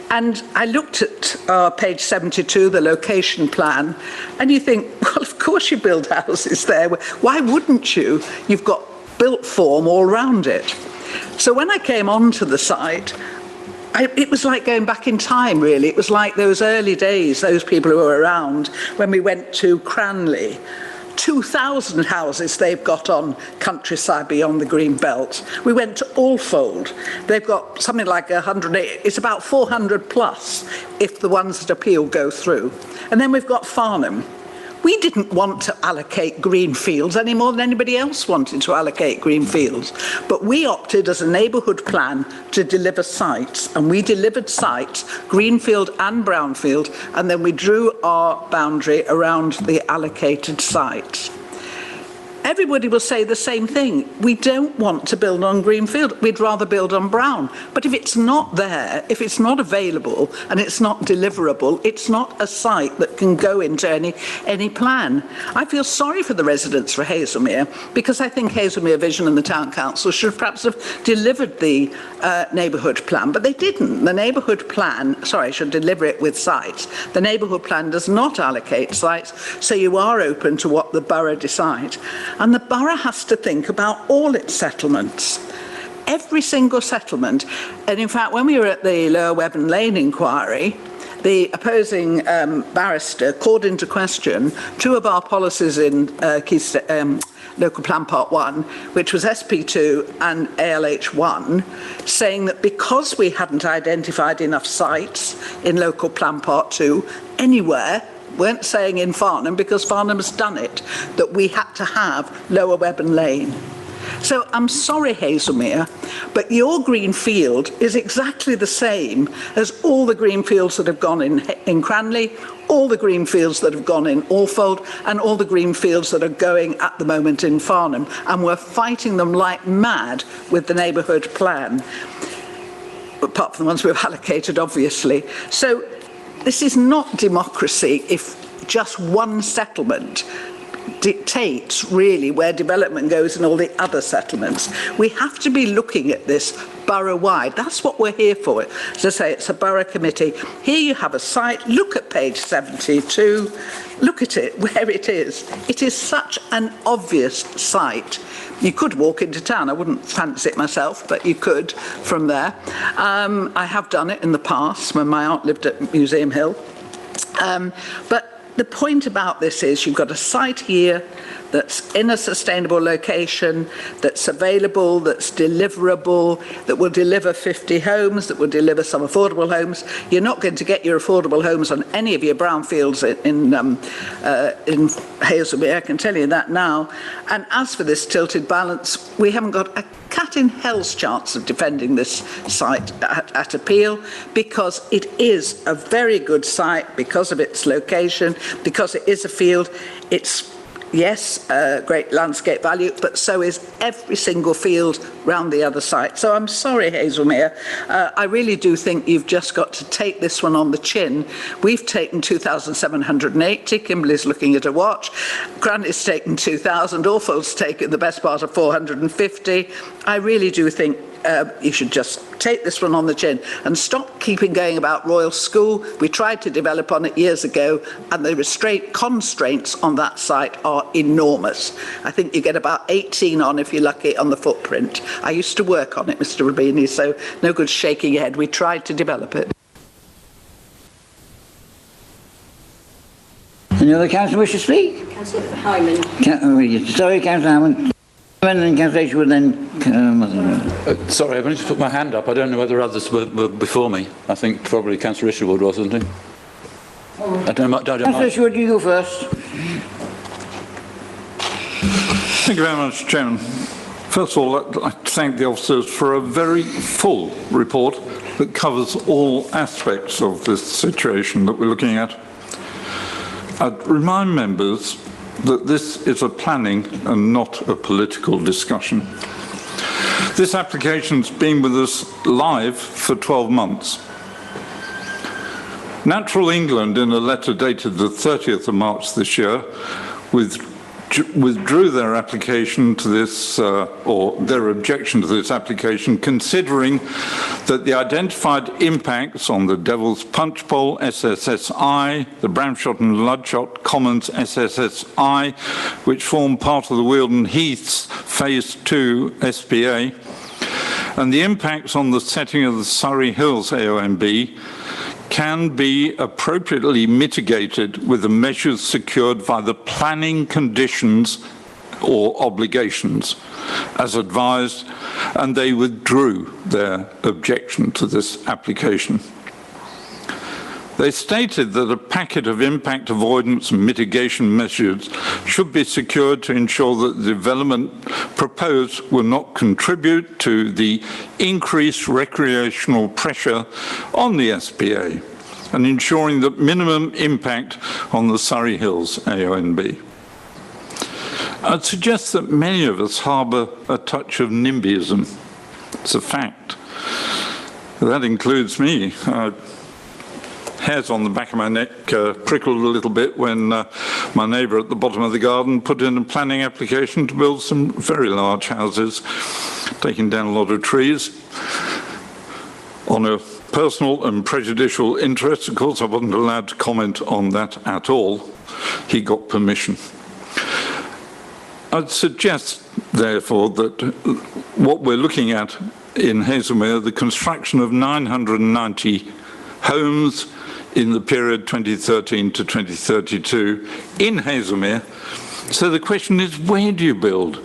and I looked at page 72, the location plan, and you think, well, of course you build houses there. Why wouldn't you? You've got built form all around it. So when I came onto the site, it was like going back in time, really. It was like those early days, those people who were around when we went to Cranley. 2,000 houses they've got on countryside beyond the green belt. We went to Alfold. They've got something like 180. It's about 400 plus if the ones that appeal go through. And then we've got Farnham, We didn't want to allocate green fields any more than anybody else wanted to allocate green fields. But we opted as a neighbourhood plan to deliver sites, and we delivered sites, greenfield and brownfield, and then we drew our boundary around the allocated sites. Everybody will say the same thing. We don't want to build on greenfield. We'd rather build on brown. But if it's not there, if it's not available and it's not deliverable, it's not a site that can go into any plan. I feel sorry for the residents for Hazelmere, because I think Hazelmere Vision and the Town Council should perhaps have delivered the neighbourhood plan, but they didn't. The neighbourhood plan, sorry, should deliver it with sites. The neighbourhood plan does not allocate sites, so you are open to what the borough decides. And the borough has to think about all its settlements. Every single settlement. And in fact, when we were at the Lower Webburn Lane inquiry, the opposing barrister called into question two of our policies in Local Plan Part 1, which was SP2 and ALH1, saying that because we hadn't identified enough sites in Local Plan Part 2 anywhere, weren't saying in Farnham, because Farnham has done it, that we had to have Lower Webburn Lane. So I'm sorry, Hazelmere, but your green field is exactly the same as all the green fields that have gone in Cranley, all the green fields that have gone in Alfold, and all the green fields that are going at the moment in Farnham. And we're fighting them like mad with the neighbourhood plan, apart from the ones we've allocated, obviously. So this is not democracy if just one settlement dictates really where development goes in all the other settlements. We have to be looking at this borough-wide. That's what we're here for. As I say, it's a borough committee. Here you have a site. Look at page 72. Look at it, where it is. It is such an obvious site. You could walk into town. I wouldn't fancy it myself, but you could from there. I have done it in the past when my aunt lived at Museum Hill. But the point about this is you've got a site here that's in a sustainable location, that's available, that's deliverable, that will deliver 50 homes, that will deliver some affordable homes. You're not going to get your affordable homes on any of your brownfields in Hazelmere, I can tell you that now. And as for this tilted balance, we haven't got a cat in hell's chance of defending this site at appeal, because it is a very good site because of its location, because it is a field. It's, yes, great landscape value, but so is every single field round the other site. So I'm sorry, Hazelmere. I really do think you've just got to take this one on the chin. We've taken 2,780. Kimberley's looking at a watch. Cranley's taken 2,000. Alfold's taken the best part of 450. I really do think you should just take this one on the chin and stop keeping going about Royal School. We tried to develop on it years ago, and the constraints on that site are enormous. I think you get about 18 on, if you're lucky, on the footprint. I used to work on it, Mr. Rubini, so no good shaking your head. We tried to develop it. Any other councillor wish to speak? Councillor Hyman. Sorry, Councillor Hyman. And then Councillor Ashwood, then... Sorry, I've only just put my hand up. I don't know whether others were before me. I think probably Councillor Isherwood, wasn't he? I don't know. Councillor Isherwood, you go first. Thank you very much, Chairman. First of all, I'd like to thank the officers for a very full report that covers all aspects of this situation that we're looking at. I'd remind members that this is a planning and not a political discussion. This application's been with us live for 12 months. Natural England, in a letter dated the 30th of March this year, withdrew their application to this, or their objection to this application, considering that the identified impacts on the Devil's Punchbowl SSSI, the Bramshot and Ludshot Commons SSSI, which form part of the Wealdon Heaths Phase 2 SPA, and the impacts on the setting of the Surrey Hills AONB, can be appropriately mitigated with the measures secured by the planning conditions or obligations as advised, and they withdrew their objection to this application. They stated that a packet of impact avoidance and mitigation measures should be secured to ensure that the development proposed will not contribute to the increased recreational pressure on the SPA and ensuring that minimum impact on the Surrey Hills AONB. I'd suggest that many of us harbour a touch of NIMBYism. It's a fact. That includes me. Hairs on the back of my neck prickled a little bit when my neighbour at the bottom of the garden put in a planning application to build some very large houses, taking down a lot of trees. On a personal and prejudicial interest, of course, I wasn't allowed to comment on that at all. He got permission. I'd suggest, therefore, that what we're looking at in Haslemere, the construction of 990 homes in the period 2013 to 2032 in Haslemere. So the question is, where do you build?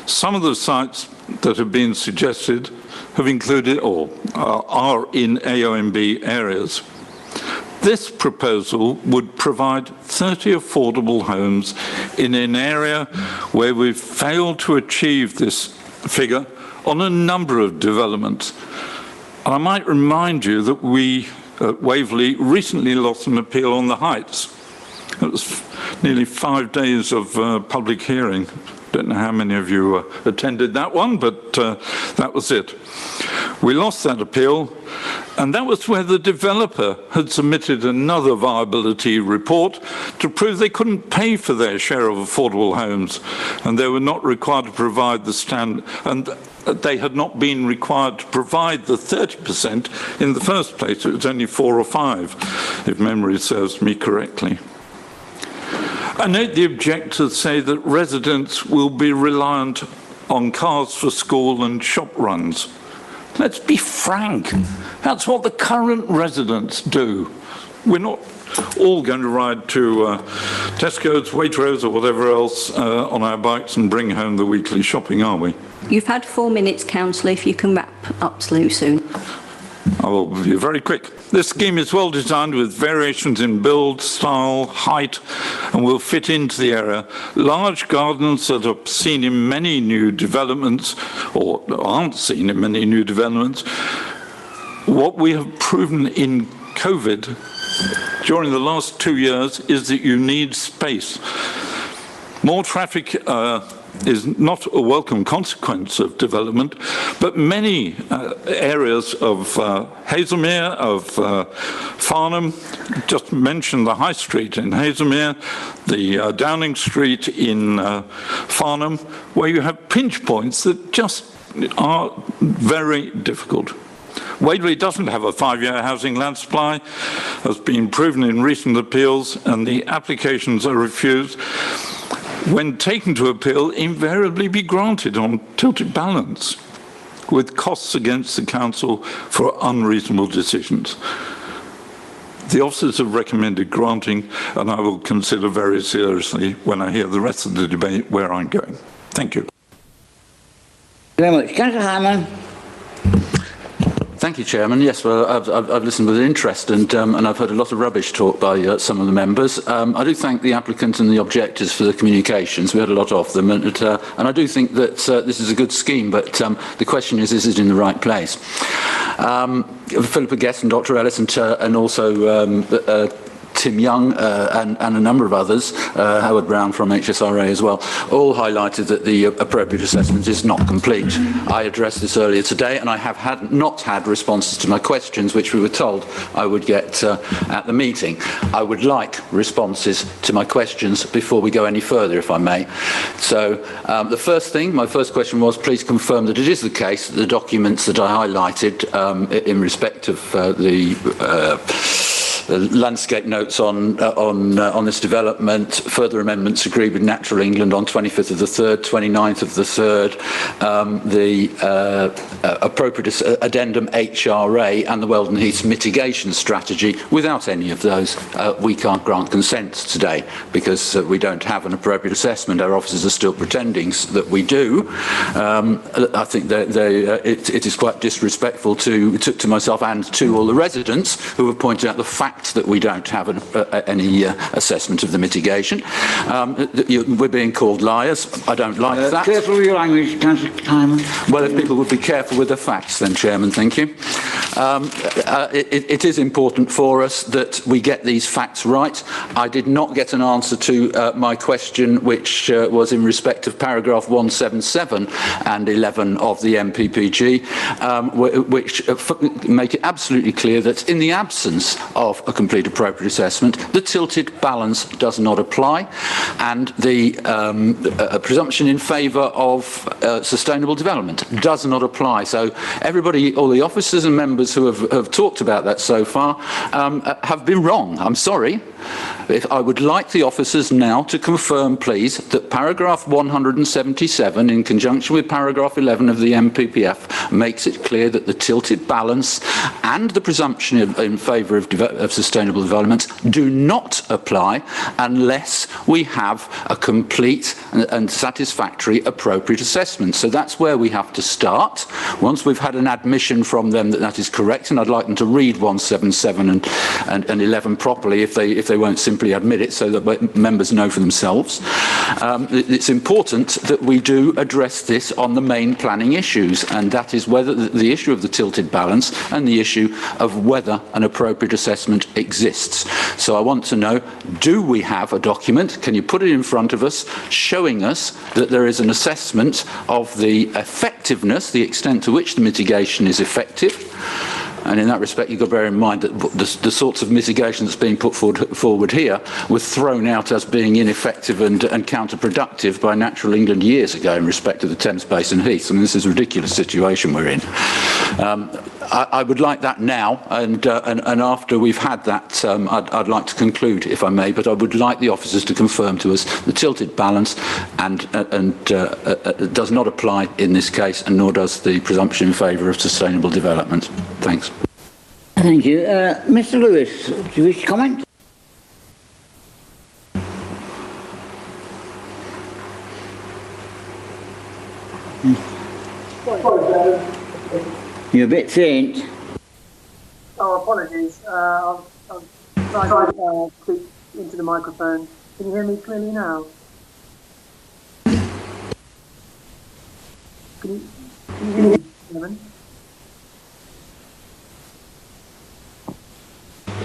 Some of the sites that have been suggested have included or are in AONB areas. This proposal would provide 30 affordable homes in an area where we've failed to achieve this figure on a number of developments. And I might remind you that we at Waverley recently lost an appeal on the Heights. It was nearly 5 days of public hearing. Don't know how many of you attended that one, but that was it. We lost that appeal, and that was where the developer had submitted another viability report to prove they couldn't pay for their share of affordable homes, and they were not required to provide the standard, and they had not been required to provide the 30% in the first place. It was only 4 or 5, if memory serves me correctly. I note the objectors say that residents will be reliant on cars for school and shop runs. Let's be frank, that's what the current residents do. We're not all going to ride to Tesco's, Waitrose or whatever else on our bikes and bring home the weekly shopping, are we? You've had 4 minutes, Councillor, if you can wrap up soon. I will be very quick. This scheme is well designed with variations in build, style, height, and will fit into the area. Large gardens that are seen in many new developments, or aren't seen in many new developments. What we have proven in COVID during the last 2 years is that you need space. More traffic is not a welcome consequence of development, but many areas of Haslemere, of Farnham, just mention the High Street in Haslemere, the Downing Street in Farnham, where you have pinch points that just are very difficult. Waverley doesn't have a 5-year housing land supply, has been proven in recent appeals, and the applications are refused. When taken to appeal, invariably be granted on tilted balance, with costs against the council for unreasonable decisions. The officers have recommended granting, and I will consider very seriously when I hear the rest of the debate where I'm going. Thank you. Very much. Councillor Harman. Thank you, Chairman. Yes, well, I've listened with interest and I've heard a lot of rubbish talk by some of the members. I do thank the applicant and the objectors for the communications. We had a lot of them, and I do think that this is a good scheme, but the question is it in the right place? Philippa Guest and Dr. Ellis and also Tim Young and a number of others, Howard Brown from HSRA as well, all highlighted that the appropriate assessment is not complete. I addressed this earlier today, and I have not had responses to my questions, which we were told I would get at the meeting. I would like responses to my questions before we go any further, if I may. So my first question was, please confirm that it is the case that the documents that I highlighted in respect of the landscape notes on this development, further amendments agreed with Natural England on 25th of the 3rd, 29th of the 3rd, the appropriate addendum HRA and the Weldon Heath mitigation strategy. Without any of those, we can't grant consent today because we don't have an appropriate assessment. Our officers are still pretending that we do. I think it is quite disrespectful to myself and to all the residents who have pointed out the fact fact that we don't have any assessment of the mitigation. We're being called liars. I don't like that. Careful with your language, Councillor Hyman. Well, if people would be careful with the facts, then, Chairman, thank you. It is important for us that we get these facts right. I did not get an answer to my question, which was in respect of paragraph 177 and 11 of the MPPG, which make it absolutely clear that in the absence of a complete appropriate assessment, the tilted balance does not apply, and the presumption in favour of sustainable development does not apply. So everybody, all the officers and members who have talked about that so far have been wrong. I'm sorry. I would like the officers now to confirm, please, that paragraph 177, in conjunction with paragraph 11 of the MPPF, makes it clear that the tilted balance and the presumption in favour of sustainable development do not apply unless we have a complete and satisfactory appropriate assessment. So that's where we have to start. Once we've had an admission from them that that is correct, and I'd like them to read 177 and 11 properly if they won't simply admit it, so that members know for themselves. It's important that we do address this on the main planning issues, and that is whether the issue of the tilted balance and the issue of whether an appropriate assessment exists. So I want to know, do we have a document? Can you put it in front of us showing us that there is an assessment of the effectiveness, the extent to which the mitigation is effective? And in that respect, you've got to bear in mind that the sorts of mitigation that's being put forward here was thrown out as being ineffective and counterproductive by Natural England years ago in respect to the Thames Basin heaths. I mean, this is a ridiculous situation we're in. I would like that now, and after we've had that, I'd like to conclude, if I may, but I would like the officers to confirm to us the tilted balance and does not apply in this case, and nor does the presumption in favour of sustainable development. Thanks. Thank you. Mr. Lewis, do you wish to comment? You're a bit faint. Oh, apologies. I'll try to speak into the microphone. Can you hear me clearly now? Can you hear me, Chairman?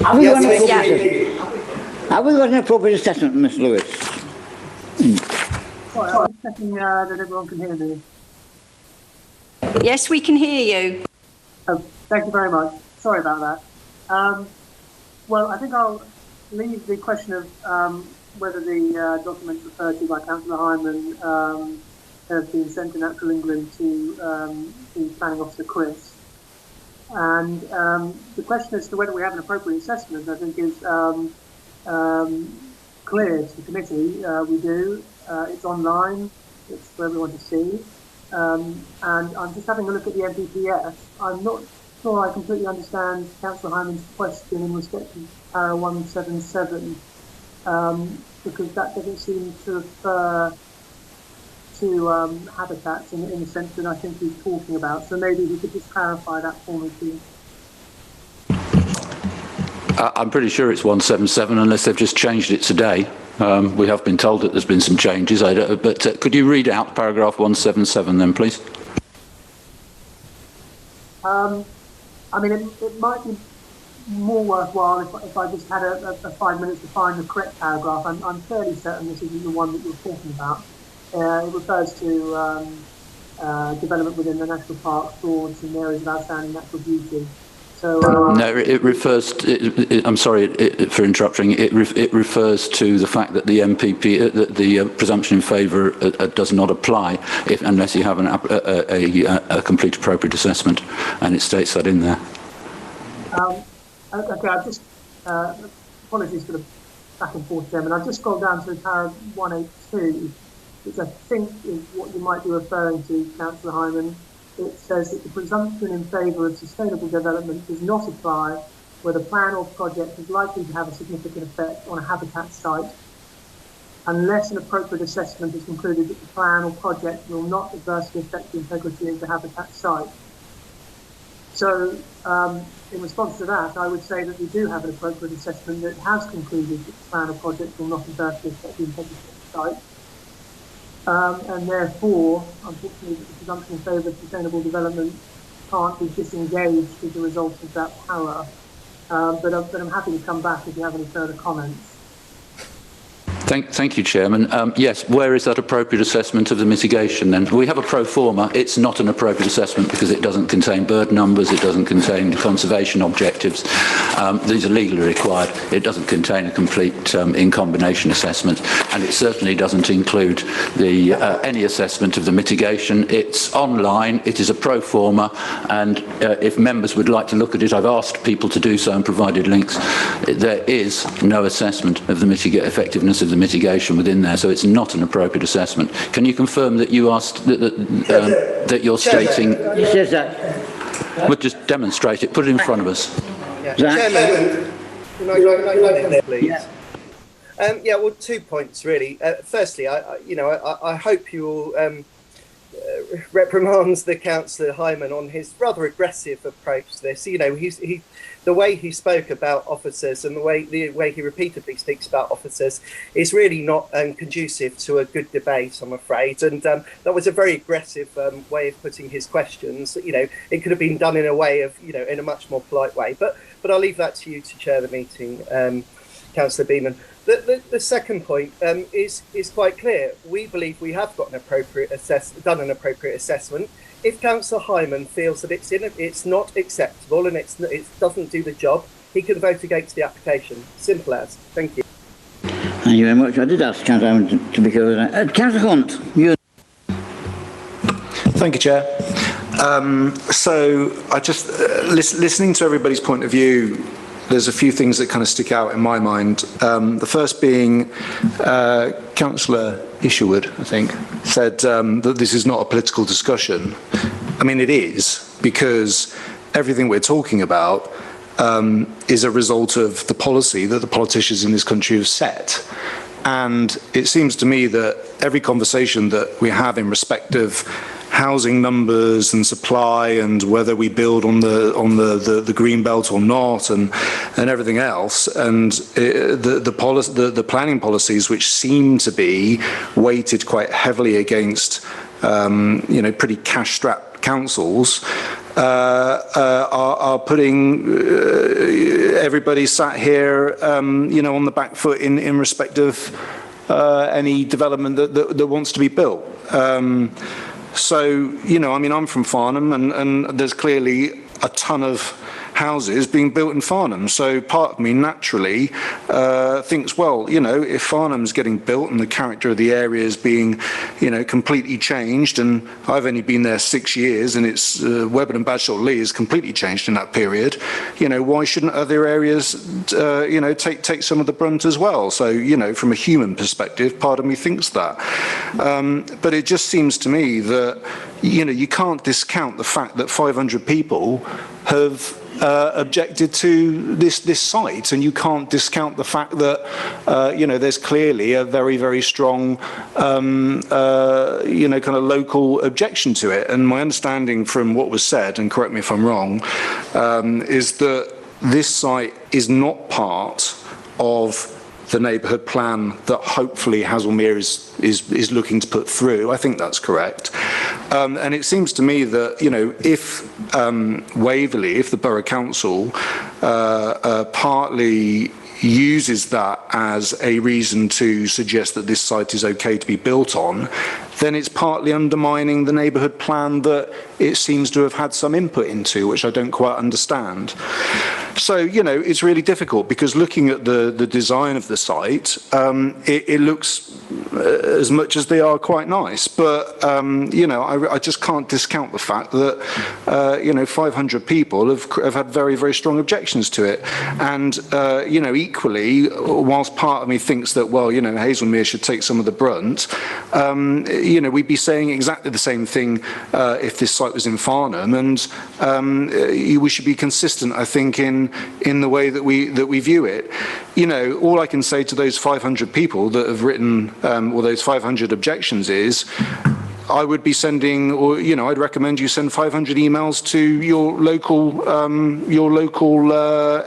Have we got an appropriate assessment, Mr. Lewis? Sorry, I'm just checking that everyone can hear me. Yes, we can hear you. Oh, thank you very much. Sorry about that. Well, I think I'll leave the question of whether the documents referred to by Councillor Hyman have been sent to Natural England to the Planning Officer, Chris. And the question as to whether we have an appropriate assessment, I think, is clear to the committee. We do. It's online. It's for everyone to see. And I'm just having a look at the MPPF. I'm not sure I completely understand Councillor Hyman's question in respect to Para 177, because that doesn't seem to refer to habitats in the sense that I think he's talking about. So maybe he could just clarify that for me, please. I'm pretty sure it's 177, unless they've just changed it today. We have been told that there's been some changes, but could you read out paragraph 177 then, please? I mean, it might be more worthwhile if I just had a 5 minutes to find the correct paragraph. I'm fairly certain this isn't the one that you're talking about. It refers to development within the national park, fjords and areas of outstanding natural beauty. So, no, it refers to, I'm sorry for interrupting, it refers to the fact that the MPP, the presumption in favour does not apply unless you have a complete appropriate assessment, and it states that in there. Okay, I've just, apologies for the back and forth, Chairman. I've just scrolled down to para 182, which I think is what you might be referring to, Councillor Hyman. It says that the presumption in favour of sustainable development does not apply where the plan or project is likely to have a significant effect on a habitat site, unless an appropriate assessment is concluded that the plan or project will not adversely affect the integrity of the habitat site. So in response to that, I would say that we do have an appropriate assessment that has concluded that the plan or project will not adversely affect the integrity of the site. And therefore, unfortunately, the presumption in favour of sustainable development can't be disengaged as a result of that power. But I'm happy to come back if you have any further comments. Thank you, Chairman. Yes, where is that appropriate assessment of the mitigation then? We have a pro forma. It's not an appropriate assessment because it doesn't contain bird numbers, it doesn't contain conservation objectives. These are legally required. It doesn't contain a complete in combination assessment, and it certainly doesn't include the any assessment of the mitigation. It's online, it is a pro forma, and if members would like to look at it, I've asked people to do so and provided links. There is no assessment of the effectiveness of the mitigation within there, so it's not an appropriate assessment. Can you confirm that you asked that you're stating? He says that. We'll just demonstrate it. Put it in front of us. Yeah. Chairman, can I please? Yeah, well, 2 points really. Firstly, I hope you will reprimands the Councillor Hyman on his rather aggressive approach to this. You know, the way he spoke about officers and the way he repeatedly speaks about officers is really not conducive to a good debate, I'm afraid. And that was a very aggressive way of putting his questions. You know, it could have been done in a way of, you know, in a much more polite way. But I'll leave that to you to chair the meeting, Councillor Beaman. The second point is quite clear. We believe we have got done an appropriate assessment. If Councillor Hyman feels that it's not acceptable and it doesn't do the job, he can vote against the application. Simple as. Thank you. Thank you very much. I did ask Councillor Hyman to be covered. Councillor Hunt, you. Thank you, Chair. So I just listening to everybody's point of view. There's a few things that kind of stick out in my mind. The first being Councillor Isherwood, I think, said that this is not a political discussion. I mean, it is, because everything we're talking about is a result of the policy that the politicians in this country have set. And it seems to me that every conversation that we have in respect of housing numbers and supply and whether we build on the green belt or not and everything else, and the planning policies which seem to be weighted quite heavily against pretty cash-strapped councils are putting everybody sat here on the back foot in respect of any development that wants to be built. So, I mean, I'm from Farnham and there's clearly a ton of houses being built in Farnham. So part of me naturally thinks, well, if Farnham's getting built and the character of the area is being, completely changed, and I've only been there 6 years and it's Webber and Badshaw Lee is completely changed in that period, why shouldn't other areas, take some of the brunt as well? So, from a human perspective, part of me thinks that. But it just seems to me that, you can't discount the fact that 500 people have objected to this site, and you can't discount the fact that there's clearly a very, very strong kind of local objection to it. And my understanding from what was said, and correct me if I'm wrong, is that this site is not part of the neighbourhood plan that hopefully Haslemere is looking to put through. I think that's correct. And it seems to me that, if Waverley, if the Borough Council partly uses that as a reason to suggest that this site is okay to be built on, then it's partly undermining the neighbourhood plan that it seems to have had some input into, which I don't quite understand. So, it's really difficult, because looking at the design of the site, it looks as much as they are quite nice. But, I just can't discount the fact that, 500 people have had very, very strong objections to it. And, equally, whilst part of me thinks that, well, Haslemere should take some of the brunt, we'd be saying exactly the same thing if this site was in Farnham, and we should be consistent, I think, in the way that we view it. All I can say to those 500 people that have written, or those 500 objections is, I would be sending, or I'd recommend you send 500 emails to your local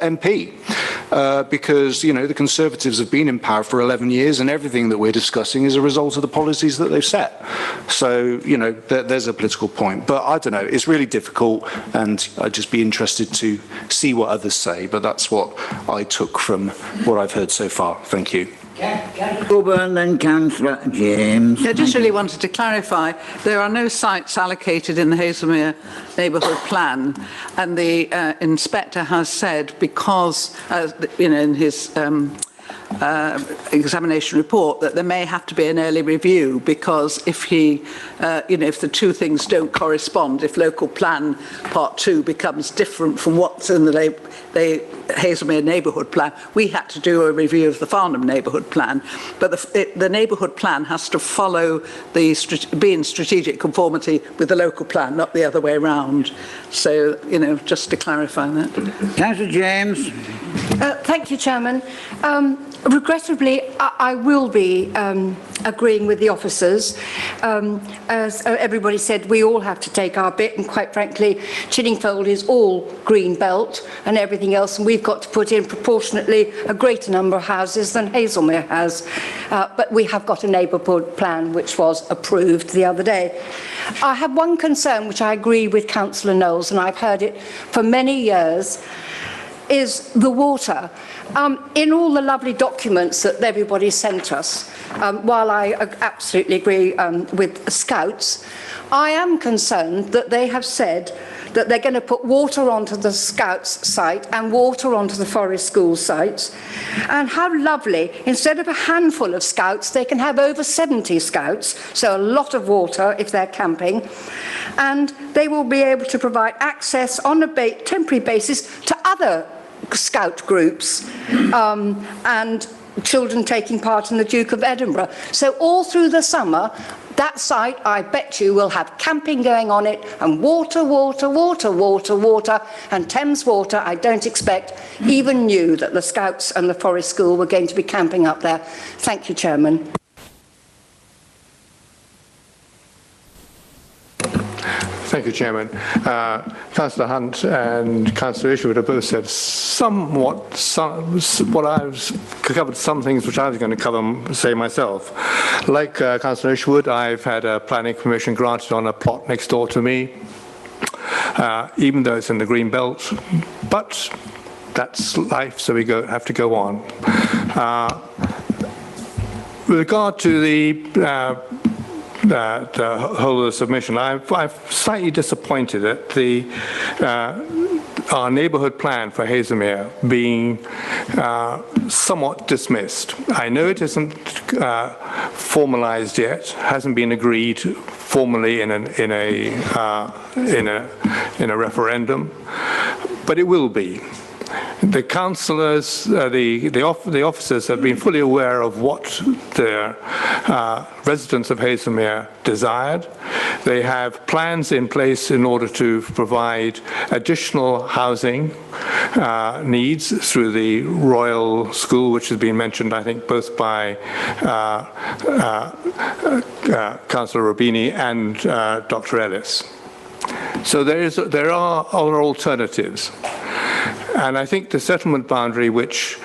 MP, because the Conservatives have been in power for 11 years, and everything that we're discussing is a result of the policies that they've set. So there's a political point, but I don't know. It's really difficult, and I'd just be interested to see what others say. But that's what I took from what I've heard so far. Thank you. Coburn, then Councillor James. I just really wanted to clarify, there are no sites allocated in the Hazelmere neighbourhood plan, and the inspector has said, because, in his examination report, that there may have to be an early review, because if if the two things don't correspond, if local plan part 2 becomes different from what's in the Hazelmere neighbourhood plan, we had to do a review of the Farnham neighbourhood plan, but the neighbourhood plan has to follow be in strategic conformity with the local plan, not the other way around. So, just to clarify that. Councillor James. Thank you, Chairman. Regrettably, I will be agreeing with the officers. As everybody said, we all have to take our bit, and quite frankly, Chiddingfold is all green belt and everything else, and we've got to put in proportionately a greater number of houses than Hazelmere has. But we have got a neighbourhood plan which was approved the other day. I have one concern which I agree with Councillor Knowles, and I've heard it for many years, is the water. In all the lovely documents that everybody sent us, while I absolutely agree with Scouts, I am concerned that they have said that they're going to put water onto the Scouts site and water onto the Forest School sites. And how lovely, instead of a handful of Scouts, they can have over 70 Scouts, so a lot of water if they're camping. And they will be able to provide access on a temporary basis to other Scout groups and children taking part in the Duke of Edinburgh. So all through the summer, that site, I bet you, will have camping going on it, and water, and Thames Water, I don't expect, even knew that the Scouts and the Forest School were going to be camping up there. Thank you, Chairman. Thank you, Chairman. Councillor Hunt and Councillor Isherwood have both said what I've covered some things which I was going to say myself. Like Councillor Isherwood, I've had a planning permission granted on a plot next door to me, even though it's in the green belt, but that's life, so we have to go on. With regard to the whole of the submission, I'm slightly disappointed at our neighbourhood plan for Hazelmere being somewhat dismissed. I know it isn't formalised yet, hasn't been agreed formally in a referendum, but it will be. The councillors, the officers have been fully aware of what the residents of Hazelmere desired. They have plans in place in order to provide additional housing needs through the Royal School, which has been mentioned, I think, both by Councillor Robini and Dr. Ellis. So there are other alternatives. And I think the settlement boundary, which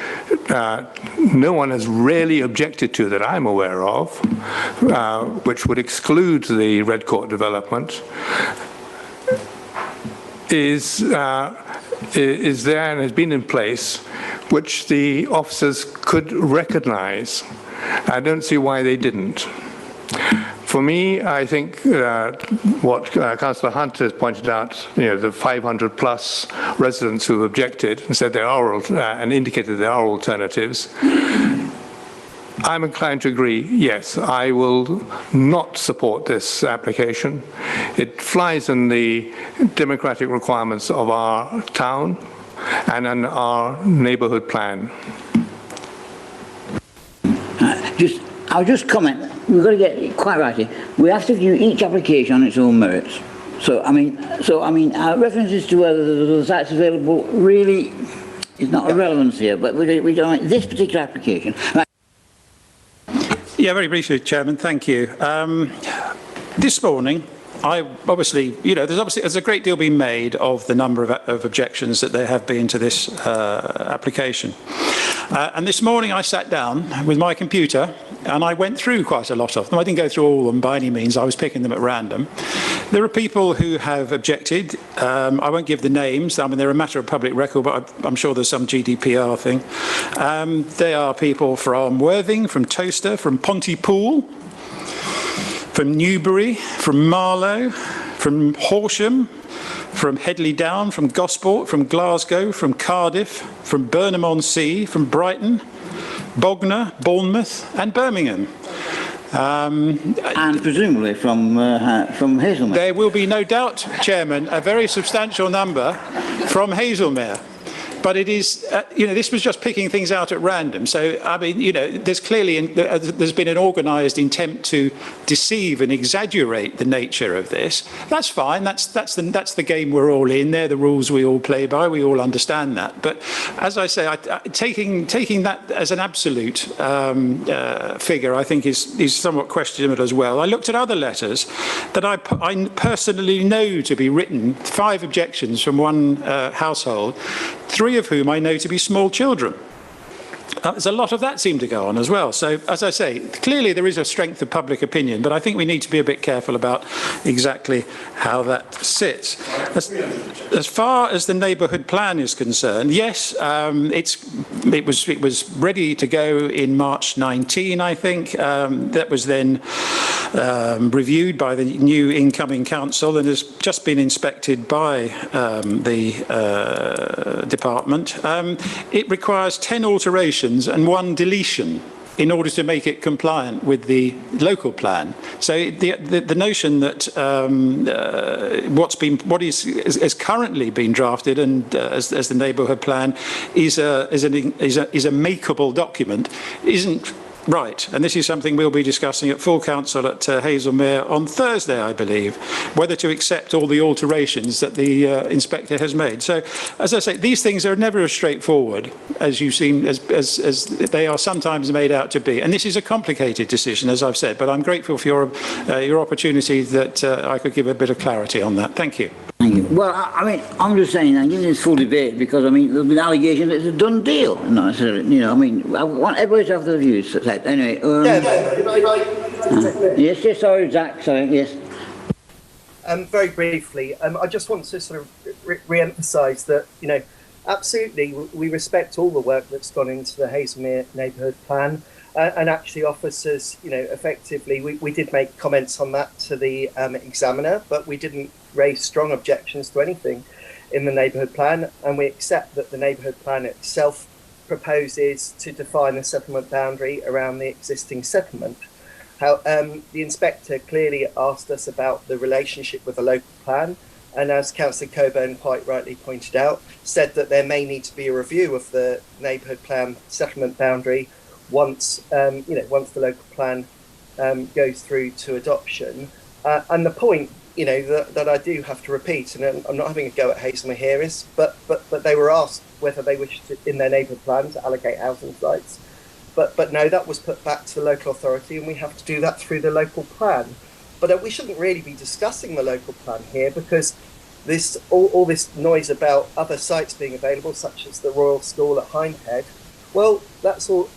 no one has really objected to that I'm aware of, which would exclude the Red Court development, is there and has been in place, which the officers could recognise. I don't see why they didn't. For me, I think what Councillor Hunt has pointed out, the 500 plus residents who have objected and said there are and indicated there are alternatives. I'm inclined to agree, yes, I will not support this application. It flies in the democratic requirements of our town and in our neighbourhood plan. I'll just comment. We've got to get it quite right here. We have to view each application on its own merits. So I mean, references to whether the site's available really is not a relevance here. But we don't like this particular application. Right. Yeah, very briefly, Chairman. Thank you. this morning, there's a great deal being made of the number of objections that there have been to this application. And this morning I sat down with my computer and I went through quite a lot of them. I didn't go through all of them by any means. I was picking them at random. There are people who have objected. I won't give the names. I mean, they're a matter of public record, but I'm sure there's some GDPR thing. They are people from Worthing, from Towcester, from Pontypool, from Newbury, from Marlow, from Horsham, from Headley Down, from Gosport, from Glasgow, from Cardiff, from Burnham-on-Sea, from Brighton, Bognor, Bournemouth and Birmingham. And presumably from Hazelmere. There will be no doubt, Chairman, a very substantial number from Hazelmere. But it is, this was just picking things out at random. So, I mean, there's clearly, there's been an organised attempt to deceive and exaggerate the nature of this. That's fine. That's the game we're all in. They're the rules we all play by. We all understand that. But as I say, taking that as an absolute figure, I think is somewhat questionable as well. I looked at other letters that I personally know to be written, 5 objections from one household, 3 of whom I know to be small children. There's a lot of that seem to go on as well. So, as I say, clearly there is a strength of public opinion, but I think we need to be a bit careful about exactly how that sits. As far as the neighbourhood plan is concerned, yes, it was ready to go in March 19, I think. That was then reviewed by the new incoming council and has just been inspected by the department. It requires 10 alterations and 1 deletion in order to make it compliant with the local plan. So the notion that what is currently been drafted and as the neighbourhood plan is a makeable document isn't right, and this is something we'll be discussing at full council at Hazelmere on Thursday, I believe, whether to accept all the alterations that the inspector has made. So, as I say, these things are never as straightforward as you seem, as they are sometimes made out to be. And this is a complicated decision, as I've said. But I'm grateful for your opportunity that I could give a bit of clarity on that. Thank you. Thank you. Well, I mean, I'm just saying, I'm giving this full debate because, I mean, there's been allegations that it's a done deal. Not necessarily, I mean, I want everybody to have their views. Anyway, yes, sorry, Zach, sorry, yes. Very briefly, I just want to sort of re-emphasise that, absolutely, we respect all the work that's gone into the Hazelmere neighbourhood plan. And actually, officers, effectively, we did make comments on that to the examiner, but we didn't raise strong objections to anything in the neighbourhood plan. And we accept that the neighbourhood plan itself proposes to define a settlement boundary around the existing settlement. The inspector clearly asked us about the relationship with the local plan. And as Councillor Coburn quite rightly pointed out, said that there may need to be a review of the neighbourhood plan settlement boundary once the local plan goes through to adoption. And the point, that I do have to repeat, and I'm not having a go at Hazelmere here, is, but they were asked whether they wished to, in their neighbourhood plan, to allocate housing sites. But no, that was put back to the local authority, and we have to do that through the local plan. But we shouldn't really be discussing the local plan here, because all this noise about other sites being available, such as the Royal School at Hindhead, well, that's all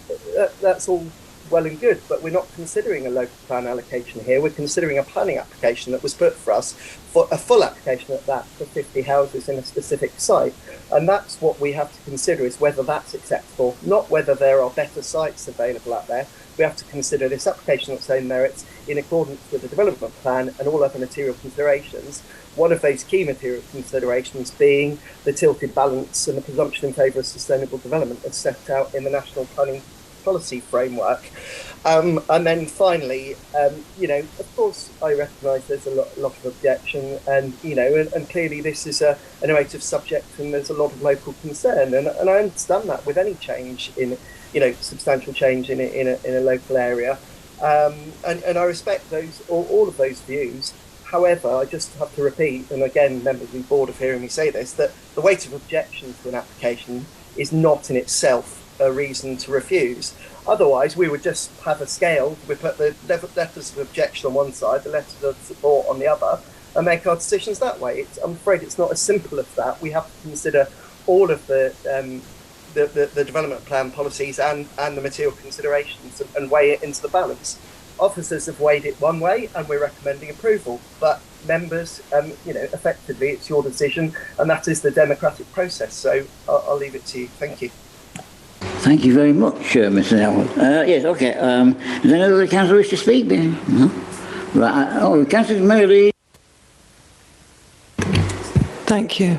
well and good, but we're not considering a local plan allocation here. We're considering a planning application that was put for us, for a full application at that, for 50 houses in a specific site. And that's what we have to consider, is whether that's acceptable, not whether there are better sites available out there. We have to consider this application on its own merits in accordance with the development plan and all other material considerations. One of those key material considerations being the tilted balance and the presumption in favour of sustainable development as set out in the National Planning Policy Framework. And then finally, of course, I recognise there's a lot of objection, and and clearly this is an innovative subject, and there's a lot of local concern, and I understand that with any change in, substantial change in a local area, and I respect all of those views. However, I just have to repeat, and again, members will be bored of hearing me say this, that the weight of objection to an application is not in itself a reason to refuse. Otherwise, we would just have a scale. We put the letters of objection on one side, the letters of support on the other, and make our decisions that way. I'm afraid it's not as simple as that. We have to consider all of the development plan policies and the material considerations and weigh it into the balance. Officers have weighed it one way, and we're recommending approval. But members, effectively, it's your decision, and that is the democratic process. So I'll leave it to you. Thank you. Thank you very much, Mr. Howard. Yes, okay. Does any other councillor wish to speak? No? Right. Councillor Murray. Thank you.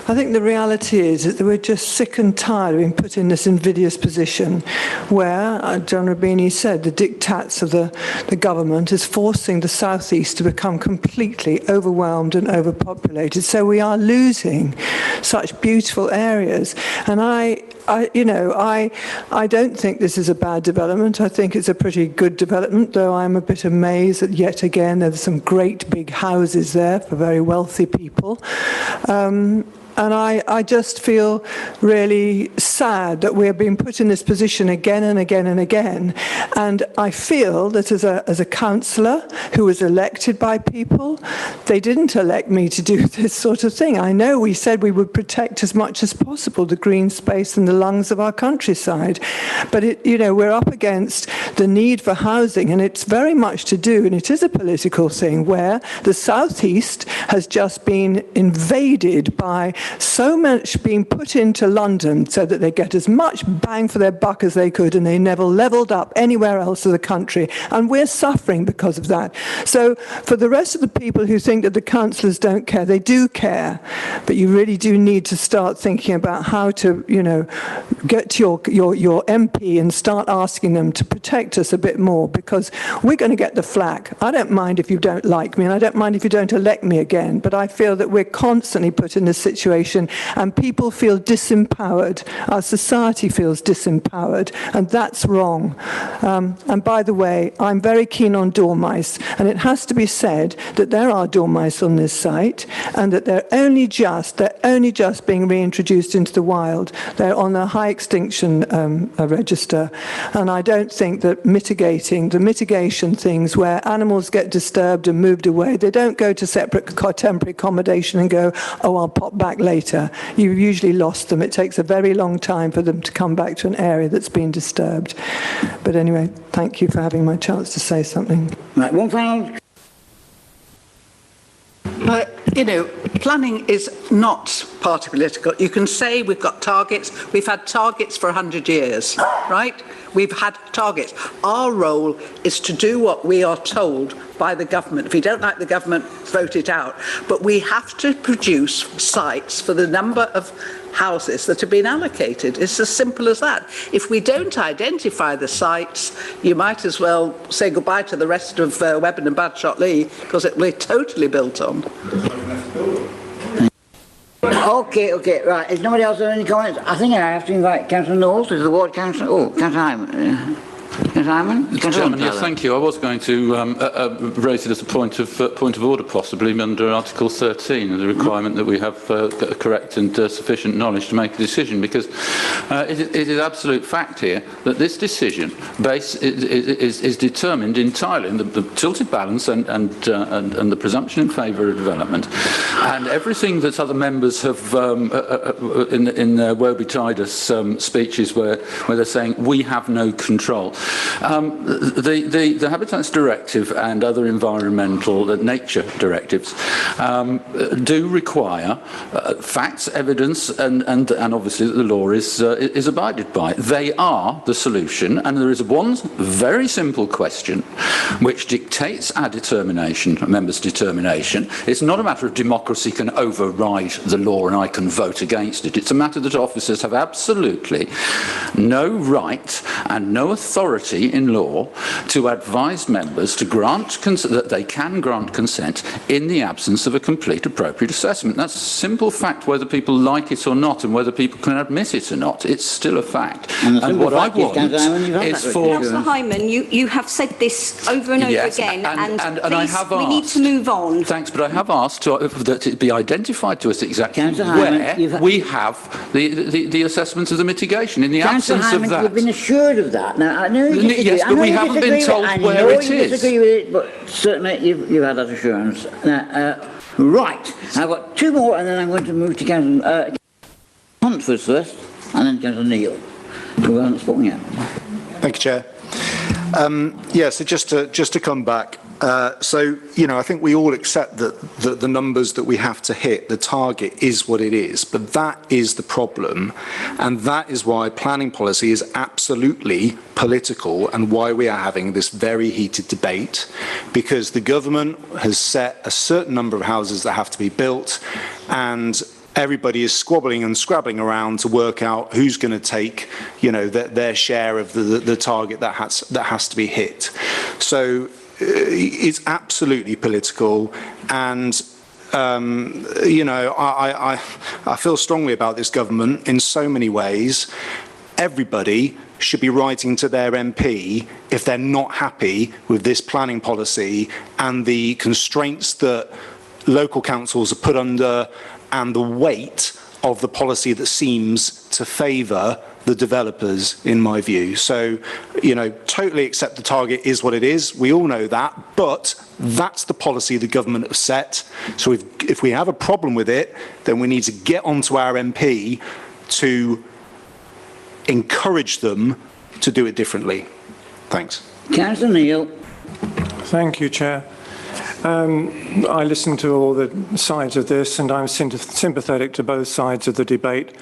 I think the reality is that we're just sick and tired of being put in this invidious position where, John Rubini said, the diktats of the government is forcing the southeast to become completely overwhelmed and overpopulated. So we are losing such beautiful areas. And I don't think this is a bad development. I think it's a pretty good development, though I'm a bit amazed that yet again there's some great big houses there for very wealthy people. And I just feel really sad that we're being put in this position again and again and again. And I feel that as a councillor who was elected by people, they didn't elect me to do this sort of thing. I know we said we would protect as much as possible the green space and the lungs of our countryside. But, we're up against the need for housing, and it's very much to do, and it is a political thing, where the southeast has just been invaded by so much being put into London so that they get as much bang for their buck as they could, and they never levelled up anywhere else in the country. And we're suffering because of that. So for the rest of the people who think that the councillors don't care, they do care. But you really do need to start thinking about how to, get to your MP and start asking them to protect us a bit more, because we're going to get the flack. I don't mind if you don't like me, and I don't mind if you don't elect me again, but I feel that we're constantly put in this situation and people feel disempowered. Our society feels disempowered, and that's wrong. And by the way, I'm very keen on dormice, and it has to be said that there are dormice on this site, and that they're only just being reintroduced into the wild. They're on the high extinction register, and I don't think that the mitigation things where animals get disturbed and moved away, they don't go to separate temporary accommodation and go, oh, I'll pop back later. You've usually lost them. It takes a very long time for them to come back to an area that's been disturbed. But anyway, thank you for having my chance to say something. Right, one final. Planning is not party political. You can say we've got targets. We've had targets for 100 years, right? We've had targets. Our role is to do what we are told by the government. If you don't like the government, vote it out. But we have to produce sites for the number of houses that have been allocated. It's as simple as that. If we don't identify the sites, you might as well say goodbye to the rest of Webburn and Badshot Lee, because it will be totally built on. Okay, right. Is nobody else have any comments? I think I have to invite Councillor Knowles, who's the ward councillor. Oh, Councillor Hyman. Mr. Chairman, yes, thank you. I was going to raise it as a point of order, possibly under Article 13, the requirement that we have correct and sufficient knowledge to make a decision, because it is absolute fact here that this decision is determined entirely in the tilted balance and the presumption in favour of development, and everything that other members have in their woe-betide-us speeches where they're saying we have no control. The Habitats Directive and other environmental nature directives do require facts, evidence, and obviously that the law is abided by. They are the solution, and there is one very simple question which dictates our determination, members' determination. It's not a matter of democracy can override the law and I can vote against it. It's a matter that officers have absolutely no right and no authority in law to advise members to grant that they can grant consent in the absence of a complete appropriate assessment. That's a simple fact, whether people like it or not, and whether people can admit it or not. It's still a fact. And what I want is for... Councillor Hyman, you have said this over and over again, and I have we need to move on. Thanks, but I have asked that it be identified to us exactly where we have the assessment of the mitigation. In the absence of that... You've been assured of that. Now, I know you disagree. Yes, but we haven't been told where it is. I know you disagree with it, but certainly you've had that assurance. Now, right, I've got two more, and then I'm going to move to Councillor Huntford first, and then Councillor Neil, who hasn't spoken yet. Thank you, Chair. So just to come back, so, you know, I think we all accept that the numbers that we have to hit, the target is what it is, but that is the problem, and that is why planning policy is absolutely political and why we are having this very heated debate, because the government has set a certain number of houses that have to be built, and everybody is squabbling and scrabbling around to work out who's going to take, you know, their share of the target that has to be hit. So it's absolutely political, and you know, I feel strongly about this government in so many ways. Everybody should be writing to their MP if they're not happy with this planning policy and the constraints that local councils are put under, and the weight of the policy that seems to favour the developers, in my view. So, you know, totally accept the target is what it is. We all know that, but that's the policy the government has set. So if we have a problem with it, then we need to get onto our MP to encourage them to do it differently. Thanks. Councillor Neil. Thank you, Chair. I listened to all the sides of this, and I'm sympathetic to both sides of the debate.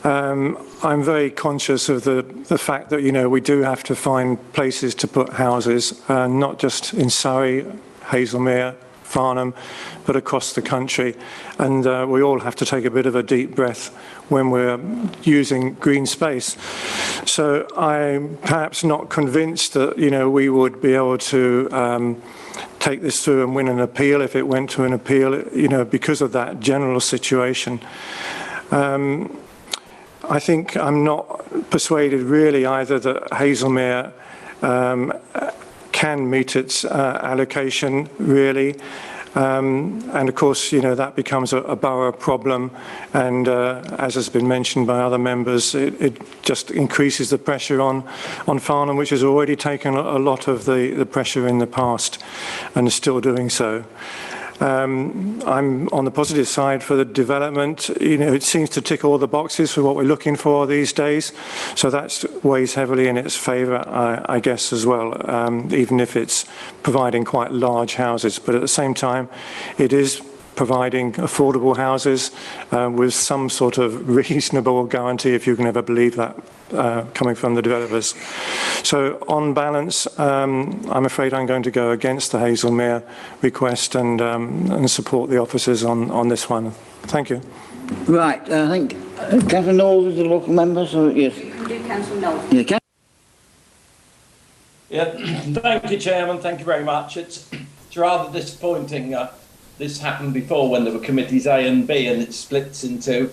I'm very conscious of the fact that, you know, we do have to find places to put houses, not just in Surrey, Hazelmere, Farnham, but across the country. And we all have to take a bit of a deep breath when we're using green space. So I'm perhaps not convinced that, you know, we would be able to take this through and win an appeal if it went to an appeal, you know, because of that general situation. I think I'm not persuaded really either that Hazelmere can meet its allocation really. And of course, you know, that becomes a borough problem, and as has been mentioned by other members, it just increases the pressure on Farnham, which has already taken a lot of the pressure in the past and is still doing so. I'm on the positive side for the development. You know, it seems to tick all the boxes for what we're looking for these days, so that weighs heavily in its favour, I guess, as well, even if it's providing quite large houses. But at the same time, it is providing affordable houses with some sort of reasonable guarantee, if you can ever believe that, coming from the developers. So on balance, I'm afraid I'm going to go against the Hazelmere request and support the officers on this one. Thank you. Right, I think Councillor Knowles is the local member, so yes. Councillor Knowles. Thank you, Chairman. Thank you very much. It's rather disappointing. This happened before when there were committees A and B, and it splits into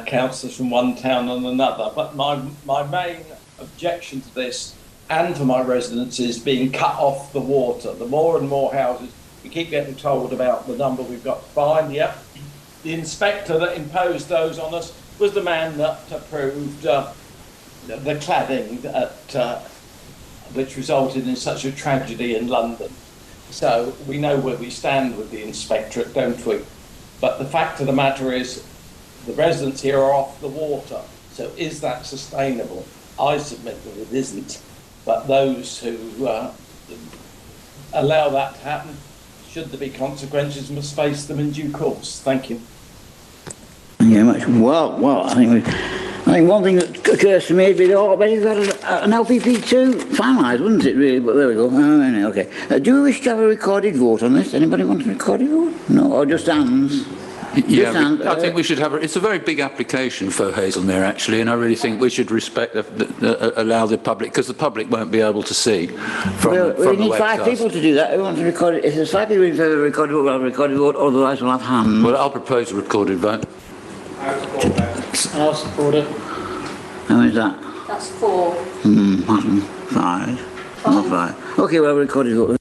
councillors from one town and another. But my main objection to this, and for my residents, is being cut off the water. The more and more houses, we keep getting told about the number we've got to find. Yep. The inspector that imposed those on us was the man that approved the cladding which resulted in such a tragedy in London. So we know where we stand with the inspectorate, don't we? But the fact of the matter is the residents here are off the water. So is that sustainable? I submit that it isn't. But those who allow that to happen, should there be consequences, must face them in due course. Thank you. Thank you very much. Well, I think one thing that occurs to me would be that I bet you've got an LPP2 finalised, wouldn't it, really? But there we go. Okay. Do we wish to have a recorded vote on this? Anybody want a recorded vote? No, or just hands? Yeah, I think we should have. It's a very big application for Hazelmere, actually, and I really think we should respect, allow the public, because the public won't be able to see from the we need webcast. 5 people to do that. Who wants to record it? If there's 5 people in favour of recorded vote, we'll have a recorded vote, otherwise we'll have hands. Well, I'll propose a recorded vote. I'll support it. How many is that? That's 4. 5. 5. Okay, well, recorded vote.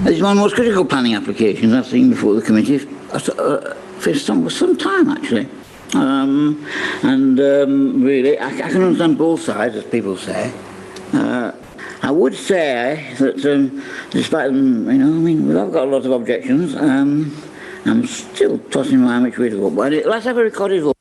This is one of the most critical planning applications I've seen before the committee for some time, actually. Really, I can understand both sides, as people say. I would say that despite them, we've got a lot of objections. I'm still tossing my mind which way to vote. But let's have a recorded vote.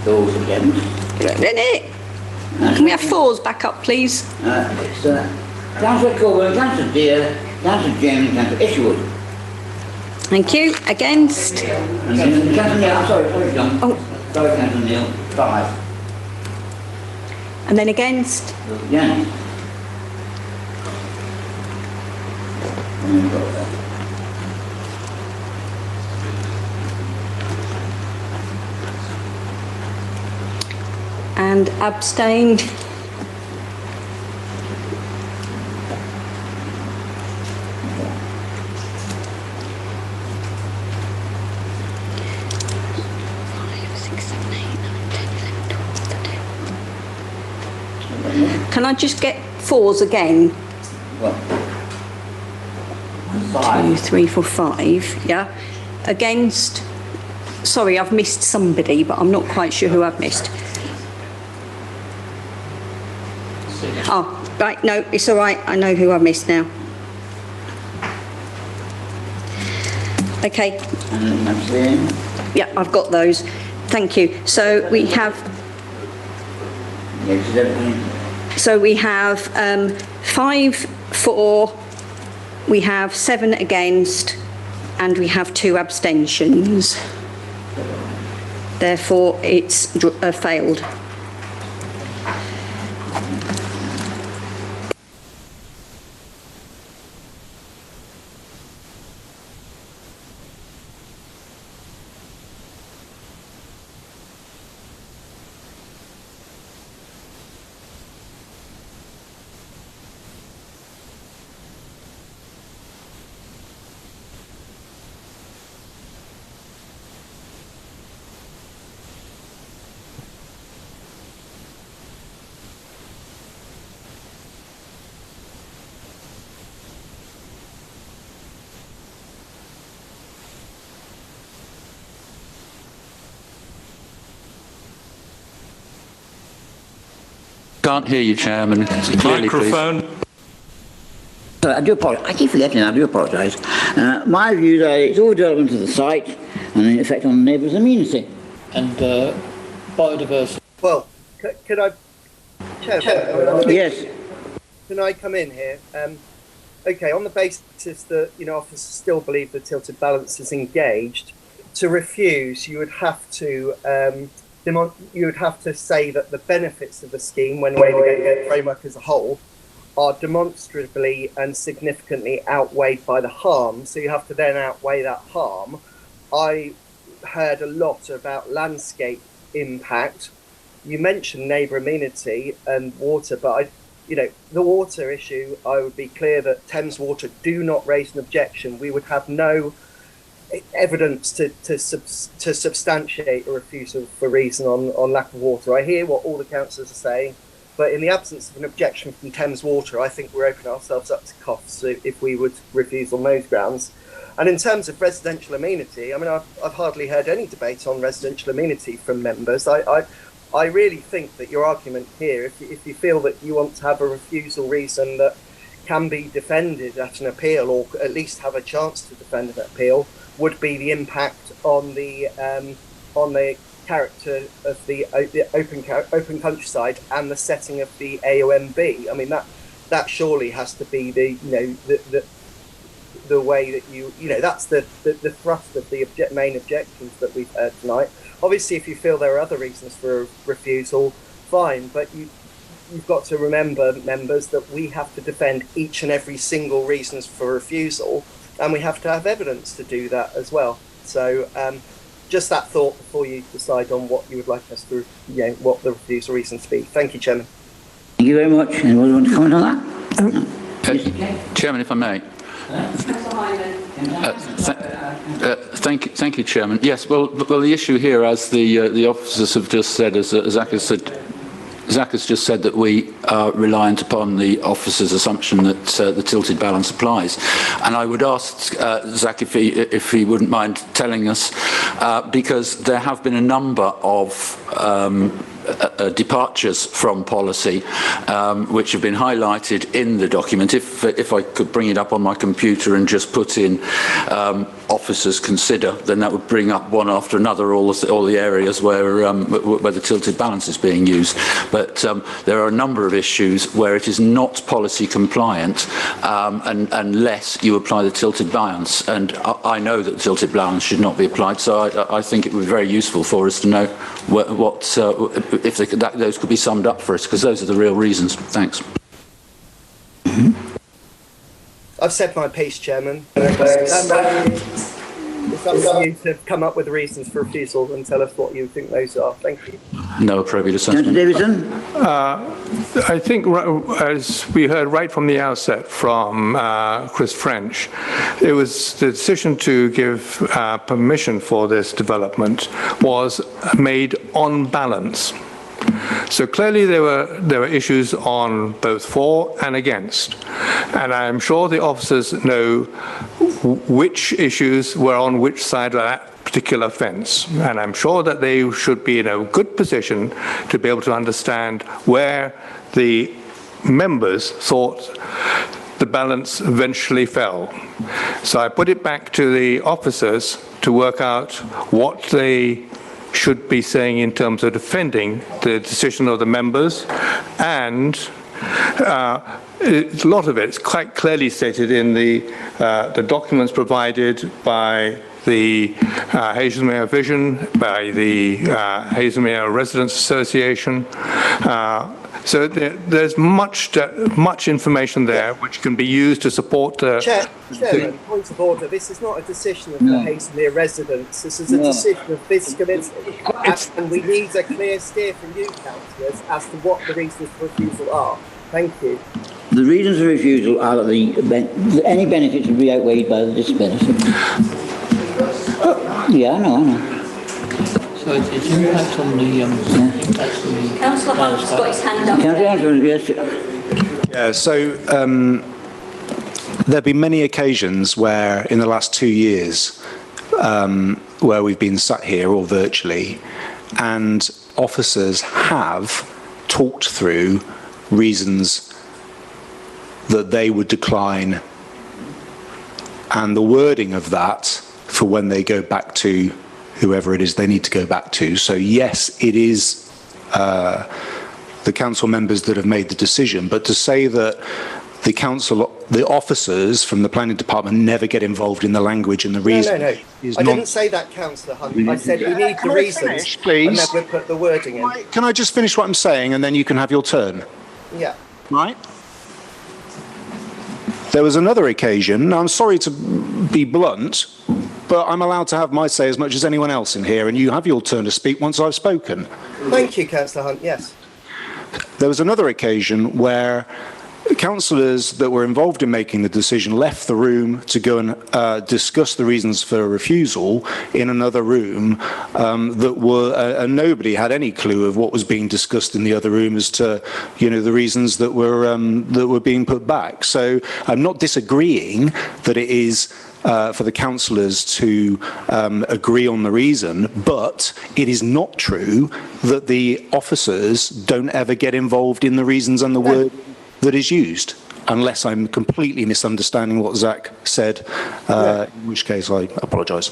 Those against. Can we have 4s back up, please? It's Councillor Coburn, Councillor Deere, Councillor James, and Councillor Isherwood. Thank you. Against? And then Councillor Neil, sorry, John. Oh. Sorry, Councillor Neil, 5. And then against? Against. And abstained? Can I just get 4s again? What? 2, 3, 4, 5. Yeah. Against? Sorry, I've missed somebody, but I'm not quite sure who I've missed. Oh, right, no, it's all right. I know who I missed now. Okay. Yeah, I've got those. Thank you. So we have... So we have 5 for, we have 7 against, and we have 2 abstentions. Therefore, it's failed. Can't hear you, Chairman. Clearly, Microphone. Sorry, I do apologise. I keep forgetting. I do apologise. My view that it's overdevelopment of the site and the effect on the neighbours' amenity. And biodiversity. Well, could I... Chair, Yes. Can I come in here? Okay, on the basis that, officers still believe the tilted balance is engaged, to refuse, you would have to say that the benefits of the scheme, when we're looking at the framework as a whole, are demonstrably and significantly outweighed by the harm. So you have to then outweigh that harm. I heard a lot about landscape impact. You mentioned neighbour amenity and water, but the water issue, I would be clear that Thames Water do not raise an objection. We would have no evidence to substantiate a refusal for reason on lack of water. I hear what all the councillors are saying, but in the absence of an objection from Thames Water, I think we're opening ourselves up to costs if we would refuse on those grounds. And in terms of residential amenity, I mean, I've hardly heard any debate on residential amenity from members. I really think that your argument here, if you feel that you want to have a refusal reason that can be defended at an appeal, or at least have a chance to defend an appeal, would be the impact on the character of the open countryside and the setting of the AONB. I mean, that surely has to be the way that you know, that's the thrust of the main objections that we've heard tonight. Obviously, if you feel there are other reasons for refusal, fine, but you've got to remember, members, that we have to defend each and every single reasons for refusal, and we have to have evidence to do that as well. So just that thought before you decide on what you would like us to, what the refusal reasons be. Thank you, Chairman. Thank you very much. Anyone want to comment on that? Chairman, if I may. Thank you, Chairman. Yes, well, the issue here, as the officers have just said, as Zach has just said, that we are reliant upon the officer's assumption that the tilted balance applies. And I would ask Zach if he wouldn't mind telling us, because there have been a number of departures from policy, which have been highlighted in the document. If I could bring it up on my computer and just put in officers consider, then that would bring up one after another all the areas where the tilted balance is being used. But there are a number of issues where it is not policy compliant unless you apply the tilted balance. And I know that the tilted balance should not be applied, so I think it would be very useful for us to know if those could be summed up for us, because those are the real reasons. Thanks. I've said my piece, Chairman. It's up to you to come up with the reasons for refusal and tell us what you think those are. Thank you. No appropriate assessment. Davidson? I think, as we heard right from the outset from Chris French, it was the decision to give permission for this development was made on balance. So clearly there were issues on both for and against, and I'm sure the officers know which issues were on which side of that particular fence, and I'm sure that they should be in a good position to be able to understand where the members thought the balance eventually fell. So I put it back to the officers to work out what they should be saying in terms of defending the decision of the members, and a lot of it is quite clearly stated in the documents provided by the Haslemere Vision, by the Haslemere Residents Association. So there's much information there which can be used to support the... Chairman, point of order. This is not a decision of the Haslemere residents. This is a decision of this committee. And we need a clear steer from you, councillors, as to what the reasons for refusal are. Thank you. The reasons for refusal are that any benefits would be outweighed by the disbenefit. Yeah, I know. So it's impact on the... Councillor Hunt's got his hand up. Yeah, so there have been many occasions where in the last 2 years where we've been sat here or virtually, and officers have talked through reasons that they would decline, and the wording of that for when they go back to whoever it is they need to go back to. So yes, it is the council members that have made the decision, but to say that the officers from the planning department never get involved in the language and the reason. No. I didn't say that, Councillor Hunt. I said we need the reasons, please? And then we'll put the wording in. Can I just finish what I'm saying, and then you can have your turn? Yeah. Right. There was another occasion, I'm sorry to be blunt, but I'm allowed to have my say as much as anyone else in here, and you have your turn to speak once I've spoken. Thank you, Councillor Hunt, yes. There was another occasion where councillors that were involved in making the decision left the room to go and discuss the reasons for refusal in another room and nobody had any clue of what was being discussed in the other room as to, the reasons that were being put back. So I'm not disagreeing that it is for the councillors to agree on the reason, but it is not true that the officers don't ever get involved in the reasons and the word that is used. unless I'm completely misunderstanding what Zach said, in which case I apologise.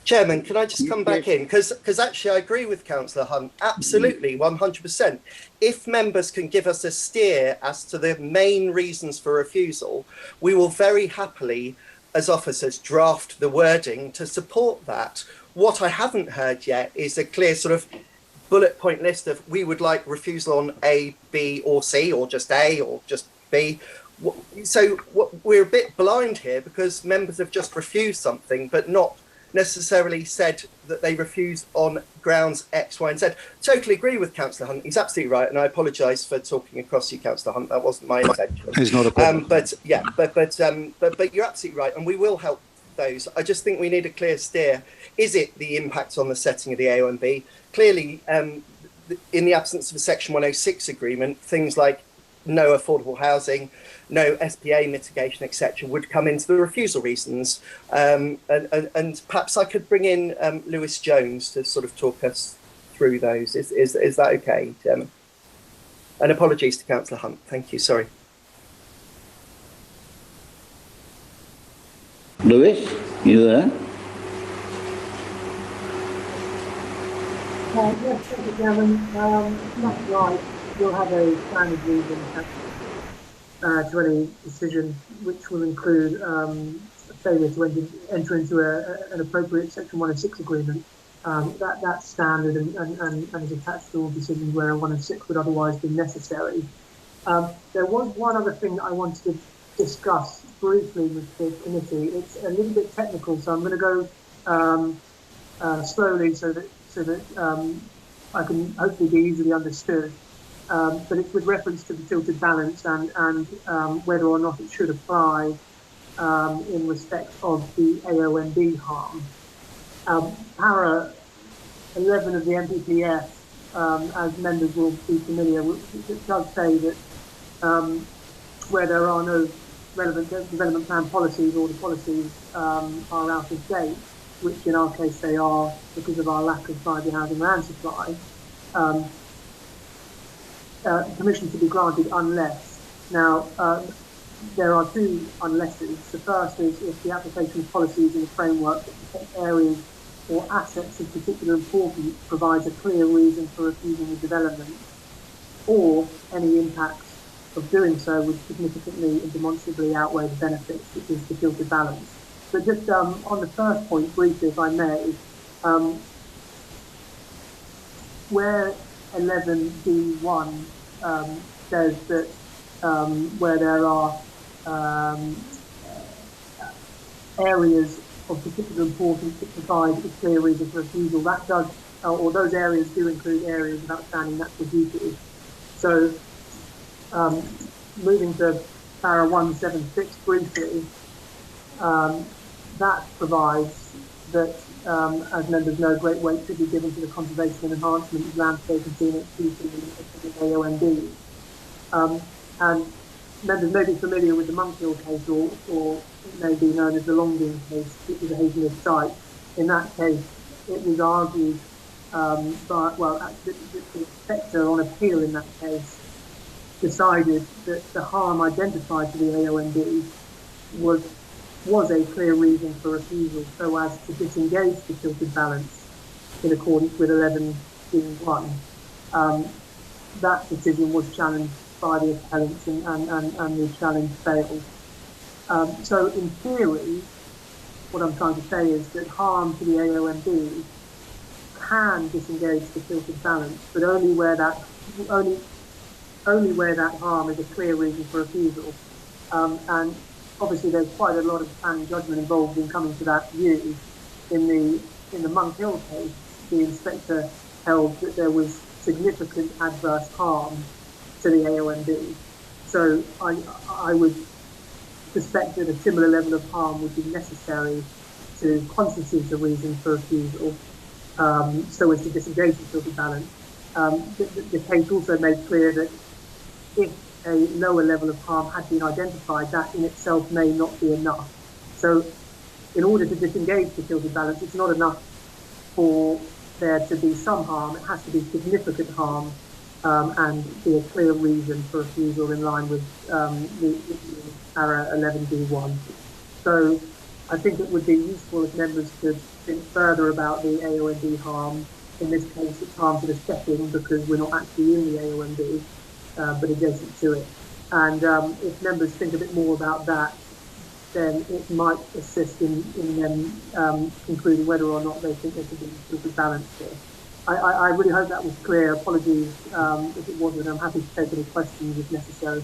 Chairman, can I just come back in? Because actually I agree with Councillor Hunt, absolutely, 100%. If members can give us a steer as to the main reasons for refusal, we will very happily, as officers, draft the wording to support that. What I haven't heard yet is a clear sort of bullet point list of we would like refusal on A, B or C, or just A or just B. So we're a bit blind here because members have just refused something but not necessarily said that they refuse on grounds X, Y and Z. Totally agree with Councillor Hunt. He's absolutely right, and I apologise for talking across you, Councillor Hunt. That wasn't my intention. It's not a problem. But you're absolutely right, and we will help those. I just think we need a clear steer. Is it the impact on the setting of the AONB? Clearly, in the absence of a Section 106 agreement, things like no affordable housing, no SPA mitigation, etc., would come into the refusal reasons. And perhaps I could bring in Lewis Jones to sort of talk us through those. Is that okay, Chairman? And apologies to Councillor Hunt. Thank you. Sorry. Lewis, you there? Yes, thank you, Chairman. That's right. We'll have a standard reason to any decision, which will include failure to enter into an appropriate Section 106 agreement. That's standard and is attached to all decisions where a 106 would otherwise be necessary. There was one other thing that I wanted to discuss briefly with the committee. It's a little bit technical, so I'm going to go slowly so that I can hopefully be easily understood. But it's with reference to the tilted balance and whether or not it should apply in respect of the AONB harm. Para 11 of the MPPF, as members will be familiar with, it does say that where there are no relevant development plan policies or the policies are out of date, which in our case they are because of our lack of private housing land supply, permission to be granted unless. Now, there are two unlesses. The first is if the application of policies in the framework that protect areas or assets of particular importance provides a clear reason for refusing the development, or any impacts of doing so would significantly and demonstrably outweigh the benefits, which is the tilted balance. But just on the first point, briefly, if I may, where 11D1 says that where there are areas of particular importance that provide a clear reason for refusal, that does, or those areas do include areas of outstanding natural beauty. So, moving to para 176 briefly, that provides that, as members know, great weight should be given to the conservation and enhancement of landscape and scenic beauty in the AONB. And members may be familiar with the Monkhill case, or it may be known as the Longdon case, which is a Hazelmere site. In that case, it was argued the inspector on appeal in that case decided that the harm identified to the AONB was a clear reason for refusal, so as to disengage the tilted balance in accordance with 11D1. That decision was challenged by the appellants and the challenge failed. So in theory, what I'm trying to say is that harm to the AONB can disengage the tilted balance, but only where that harm is a clear reason for refusal. And obviously there's quite a lot of planning judgment involved in coming to that view. In the Monkhill case, the inspector held that there was significant adverse harm to the AONB. So I would suspect that a similar level of harm would be necessary to constitute a reason for refusal, so as to disengage the tilted balance. The case also made clear that if a lower level of harm had been identified, that in itself may not be enough. So in order to disengage the tilted balance, it's not enough for there to be some harm, it has to be significant harm and be a clear reason for refusal in line with the para 11B1. So I think it would be useful if members could think further about the AONB harm. In this case, it's harm to the setting because we're not actually in the AONB, but adjacent to it. And if members think a bit more about that, then it might assist in them concluding whether or not they think there could be sort of a balance here. I really hope that was clear. Apologies if it wasn't. I'm happy to take any questions if necessary.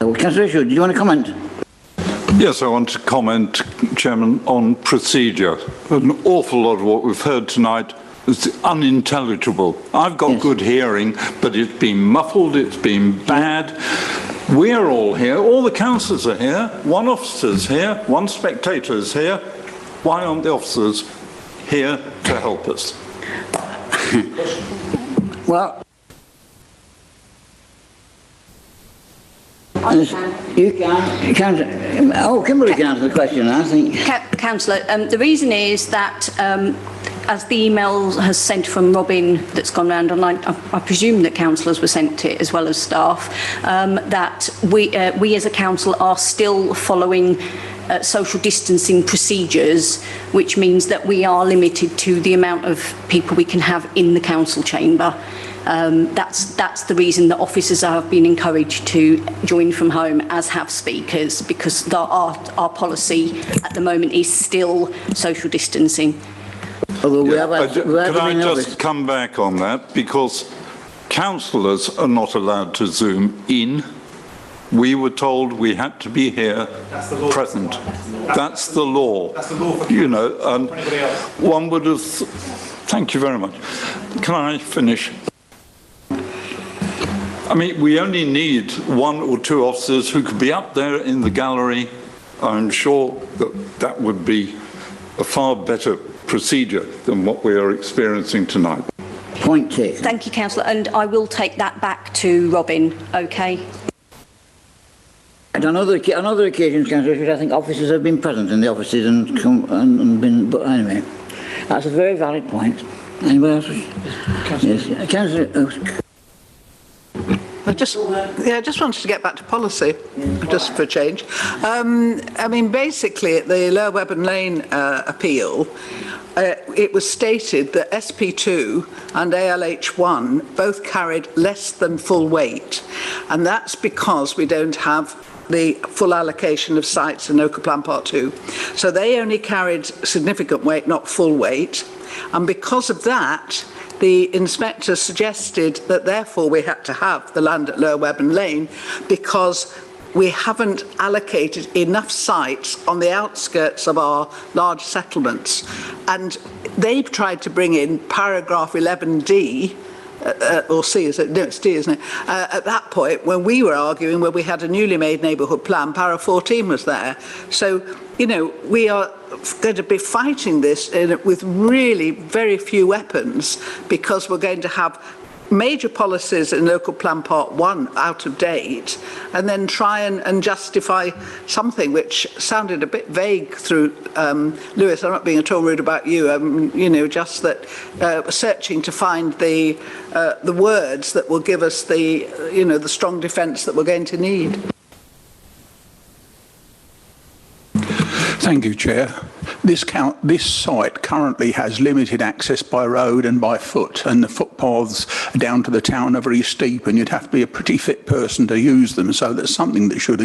Councillor Isherwood, do you want to comment? Yes, I want to comment, Chairman, on procedure. An awful lot of what we've heard tonight is unintelligible. I've got good hearing, but it's been muffled, it's been bad. We're all here, all the councillors are here, one officer's here, one spectator's here. Why aren't the officers here to help us? Well, you can. Oh, Kimberly can answer the question, I think. Councillor, the reason is that as the email has sent from Robin that's gone round online, I presume that councillors were sent it as well as staff, that we as a council are still following social distancing procedures, which means that we are limited to the amount of people we can have in the council chamber. That's the reason that officers have been encouraged to join from home, as have speakers, because our policy at the moment is still social distancing. Can I just come back on that? Because councillors are not allowed to Zoom in. We were told we had to be here present. That's the law. You know, and one would have... Thank you very much. Can I finish? I mean, we only need one or two officers who could be up there in the gallery. I'm sure that that would be a far better procedure than what we are experiencing tonight. Point taken. Thank you, councillor, and I will take that back to Robin, okay? And on other occasions, Councillor, I think officers have been present in the offices and been, but anyway, that's a very valid point. Anybody else? Yes, Councillor. I just wanted to get back to policy, just for a change. I mean, basically, at the Lower Webburn Lane appeal, it was stated that SP2 and ALH1 both carried less than full weight, and that's because we don't have the full allocation of sites in Local Plan Part 2. So they only carried significant weight, not full weight, and because of that, the inspector suggested that therefore we had to have the land at Lower Webburn Lane because we haven't allocated enough sites on the outskirts of our large settlements. And they've tried to bring in paragraph 11D, or C, is it? No, it's D, isn't it? At that point, when we were arguing, where we had a newly made neighbourhood plan, para 14 was there. So, you know, we are going to be fighting this with really very few weapons because we're going to have major policies in Local Plan Part 1 out of date and then try and justify something which sounded a bit vague through Lewis. I'm not being at all rude about you, you know, just that searching to find the words that will give us the, you know, the strong defence that we're going to need. Thank you, Chair. This site currently has limited access by road and by foot, and the footpaths down to the town are very steep, and you'd have to be a pretty fit person to use them, so that's something that should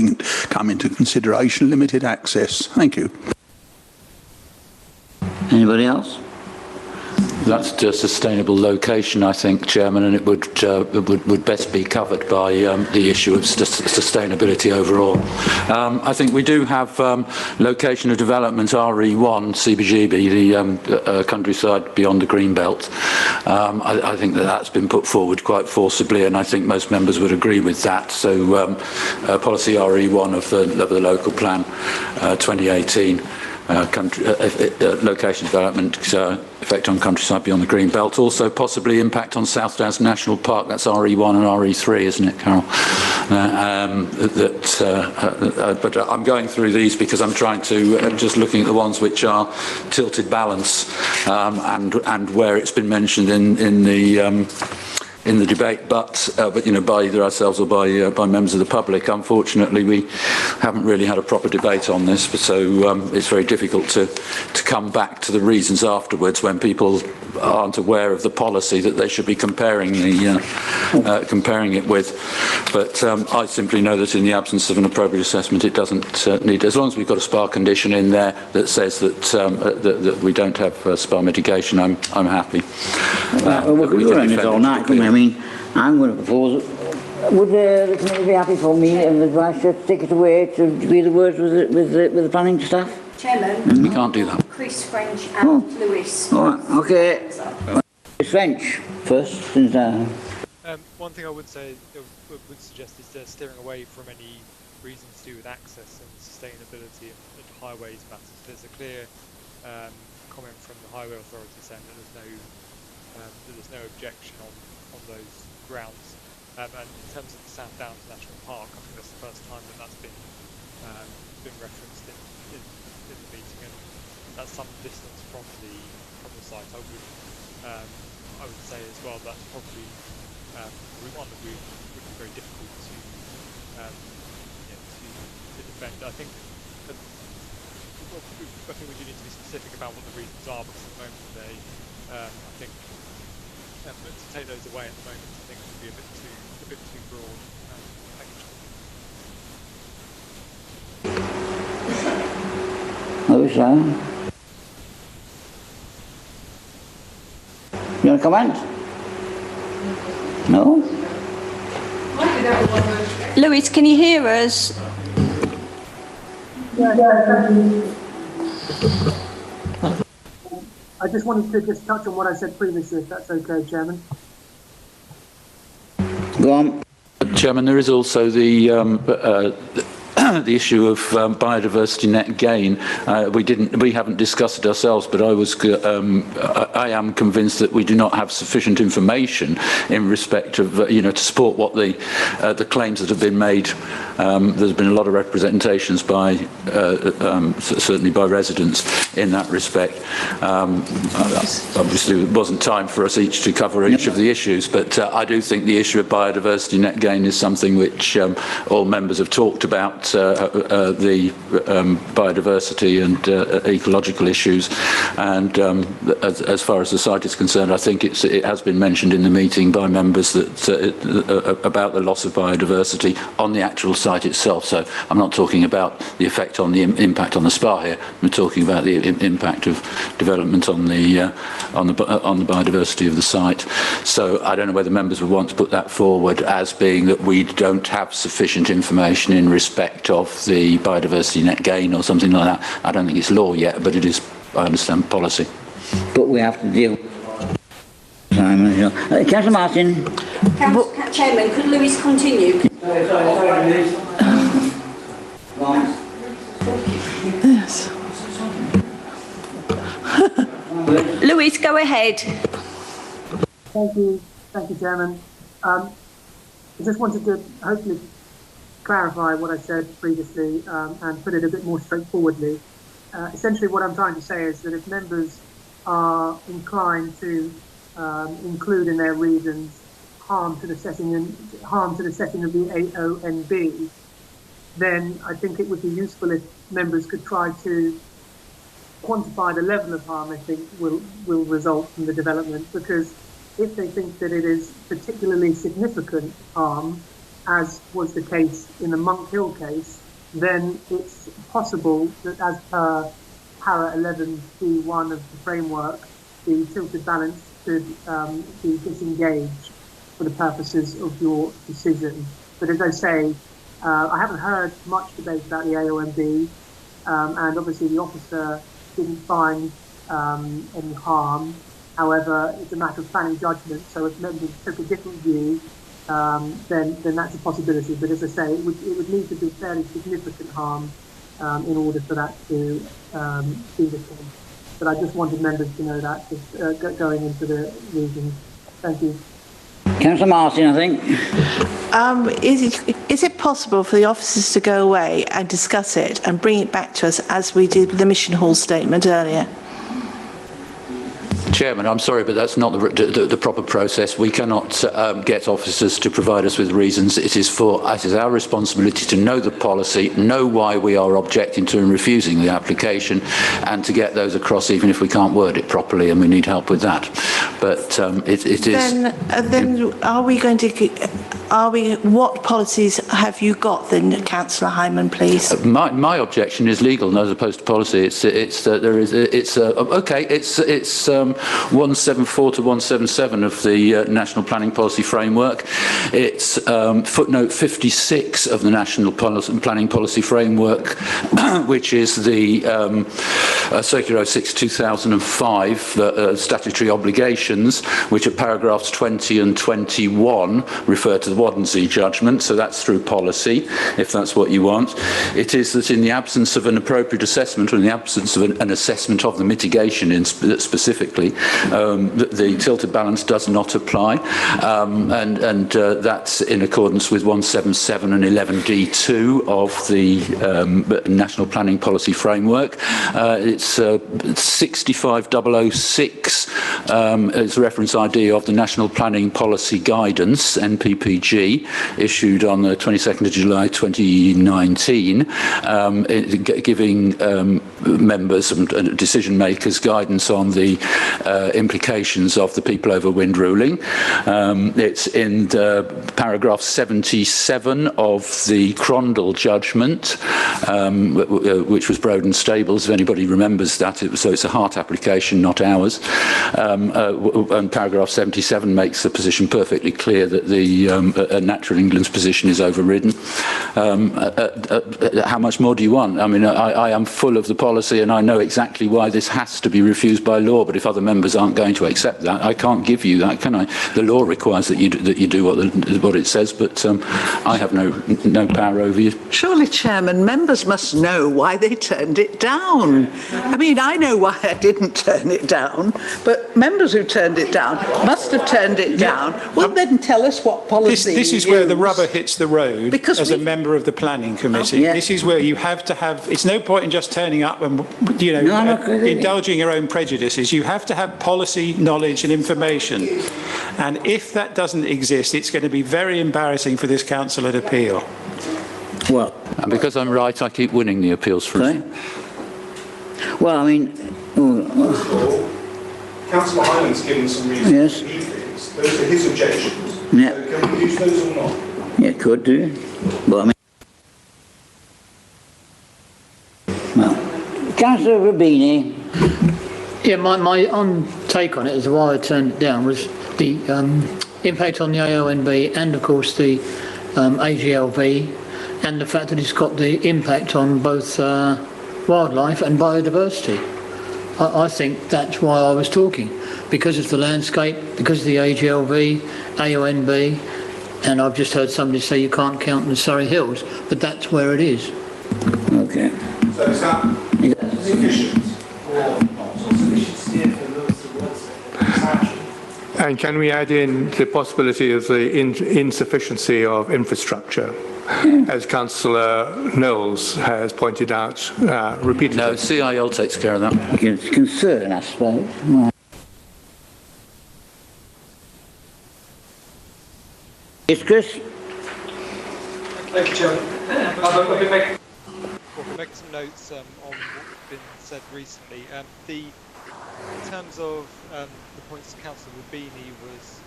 come into consideration, limited access. Thank you. Anybody else? That's a sustainable location, I think, Chairman, and it would best be covered by the issue of sustainability overall. I think we do have location of development RE1 CBGB, the countryside beyond the green belt. I think that's been put forward quite forcibly, and I think most members would agree with that. So policy RE1 of the local plan 2018. Location development, effect on countryside beyond the green belt, also possibly impact on South Downs National Park. That's RE1 and RE3, isn't it, Carol? But I'm going through these because I'm trying to just looking at the ones which are tilted balance and where it's been mentioned in the in the debate, but you know, by either ourselves or by members of the public. Unfortunately, we haven't really had a proper debate on this, but so it's very difficult to come back to the reasons afterwards when people aren't aware of the policy that they should be comparing comparing it with. But I simply know that in the absence of an appropriate assessment, it doesn't need. As long as we've got a SPA condition in there that says that that we don't have SPA mitigation, I'm happy. Well, we can run this all night, couldn't we? I mean, I'm going to propose. Would the committee be happy for me and the Vice Chair to take it away to be the words with the planning staff? Chairman. We can't do that. Chris French and Lewis. All right, okay. Chris French first, since one thing I would say, would suggest is steering away from any reasons to do with access and sustainability and highways matters. There's a clear comment from the Highway Authority saying that there's no objection on those grounds. And in terms of the South Downs National Park, I think that's the first time that that's been referenced in the meeting, and that's some distance from the site. I would say as well that's probably one that would be very difficult to defend. I think we do need to be specific about what the reasons are, because at the moment I think to take those away at the moment I think would be a bit too broad. Lewis, you want to comment? No? Lewis, can you hear us? I just wanted to touch on what I said previously, if that's okay, Chairman. Go on. Chairman, there is also the the issue of biodiversity net gain. We haven't discussed it ourselves, but I am convinced that we do not have sufficient information in respect of to support what the claims that have been made. There's been a lot of representations by certainly by residents in that respect. Obviously, it wasn't time for us each to cover each of the issues, but I do think the issue of biodiversity net gain is something which all members have talked about. The biodiversity and ecological issues, and as far as the site is concerned, I think it has been mentioned in the meeting by members that about the loss of biodiversity on the actual site itself. So I'm not talking about the effect on the impact on the SPA here. I'm talking about the impact of development on the biodiversity of the site. So I don't know whether members would want to put that forward as being that we don't have sufficient information in respect of the biodiversity net gain or something like that. I don't think it's law yet, but it is, I understand, policy. But we have to deal. Councillor Martin. Chairman, could Lewis continue? Yes. Lewis, go ahead. Thank you, Chairman. I just wanted to hopefully clarify what I said previously and put it a bit more straightforwardly. Essentially, what I'm trying to say is that if members are inclined to include in their reasons harm to the setting of the AONB, then I think it would be useful if members could try to quantify the level of harm I think will result from the development, because if they think that it is particularly significant harm, as was the case in the Monk Hill case, then it's possible that as per para 11B1 of the framework, the tilted balance could be disengaged for the purposes of your decision. But as I say, I haven't heard much debate about the AONB, and obviously the officer didn't find any harm. However, it's a matter of planning judgment, so if members took a different view, then that's a possibility. But as I say, it would need to be fairly significant harm in order for that to be the case. But I just wanted members to know that, just going into the reasons. Thank you. Councillor Martin, I think. Is it possible for the officers to go away and discuss it and bring it back to us as we did with the Mission Hall statement earlier? Chairman, I'm sorry, but that's not the proper process. We cannot get officers to provide us with reasons. It is our responsibility to know the policy, know why we are objecting to and refusing the application, and to get those across even if we can't word it properly, and we need help with that. But it is... Then are we going to... what policies have you got then, Councillor Hyman, please? My objection is legal as opposed to policy. It's 174 to 177 of the National Planning Policy Framework. It's footnote 56 of the National Planning Policy Framework, which is the Circular 06/2005 statutory obligations, which are paragraphs 20 and 21 refer to the Wadensee judgment, so that's through policy, if that's what you want. It is that in the absence of an appropriate assessment, or in the absence of an assessment of the mitigation specifically, the tilted balance does not apply, and that's in accordance with 177 and 11D2 of the National Planning Policy Framework. It's 65006 is reference ID of the National Planning Policy Guidance, NPPG, issued on the 22nd of July 2019, giving members and decision makers guidance on the implications of the People over Wind ruling. It's in paragraph 77 of the Crondall judgment, which was Broden Stables, if anybody remembers that. So it's a Hart application, not ours. And paragraph 77 makes the position perfectly clear that the Natural England's position is overridden. How much more do you want? I mean, I am full of the policy, and I know exactly why this has to be refused by law, but if other members aren't going to accept that, I can't give you that, can I? The law requires that you do what it says, but I have no power over you. Surely, Chairman, members must know why they turned it down. I mean, I know why I didn't turn it down, but members who turned it down must have turned it down. Well, then tell us what policy This is where the rubber hits the road as a member of the Planning Committee. Yeah. This is where you have to have... It's no point in just turning up and, indulging your own prejudices. You have to have policy, knowledge and information. And if that doesn't exist, it's going to be very embarrassing for this council at appeal. Well... And because I'm right, I keep winning the appeals for us. Well, I mean... Councillor Hyman's given some reasons Yes. he thinks. Those are his objections. Yeah. So can we use those or not? Yeah, could do. But I mean... Well, Councillor Rubini. Yeah, my own take on it, as to why I turned it down, was the impact on the AONB and, of course, the AGLV, and the fact that it's got the impact on both wildlife and biodiversity. I think that's why I was talking, because of the landscape, because of the AGLV, AONB, and I've just heard somebody say you can't count the Surrey Hills, but that's where it is. Okay. So is that sufficient or not? And can we add in the possibility of the insufficiency of infrastructure, as Councillor Knowles has pointed out repeatedly? No, CIL takes care of that. It's a concern, I suppose. Yes, Chris? Thank you, Chairman. I've been making... We'll make some notes on what's been said recently. In terms of the points Councillor Rubini was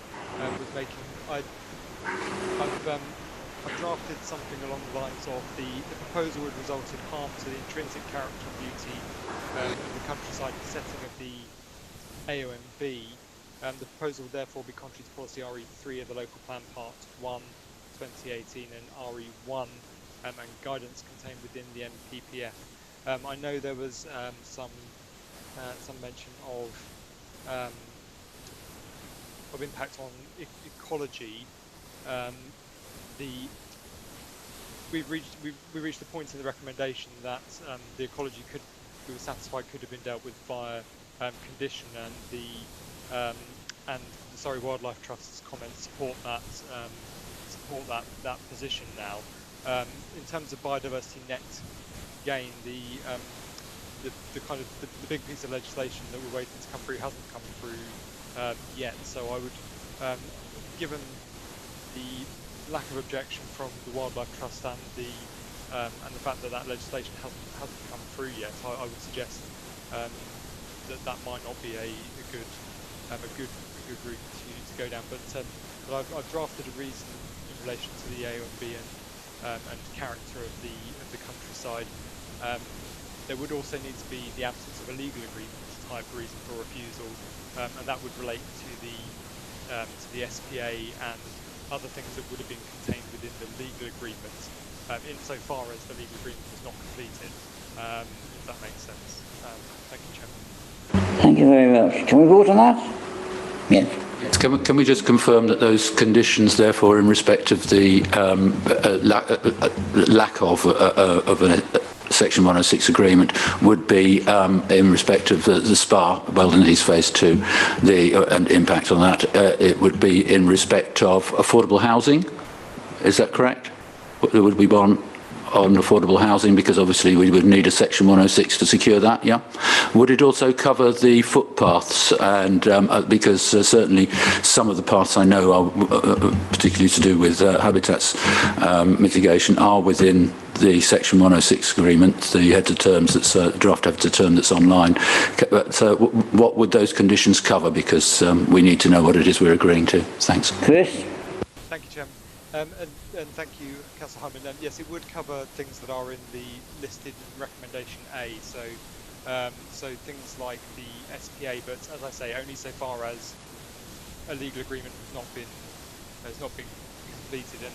making, I've drafted something along the lines of the proposal would result in harm to the intrinsic character and beauty of the countryside and setting of the AONB. The proposal would therefore be contrary to policy RE3 of the Local Plan Part 1, 2018 and RE1 and guidance contained within the NPPF. I know there was some mention of impact on ecology. We reached the point in the recommendation that the ecology we were satisfied could have been dealt with via condition, and the Surrey Wildlife Trust's comments support that position now. In terms of biodiversity net gain, the the big piece of legislation that we're waiting to come through hasn't come through yet. So I would, given the lack of objection from the Wildlife Trust and the fact that that legislation hasn't come through yet, I would suggest that might not be a good route to go down. But I've drafted a reason in relation to the AONB and character of the countryside. There would also need to be the absence of a legal agreement type reason for refusal, and that would relate to the SPA and other things that would have been contained within the legal agreement, insofar as the legal agreement was not completed. If that makes sense. Thank you, Chairman. Thank you very much. Can we vote on that? Yes. Can we just confirm that those conditions, therefore, in respect of the lack of a Section 106 agreement, would be in respect of the SPA, Weldon East Phase 2, and impact on that, it would be in respect of affordable housing? Is that correct? There would be one on affordable housing, because obviously we would need a Section 106 to secure that, yeah? Would it also cover the footpaths? And because certainly some of the paths I know are particularly to do with habitats mitigation are within the Section 106 agreement, the heads of terms, that's draft heads of term that's online. So what would those conditions cover? Because we need to know what it is we're agreeing to. Thanks. Chris? Thank you, Chairman. And thank you, Councillor Hyman. Yes, it would cover things that are in the listed recommendation A. So things like the SPA, but as I say, only so far as a legal agreement has not been completed. And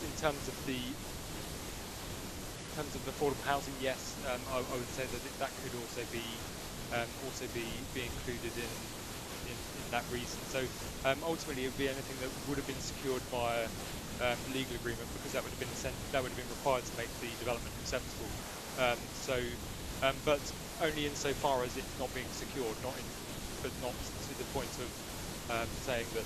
in terms of affordable housing, yes, I would say that could also be included in that reason. So ultimately, it would be anything that would have been secured by a legal agreement, because that would have been required to make the development acceptable. But only insofar as it's not being secured, but not to the point of saying that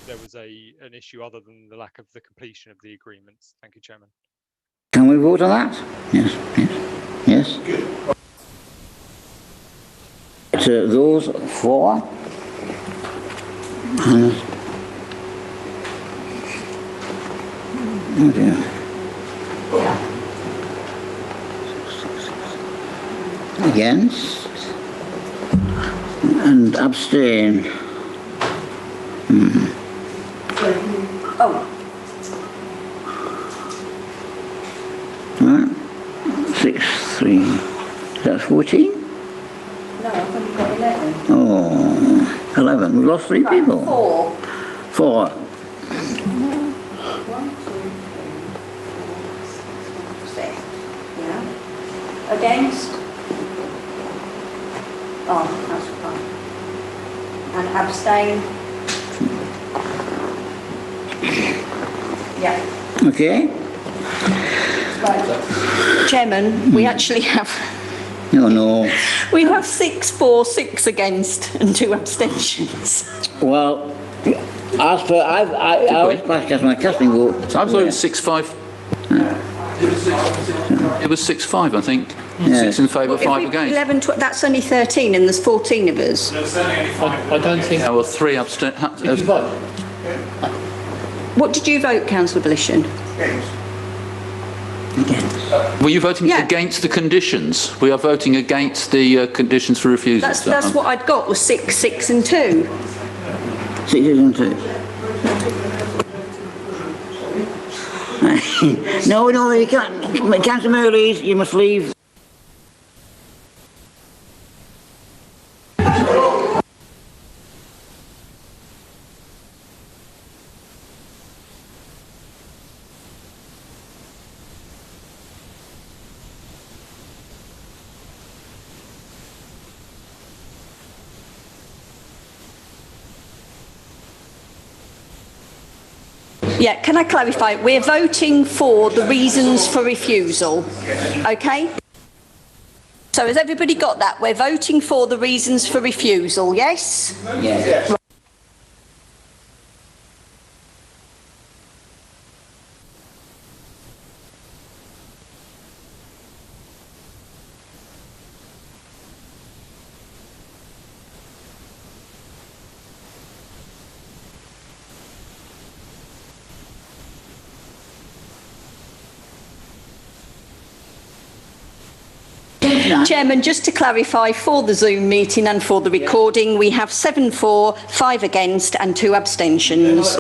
there was an issue other than the lack of the completion of the agreements. Thank you, Chairman. Can we vote on that? Yes. Yes. To those for? Oh dear. Against? And abstain? Right. 6-3. That's 14? No, I've only got 11. Oh, 11. We've lost 3 people. 4. 4. 1, 2, 3, 4, 6. Yeah. Against? Oh, that's fine. And abstain? Yeah. Okay. Right. Chairman, we actually have... Oh no. We have 6 for, 6 against, and 2 abstentions. Well, as per, I always cast my casting vote. So I thought it was 6-5. It was 6-5, I think. Yeah. 6 in favour, 5 against. 11, that's only 13, and there's 14 of us. I don't think... There were 3 abstain... Did you vote? What did you vote, Councillor Blishen? Were you voting against the conditions? We are voting against the conditions for refusal. That's what I'd got, was 6, 6 and 2. 6 and 2. No, you can't. Councillor Murley's, you must leave. Yeah, can I clarify? We're voting for the reasons for refusal, okay? So has everybody got that? We're voting for the reasons for refusal, yes? Yes. Chairman, just to clarify, for the Zoom meeting and for the recording, we have 7 for, 5 against and 2 abstentions.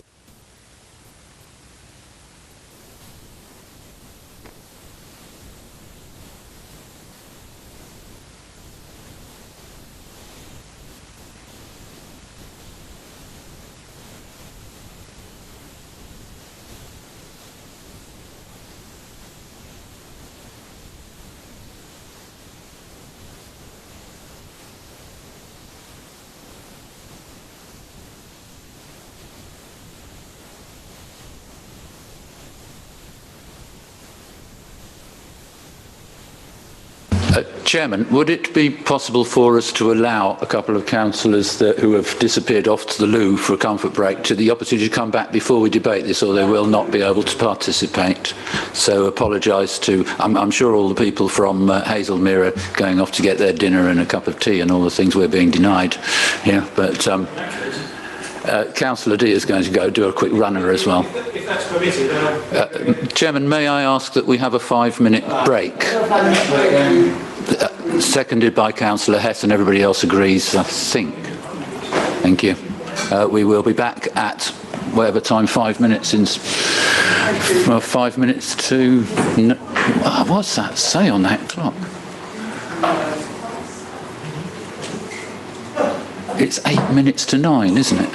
Chairman, would it be possible for us to allow a couple of councillors who have disappeared off to the loo for a comfort break to the opportunity to come back before we debate this, or they will not be able to participate? So apologise to, I'm sure all the people from Hazelmere are going off to get their dinner and a cup of tea and all the things we're being denied here, but Councillor D is going to go do a quick runner as well. If that's permitted. Chairman, may I ask that we have a 5-minute break? Seconded by Councillor Hess, and everybody else agrees, I think. Thank you. We will be back at whatever time, 5 minutes in. Well, 5 minutes to. What's that say on that clock? It's 8 minutes to 9, isn't it?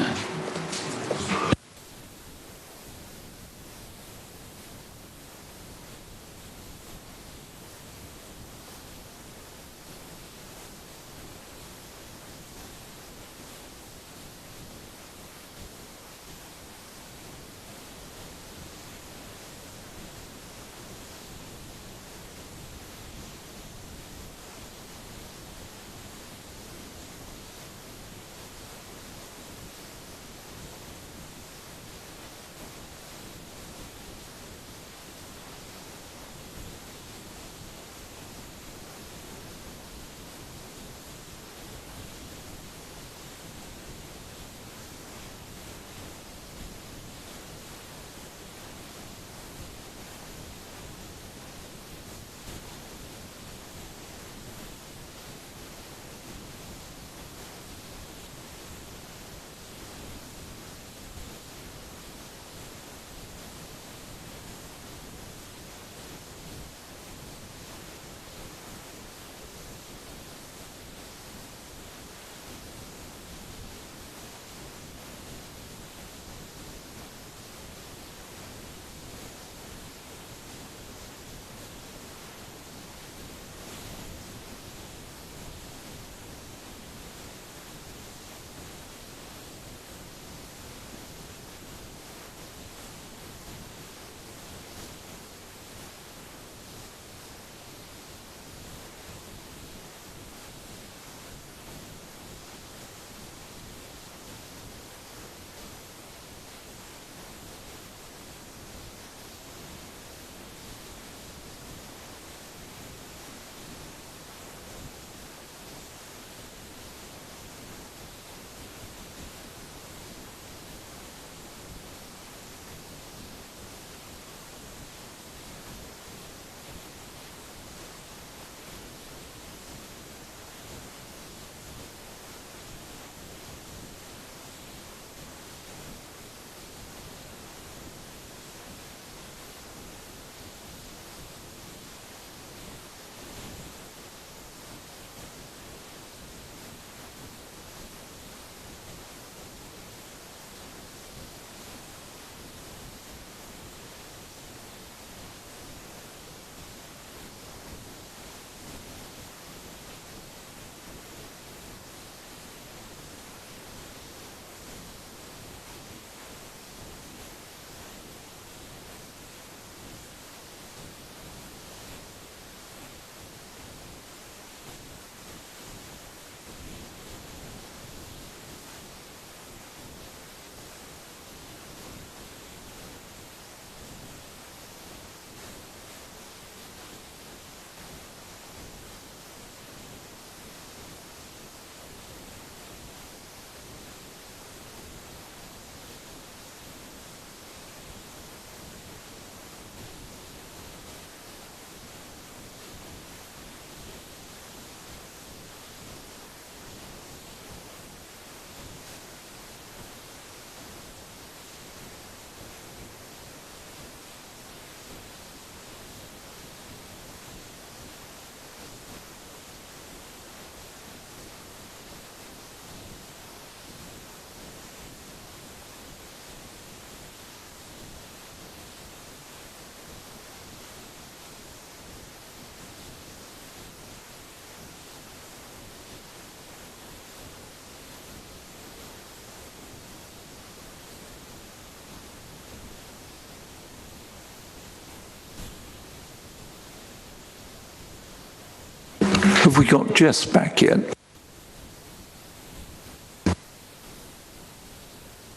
Have we got Jess back yet?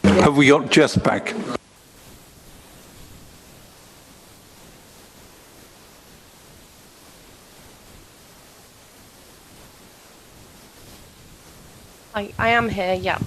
Have we got Jess back? I am here, yeah.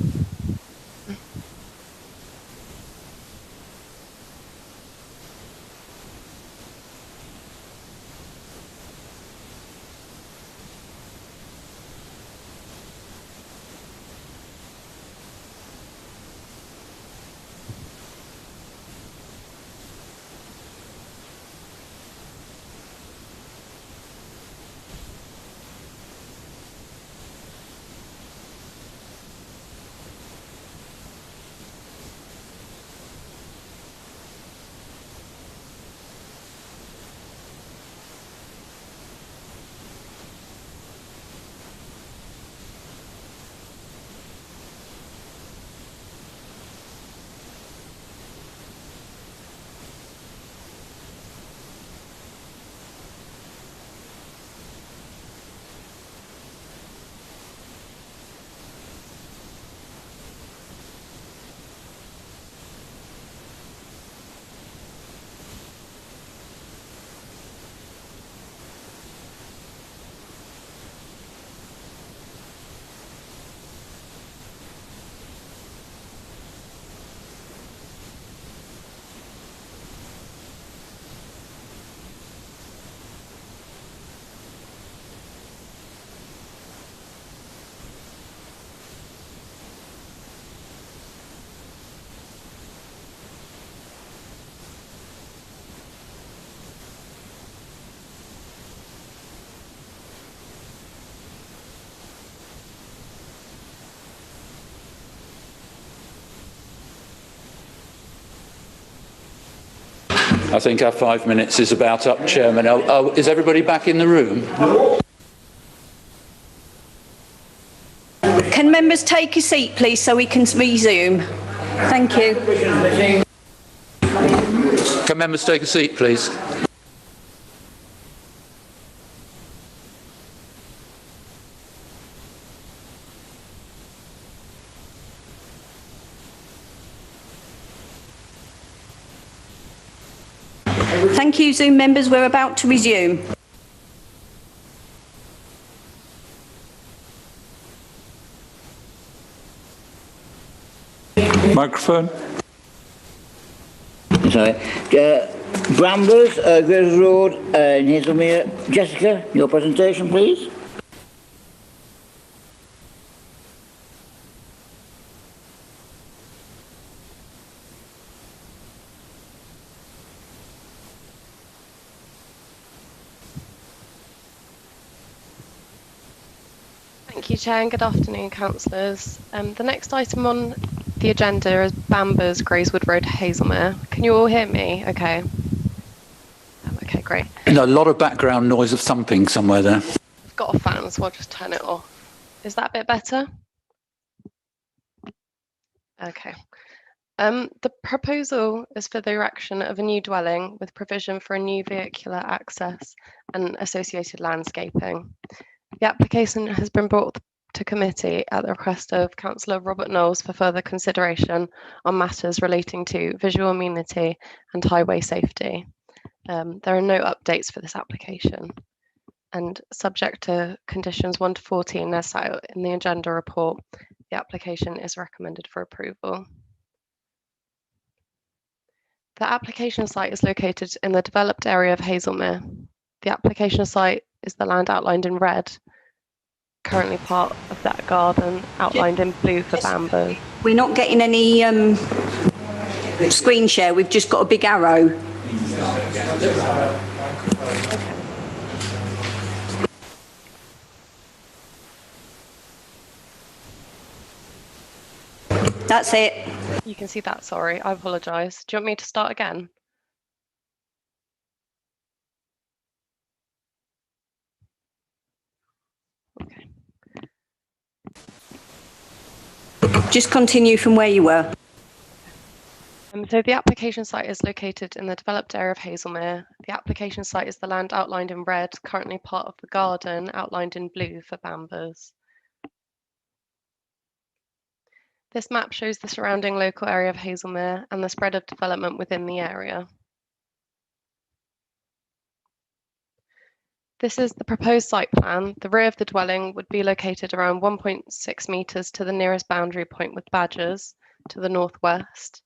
I think our 5 minutes is about up, Chairman. Is everybody back in the room? Can members take a seat, please, so we can resume? Thank you. Can members take a seat, please? Thank you, Zoom members. We're about to resume. Microphone. Sorry. Brambles, Graves Road, in Hazelmere. Jessica, your presentation, please. Thank you, Chair, and good afternoon, councillors. The next item on the agenda is Bambers, Grayswood Road, Hazelmere. Can you all hear me? Okay. Okay, great. A lot of background noise of thumping somewhere there. I've got a fan, so I'll just turn it off. Is that a bit better? Okay. The proposal is for the erection of a new dwelling with provision for a new vehicular access and associated landscaping. The application has been brought to committee at the request of Councillor Robert Knowles for further consideration on matters relating to visual amenity and highway safety. There are no updates for this application, and subject to conditions 1 to 14 as set out in the agenda report, the application is recommended for approval. The application site is located in the developed area of Hazelmere. The application site is the land outlined in red, currently part of that garden outlined in blue for Bambers. We're not getting any screen share, we've just got a big arrow. That's it. You can see that, sorry, I apologise. Do you want me to start again? Okay. Just continue from where you were. So the application site is located in the developed area of Hazelmere. The application site is the land outlined in red, currently part of the garden outlined in blue for Bambers. This map shows the surrounding local area of Hazelmere and the spread of development within the area. This is the proposed site plan. The rear of the dwelling would be located around 1.6 metres to the nearest boundary point with Badgers to the northwest.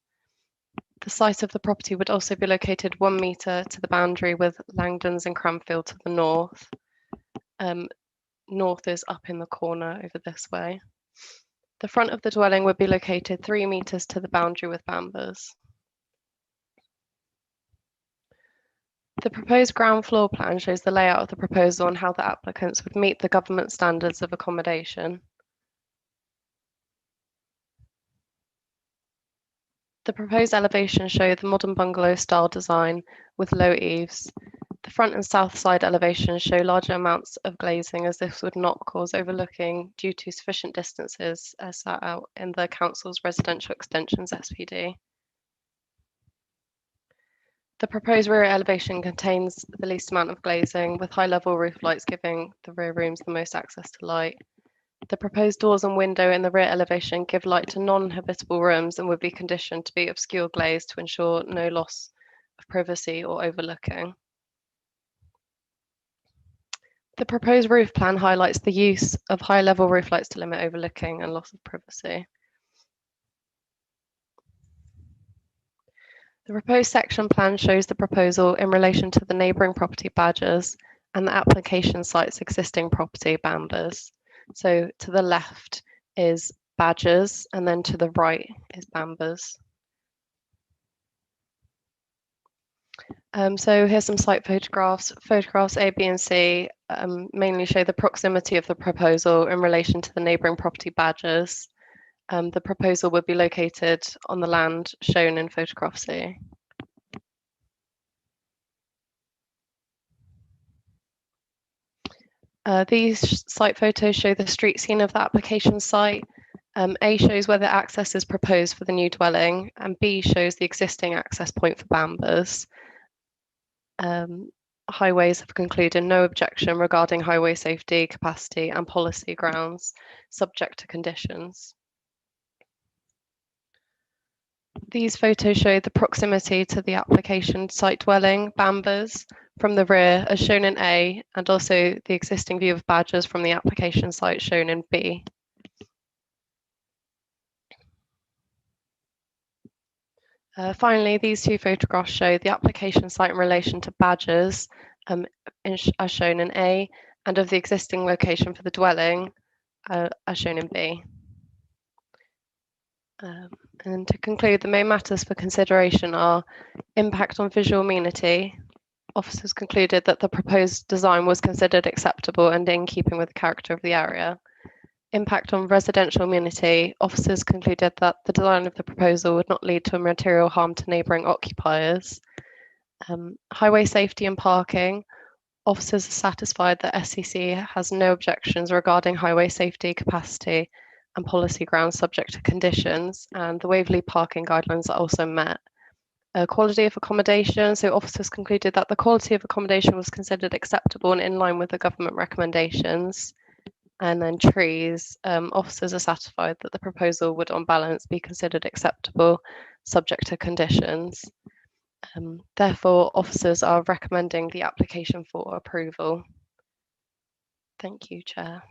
The site of the property would also be located 1 metre to the boundary with Langdons and Cranfield to the north. North is up in the corner over this way. The front of the dwelling would be located 3 metres to the boundary with Bambers. The proposed ground floor plan shows the layout of the proposal and how the applicants would meet the government standards of accommodation. The proposed elevations show the modern bungalow style design with low eaves. The front and south side elevations show larger amounts of glazing, as this would not cause overlooking due to sufficient distances as set out in the council's residential extensions SPD. The proposed rear elevation contains the least amount of glazing, with high level roof lights giving the rear rooms the most access to light. The proposed doors and window in the rear elevation give light to non-habitable rooms and would be conditioned to be obscure glazed to ensure no loss of privacy or overlooking. The proposed roof plan highlights the use of high-level roof lights to limit overlooking and loss of privacy. The proposed section plan shows the proposal in relation to the neighbouring property Badgers and the application site's existing property Bambers. So to the left is Badgers and then to the right is Bambers. So here's some site photographs. Photographs A, B and C mainly show the proximity of the proposal in relation to the neighbouring property Badgers. The proposal would be located on the land shown in photograph C. These site photos show the street scene of the application site. A shows where the access is proposed for the new dwelling, and B shows the existing access point for Bambers. Highways have concluded no objection regarding highway safety, capacity and policy grounds, subject to conditions. These photos show the proximity to the application site dwelling, Bambers, from the rear as shown in A, and also the existing view of Badgers from the application site shown in B. Finally, these two photographs show the application site in relation to Badgers, as shown in A, and of the existing location for the dwelling, as shown in B. And to conclude, the main matters for consideration are impact on visual amenity. Officers concluded that the proposed design was considered acceptable and in keeping with the character of the area. Impact on residential amenity. Officers concluded that the design of the proposal would not lead to a material harm to neighbouring occupiers. Highway safety and parking. Officers are satisfied that SCC has no objections regarding highway safety, capacity and policy grounds subject to conditions, and the Waverley parking guidelines are also met. Quality of accommodation. So officers concluded that the quality of accommodation was considered acceptable and in line with the government recommendations. And then trees, officers are satisfied that the proposal would on balance be considered acceptable, subject to conditions. Therefore, officers are recommending the application for approval. Thank you, Chair.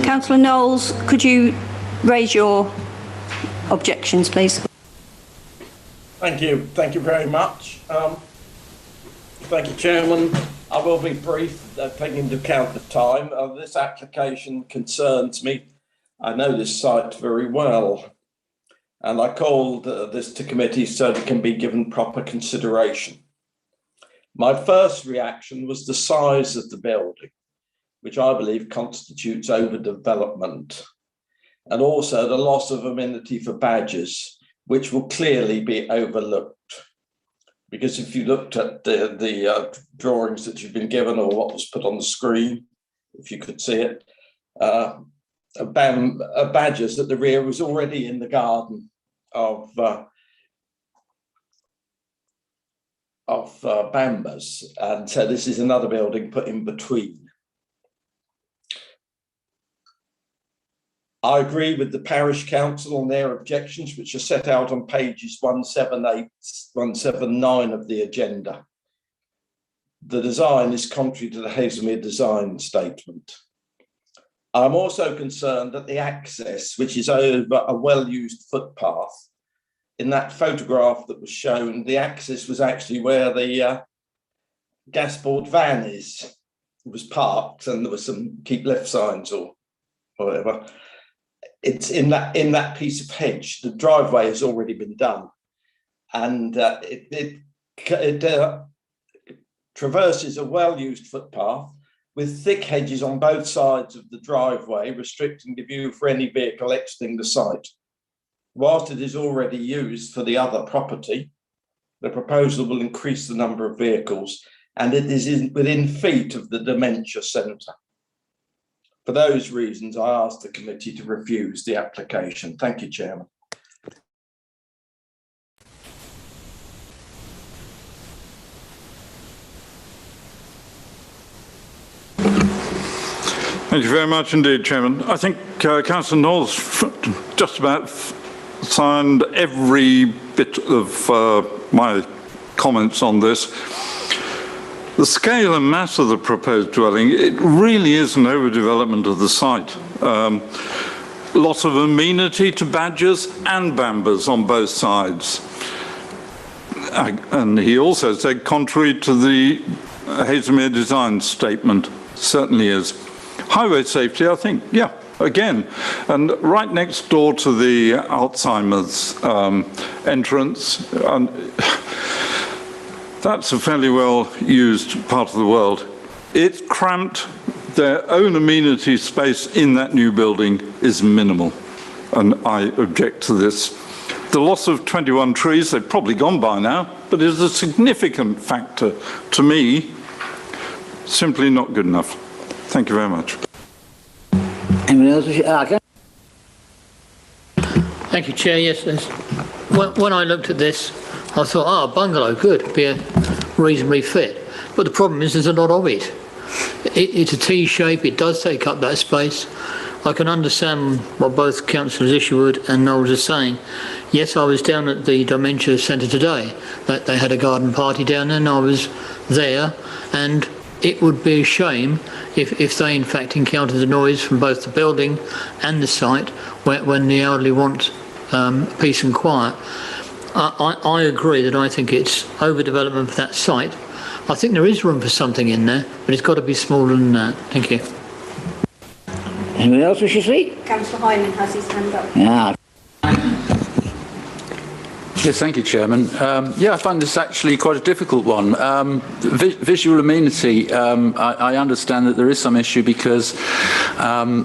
Councillor Knowles, could you raise your objections, please? Thank you very much. Thank you, Chairman. I will be brief, taking into account the time. This application concerns me. I know this site very well, and I called this to committee so it can be given proper consideration. My first reaction was the size of the building, which I believe constitutes overdevelopment, and also the loss of amenity for Badgers, which will clearly be overlooked. Because if you looked at the drawings that you've been given or what was put on the screen, if you could see it, a badgers at the rear was already in the garden of Bambas, and so this is another building put in between. I agree with the parish council on their objections, which are set out on pages 178, 179 of the agenda. The design is contrary to the Haslemere design statement. I'm also concerned that the access, which is over a well-used footpath, in that photograph that was shown, the access was actually where the gasboard van was parked, and there was some keep left signs or whatever. It's in that piece of hedge. The driveway has already been done, and it traverses a well-used footpath with thick hedges on both sides of the driveway, restricting the view for any vehicle exiting the site. Whilst it is already used for the other property, the proposal will increase the number of vehicles, and it is within feet of the dementia centre. For those reasons, I ask the committee to refuse the application. Thank you, Chairman. Thank you very much indeed, Chairman. I think Councillor Knowles just about signed every bit of my comments on this. The scale and mass of the proposed dwelling, it really is an overdevelopment of the site. Lots of amenity to badgers and Bambas on both sides. And he also said, contrary to the Haslemere design statement, certainly is. Highway safety, I think, yeah, again, and right next door to the Alzheimer's entrance, and that's a fairly well used part of the world. It's cramped. Their own amenity space in that new building is minimal, and I object to this. The loss of 21 trees, they've probably gone by now, but is a significant factor to me, simply not good enough. Thank you very much. Anyone else? Thank you, Chair. Yes, when I looked at this, I thought, bungalow, good, be a reasonably fit. But the problem is there's a lot of it. It's a T shape, it does take up that space. I can understand what both Councillors Isherwood and Knowles are saying. Yes, I was down at the Dementia Centre today. They had a garden party down there and I was there, and it would be a shame if they in fact encounter the noise from both the building and the site when the elderly want peace and quiet. I agree that I think it's overdevelopment for that site. I think there is room for something in there, but it's got to be smaller than that. Thank you. Anyone else wish to speak? Councillor Hyman has his hand up. Yeah. Yes, thank you, Chairman. Yeah, I find this actually quite a difficult one. Visual amenity, I understand that there is some issue because I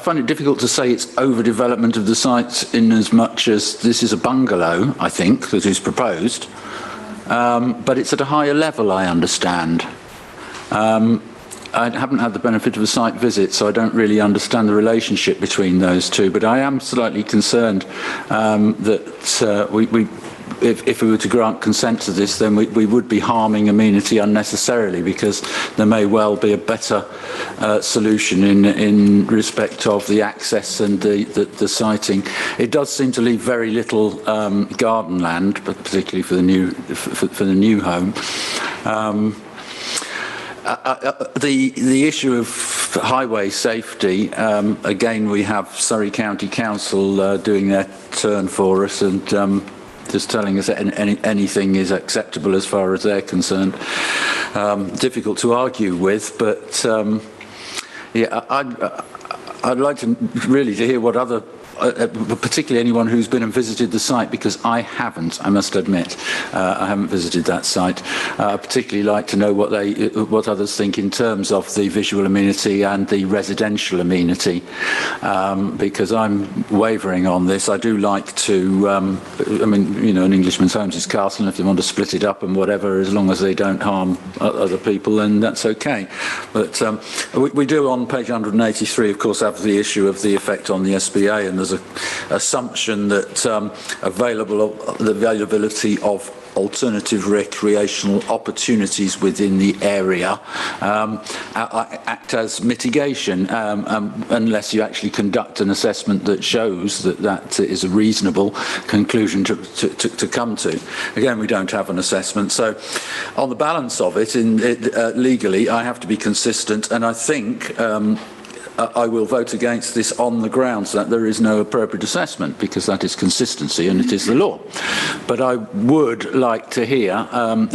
find it difficult to say it's overdevelopment of the site in as much as this is a bungalow, I think, that is proposed. But it's at a higher level, I understand. I haven't had the benefit of a site visit, so I don't really understand the relationship between those two, but I am slightly concerned that if we were to grant consent to this, then we would be harming amenity unnecessarily, because there may well be a better solution in respect of the access and the siting. It does seem to leave very little garden land, but particularly for the new home. The issue of highway safety, again, we have Surrey County Council doing their turn for us and just telling us that anything is acceptable as far as they're concerned. Difficult to argue with, but yeah, I'd like to really hear what other particularly anyone who's been and visited the site, because I haven't, I must admit. I haven't visited that site. I'd particularly like to know what others think in terms of the visual amenity and the residential amenity, because I'm wavering on this. I do like to, I mean, you know, an Englishman's home's his castle, and if they want to split it up and whatever, as long as they don't harm other people, then that's okay. But we do, on page 183, of course, have the issue of the effect on the SBA, and there's an assumption that the availability of alternative recreational opportunities within the area act as mitigation, unless you actually conduct an assessment that shows that that is a reasonable conclusion to come to. Again, we don't have an assessment, so on the balance of it, legally, I have to be consistent, and I think I will vote against this on the grounds that there is no appropriate assessment, because that is consistency and it is the law. But I would like to hear, I'm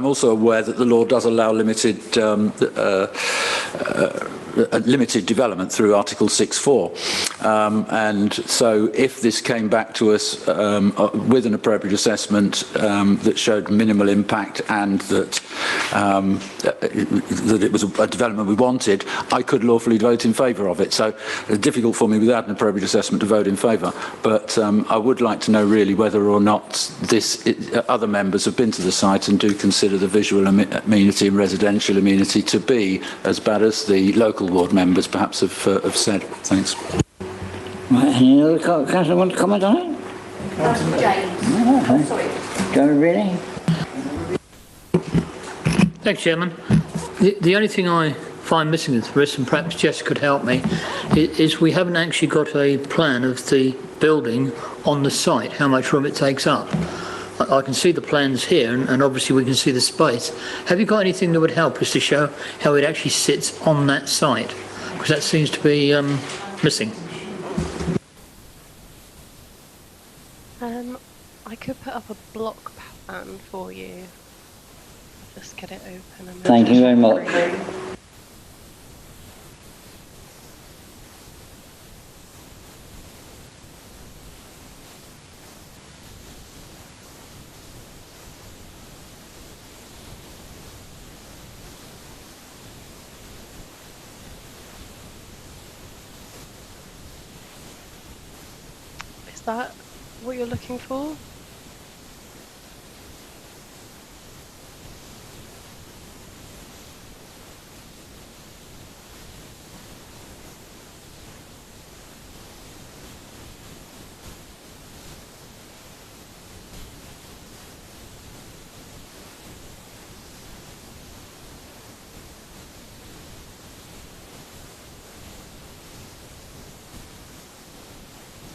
also aware that the law does allow limited development through Article 6.4. And so if this came back to us with an appropriate assessment that showed minimal impact and that it was a development we wanted, I could lawfully vote in favour of it. So it's difficult for me without an appropriate assessment to vote in favour. But I would like to know really whether or not other members have been to the site and do consider the visual amenity and residential amenity to be as bad as the local ward members perhaps have said. Thanks. Right, any other councillor want to comment on it? Councillor James. Sorry. Don't really? Thanks, Chairman. The only thing I find missing in this, and perhaps Jess could help me, is we haven't actually got a plan of the building on the site, how much room it takes up. I can see the plans here, and obviously we can see the space. Have you got anything that would help us to show how it actually sits on that site? Because that seems to be missing. I could put up a block plan for you. Just get it open. Thank you very much. Is that what you're looking for?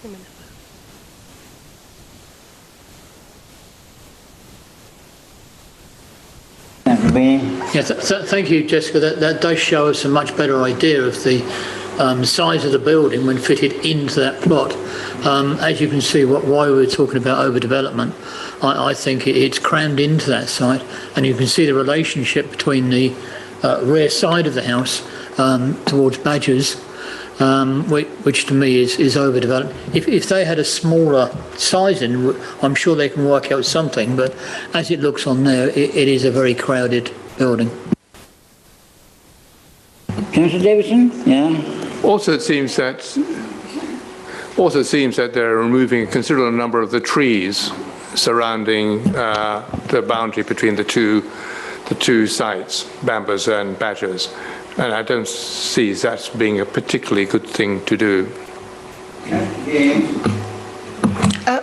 A minute. Yeah, thank you, Jessica. That does show us a much better idea of the size of the building when fitted into that plot. As you can see, why we were talking about overdevelopment, I think it's crammed into that site, and you can see the relationship between the rear side of the house towards Badgers, which to me is overdeveloped. If they had a smaller sizing, I'm sure they can work out something, but as it looks on there, it is a very crowded building. Councillor Davidson? Yeah. Also, it seems that they're removing a considerable number of the trees surrounding the boundary between the two sites, Bambers and Badgers. And I don't see that being a particularly good thing to do.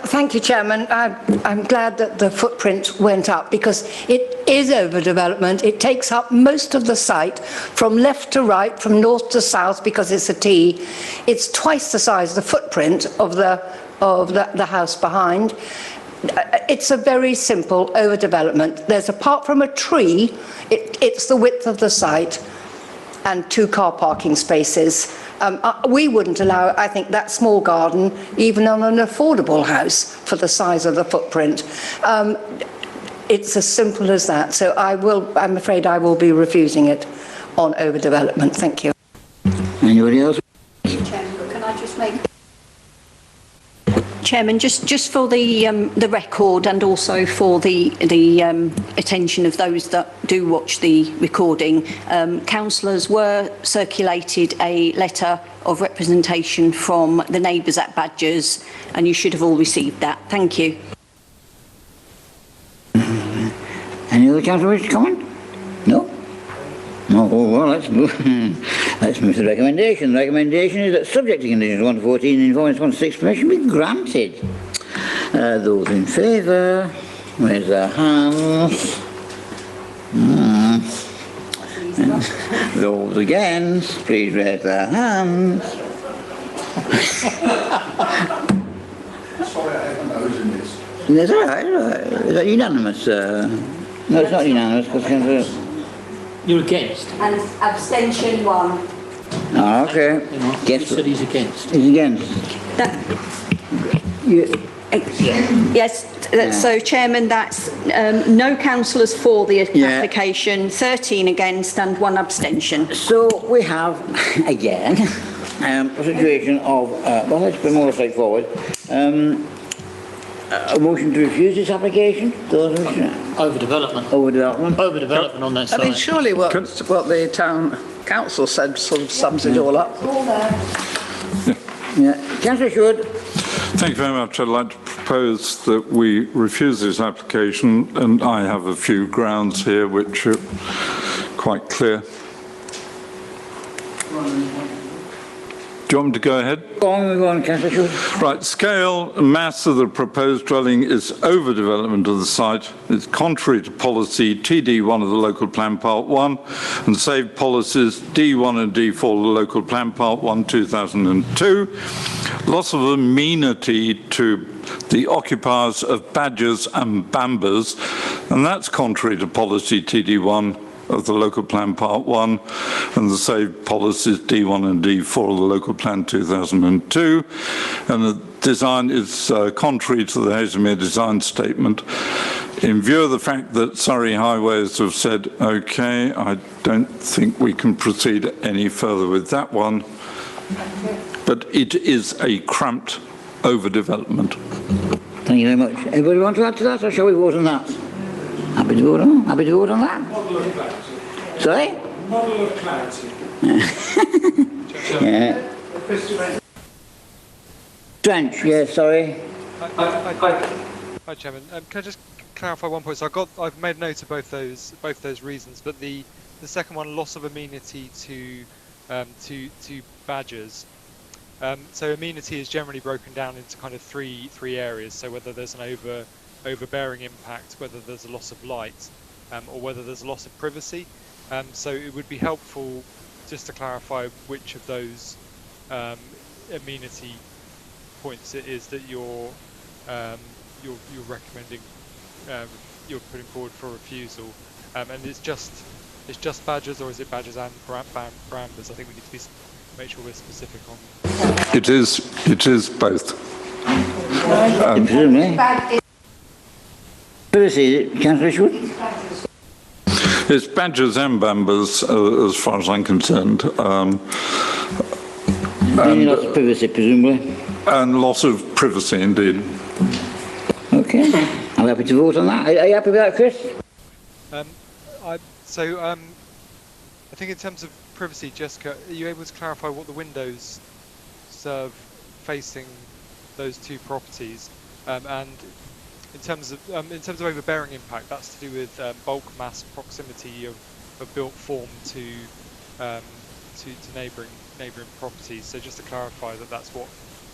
Thank you, Chairman. I'm glad that the footprint went up, because it is overdevelopment. It takes up most of the site from left to right, from north to south, because it's a T. It's twice the size of the footprint of the house behind. It's a very simple overdevelopment. There's, apart from a tree, it's the width of the site and 2 car parking spaces. We wouldn't allow, I think, that small garden even on an affordable house for the size of the footprint. It's as simple as that. So I'm afraid I will be refusing it on overdevelopment. Thank you. Anybody else? Chairman, can I just make Chairman, just for the record and also for the attention of those that do watch the recording, councillors were circulated a letter of representation from the neighbours at Badgers, and you should have all received that. Thank you. Any other councillor wish to comment? No? Oh, well, let's move to the recommendation. The recommendation is that subject to conditions 1 to 14 in Form 1/6 permission be granted. Those in favour, raise their hands. Those against, please raise their hands. Sorry, I haven't those in this. That's all right, all right. Is that unanimous? No, it's not unanimous because You're against? And abstention 1. Oh, okay. He said he's against. He's against. Yes, so Chairman, that's no councillors for the application, 13 against and 1 abstention. So we have, again, a situation of, well, let's be more straightforward. A motion to refuse this application? Overdevelopment. Overdevelopment? Overdevelopment on that side. I mean, surely what the town council said sort of sums it all up. Yeah. Councillor Sherwood. Thank you very much. I'd like to propose that we refuse this application, and I have a few grounds here which are quite clear. Do you want me to go ahead? Go on, Councillor Sherwood. Right, scale and mass of the proposed dwelling is overdevelopment of the site. It's contrary to policy TD1 of the local plan part 1 and saved policies D1 and D4 of the local plan part 1 2002. Loss of amenity to the occupiers of Badgers and Bambers, and that's contrary to policy TD1 of the local plan part 1 and the saved policies D1 and D4 of the local plan 2002, and the design is contrary to the Haslemere design statement. In view of the fact that Surrey Highways have said okay, I don't think we can proceed any further with that one, but it is a cramped overdevelopment. Thank you very much. Anybody want to add to that, or shall we vote on that? Happy to vote on? Happy to vote on that? Model of clarity. Sorry? Model of clarity. Yeah. Trench, yes, sorry. Hi, Chairman. Can I just clarify one point? So I've made note of both those reasons, but the second one, loss of amenity to Badgers. So amenity is generally broken down into kind of three areas. So whether there's an overbearing impact, whether there's a loss of light, or whether there's a loss of privacy. So it would be helpful just to clarify which of those amenity points it is that you're recommending, you're putting forward for refusal, and it's just Badgers, or is it Badgers and Brambers? I think we need to make sure we're specific on. It is both. Privacy, Councillor Sherwood? It's Badgers and Bambers, as far as I'm concerned. Any loss of privacy, presumably? And loss of privacy, indeed. Okay. I'm happy to vote on that. Are you happy with that, Chris? I think in terms of privacy, Jessica, are you able to clarify what the windows serve facing those two properties? And in terms of overbearing impact, that's to do with bulk mass proximity of built form to neighbouring properties. So just to clarify that's what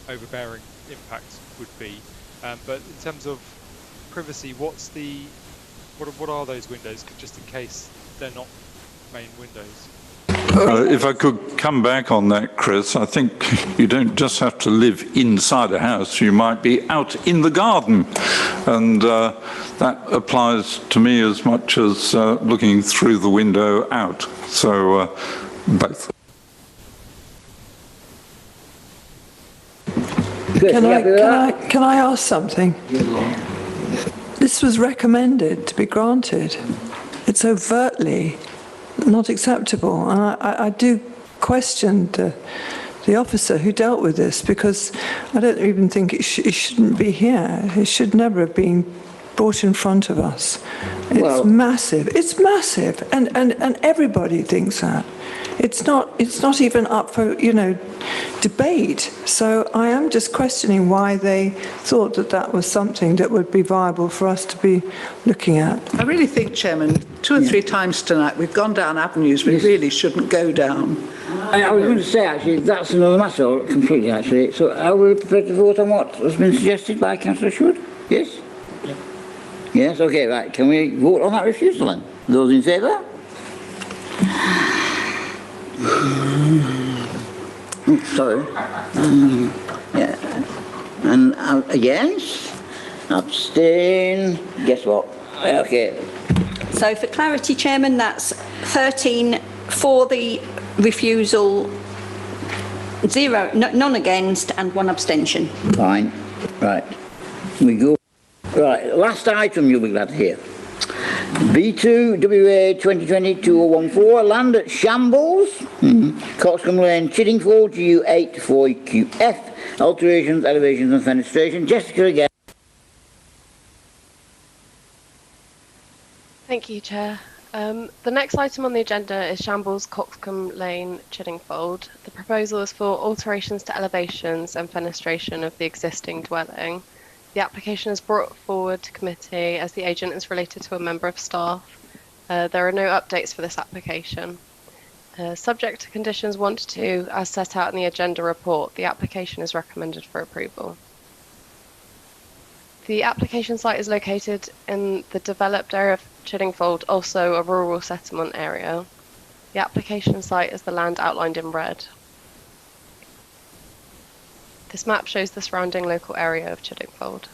overbearing impact would be. But in terms of privacy, what are those windows? Just in case they're not main windows. If I could come back on that, Chris, I think you don't just have to live inside a house, you might be out in the garden. And that applies to me as much as looking through the window out. So both. Can I ask something? This was recommended to be granted. It's overtly not acceptable. And I do question the the officer who dealt with this, because I don't even think it shouldn't be here. It should never have been brought in front of us. It's massive. It's massive, and everybody thinks that. It's not even up for, you know, debate. So I am just questioning why they thought that that was something that would be viable for us to be looking at. I really think, Chairman, 2 or 3 times tonight we've gone down avenues we really shouldn't go down. I was going to say, actually, that's another matter completely, actually. So are we prepared to vote on what has been suggested by Councillor Shood? Yes? Yes, okay, right. Can we vote on that refusal then? Those in favour? Sorry. Yeah. And against? Abstain? Guess what? Okay. So for clarity, Chairman, that's 13 for the refusal, 0, none against, and 1 abstention. Fine. Right. We go. Right. Last item you'll be glad to hear. B2 WA 2020-2014, land at Shambles, Coxcomb Lane, Chiddingfold, GU8 4QF, alterations, elevations and fenestration. Jessica again. Thank you, Chair. The next item on the agenda is Shambles, Coxcomb Lane, Chiddingfold. The proposal is for alterations to elevations and fenestration of the existing dwelling. The application is brought forward to committee as the agent is related to a member of staff. There are no updates for this application. Subject to conditions 1 to 2, as set out in the agenda report, the application is recommended for approval. The application site is located in the developed area of Chiddingfold, also a rural settlement area. The application site is the land outlined in red. This map shows the surrounding local area of Chiddingfold.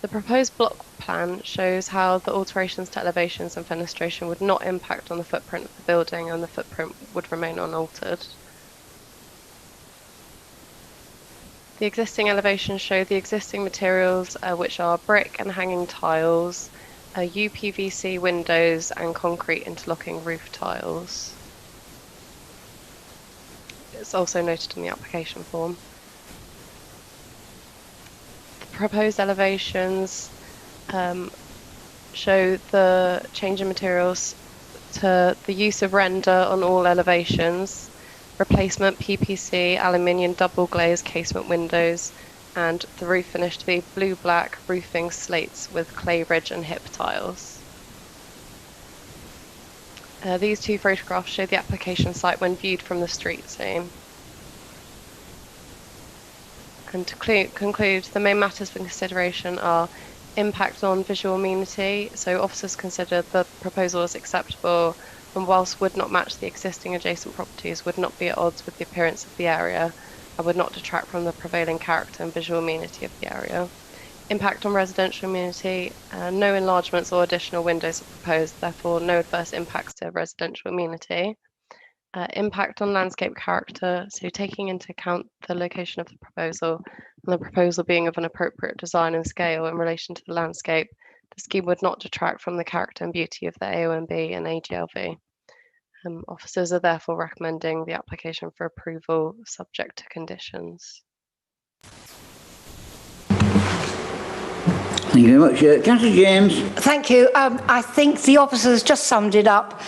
The proposed block plan shows how the alterations to elevations and fenestration would not impact on the footprint of the building, and the footprint would remain unaltered. The existing elevations show the existing materials, which are brick and hanging tiles, UPVC windows and concrete interlocking roof tiles. It's also noted in the application form. The proposed elevations show the change in materials to the use of render on all elevations, replacement PPC aluminium double glazed casement windows, and the roof finish to be blue-black roofing slates with clay ridge and hip tiles. These 2 photographs show the application site when viewed from the street scene. And to conclude, the main matters for consideration are impact on visual amenity. So officers consider the proposal as acceptable, and whilst would not match the existing adjacent properties, would not be at odds with the appearance of the area, and would not detract from the prevailing character and visual amenity of the area. Impact on residential amenity, no enlargements or additional windows are proposed, therefore no adverse impacts to residential amenity. Impact on landscape character, so taking into account the location of the proposal and the proposal being of an appropriate design and scale in relation to the landscape, the scheme would not detract from the character and beauty of the AONB and AGLV. Officers are therefore recommending the application for approval subject to conditions. Thank you very much. Councillor James. Thank you. I think the officers just summed it up.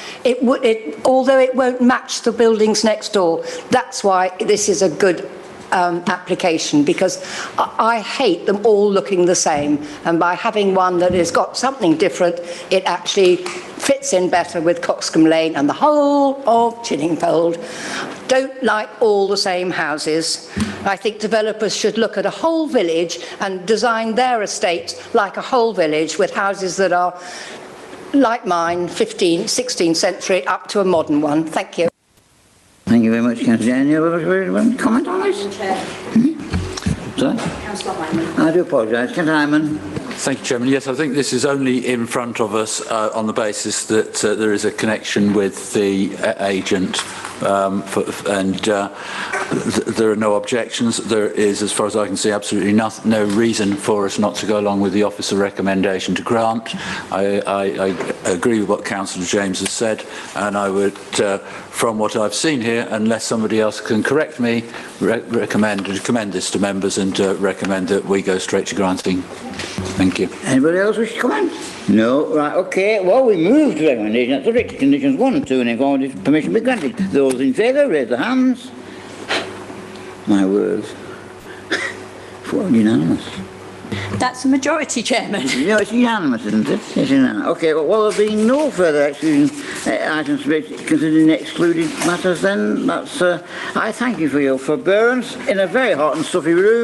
Although it won't match the buildings next door, that's why this is a good application, because I hate them all looking the same, and by having one that has got something different, it actually fits in better with Coxcomb Lane and the whole of Chiddingfold. Don't like all the same houses. I think developers should look at a whole village and design their estates like a whole village with houses that are like mine, 15th, 16th century up to a modern one. Thank you. Thank you very much, Councillor. Any other comment on this? Sorry? Councillor Hyman. I do apologise. Councillor Hyman. Thank you, Chairman. Yes, I think this is only in front of us on the basis that there is a connection with the agent there are no objections. There is, as far as I can see, absolutely no reason for us not to go along with the officer recommendation to grant. I agree with what Councillor James has said, and I would, from what I've seen here, unless somebody else can correct me, recommend this to members and recommend that we go straight to granting. Thank you. Anybody else wish to comment? No. Right, okay. Well, we move to recommendation that subject to conditions 1 and 2 and according to permission be granted. Those in favour, raise their hands. My words. Unanimous. That's a majority, Chairman. No, it's unanimous, isn't it? It's unanimous. Okay, well, there being no further excluding items to be considered excluded matters, then that's. I thank you for your forbearance in a very hot and stuffy room.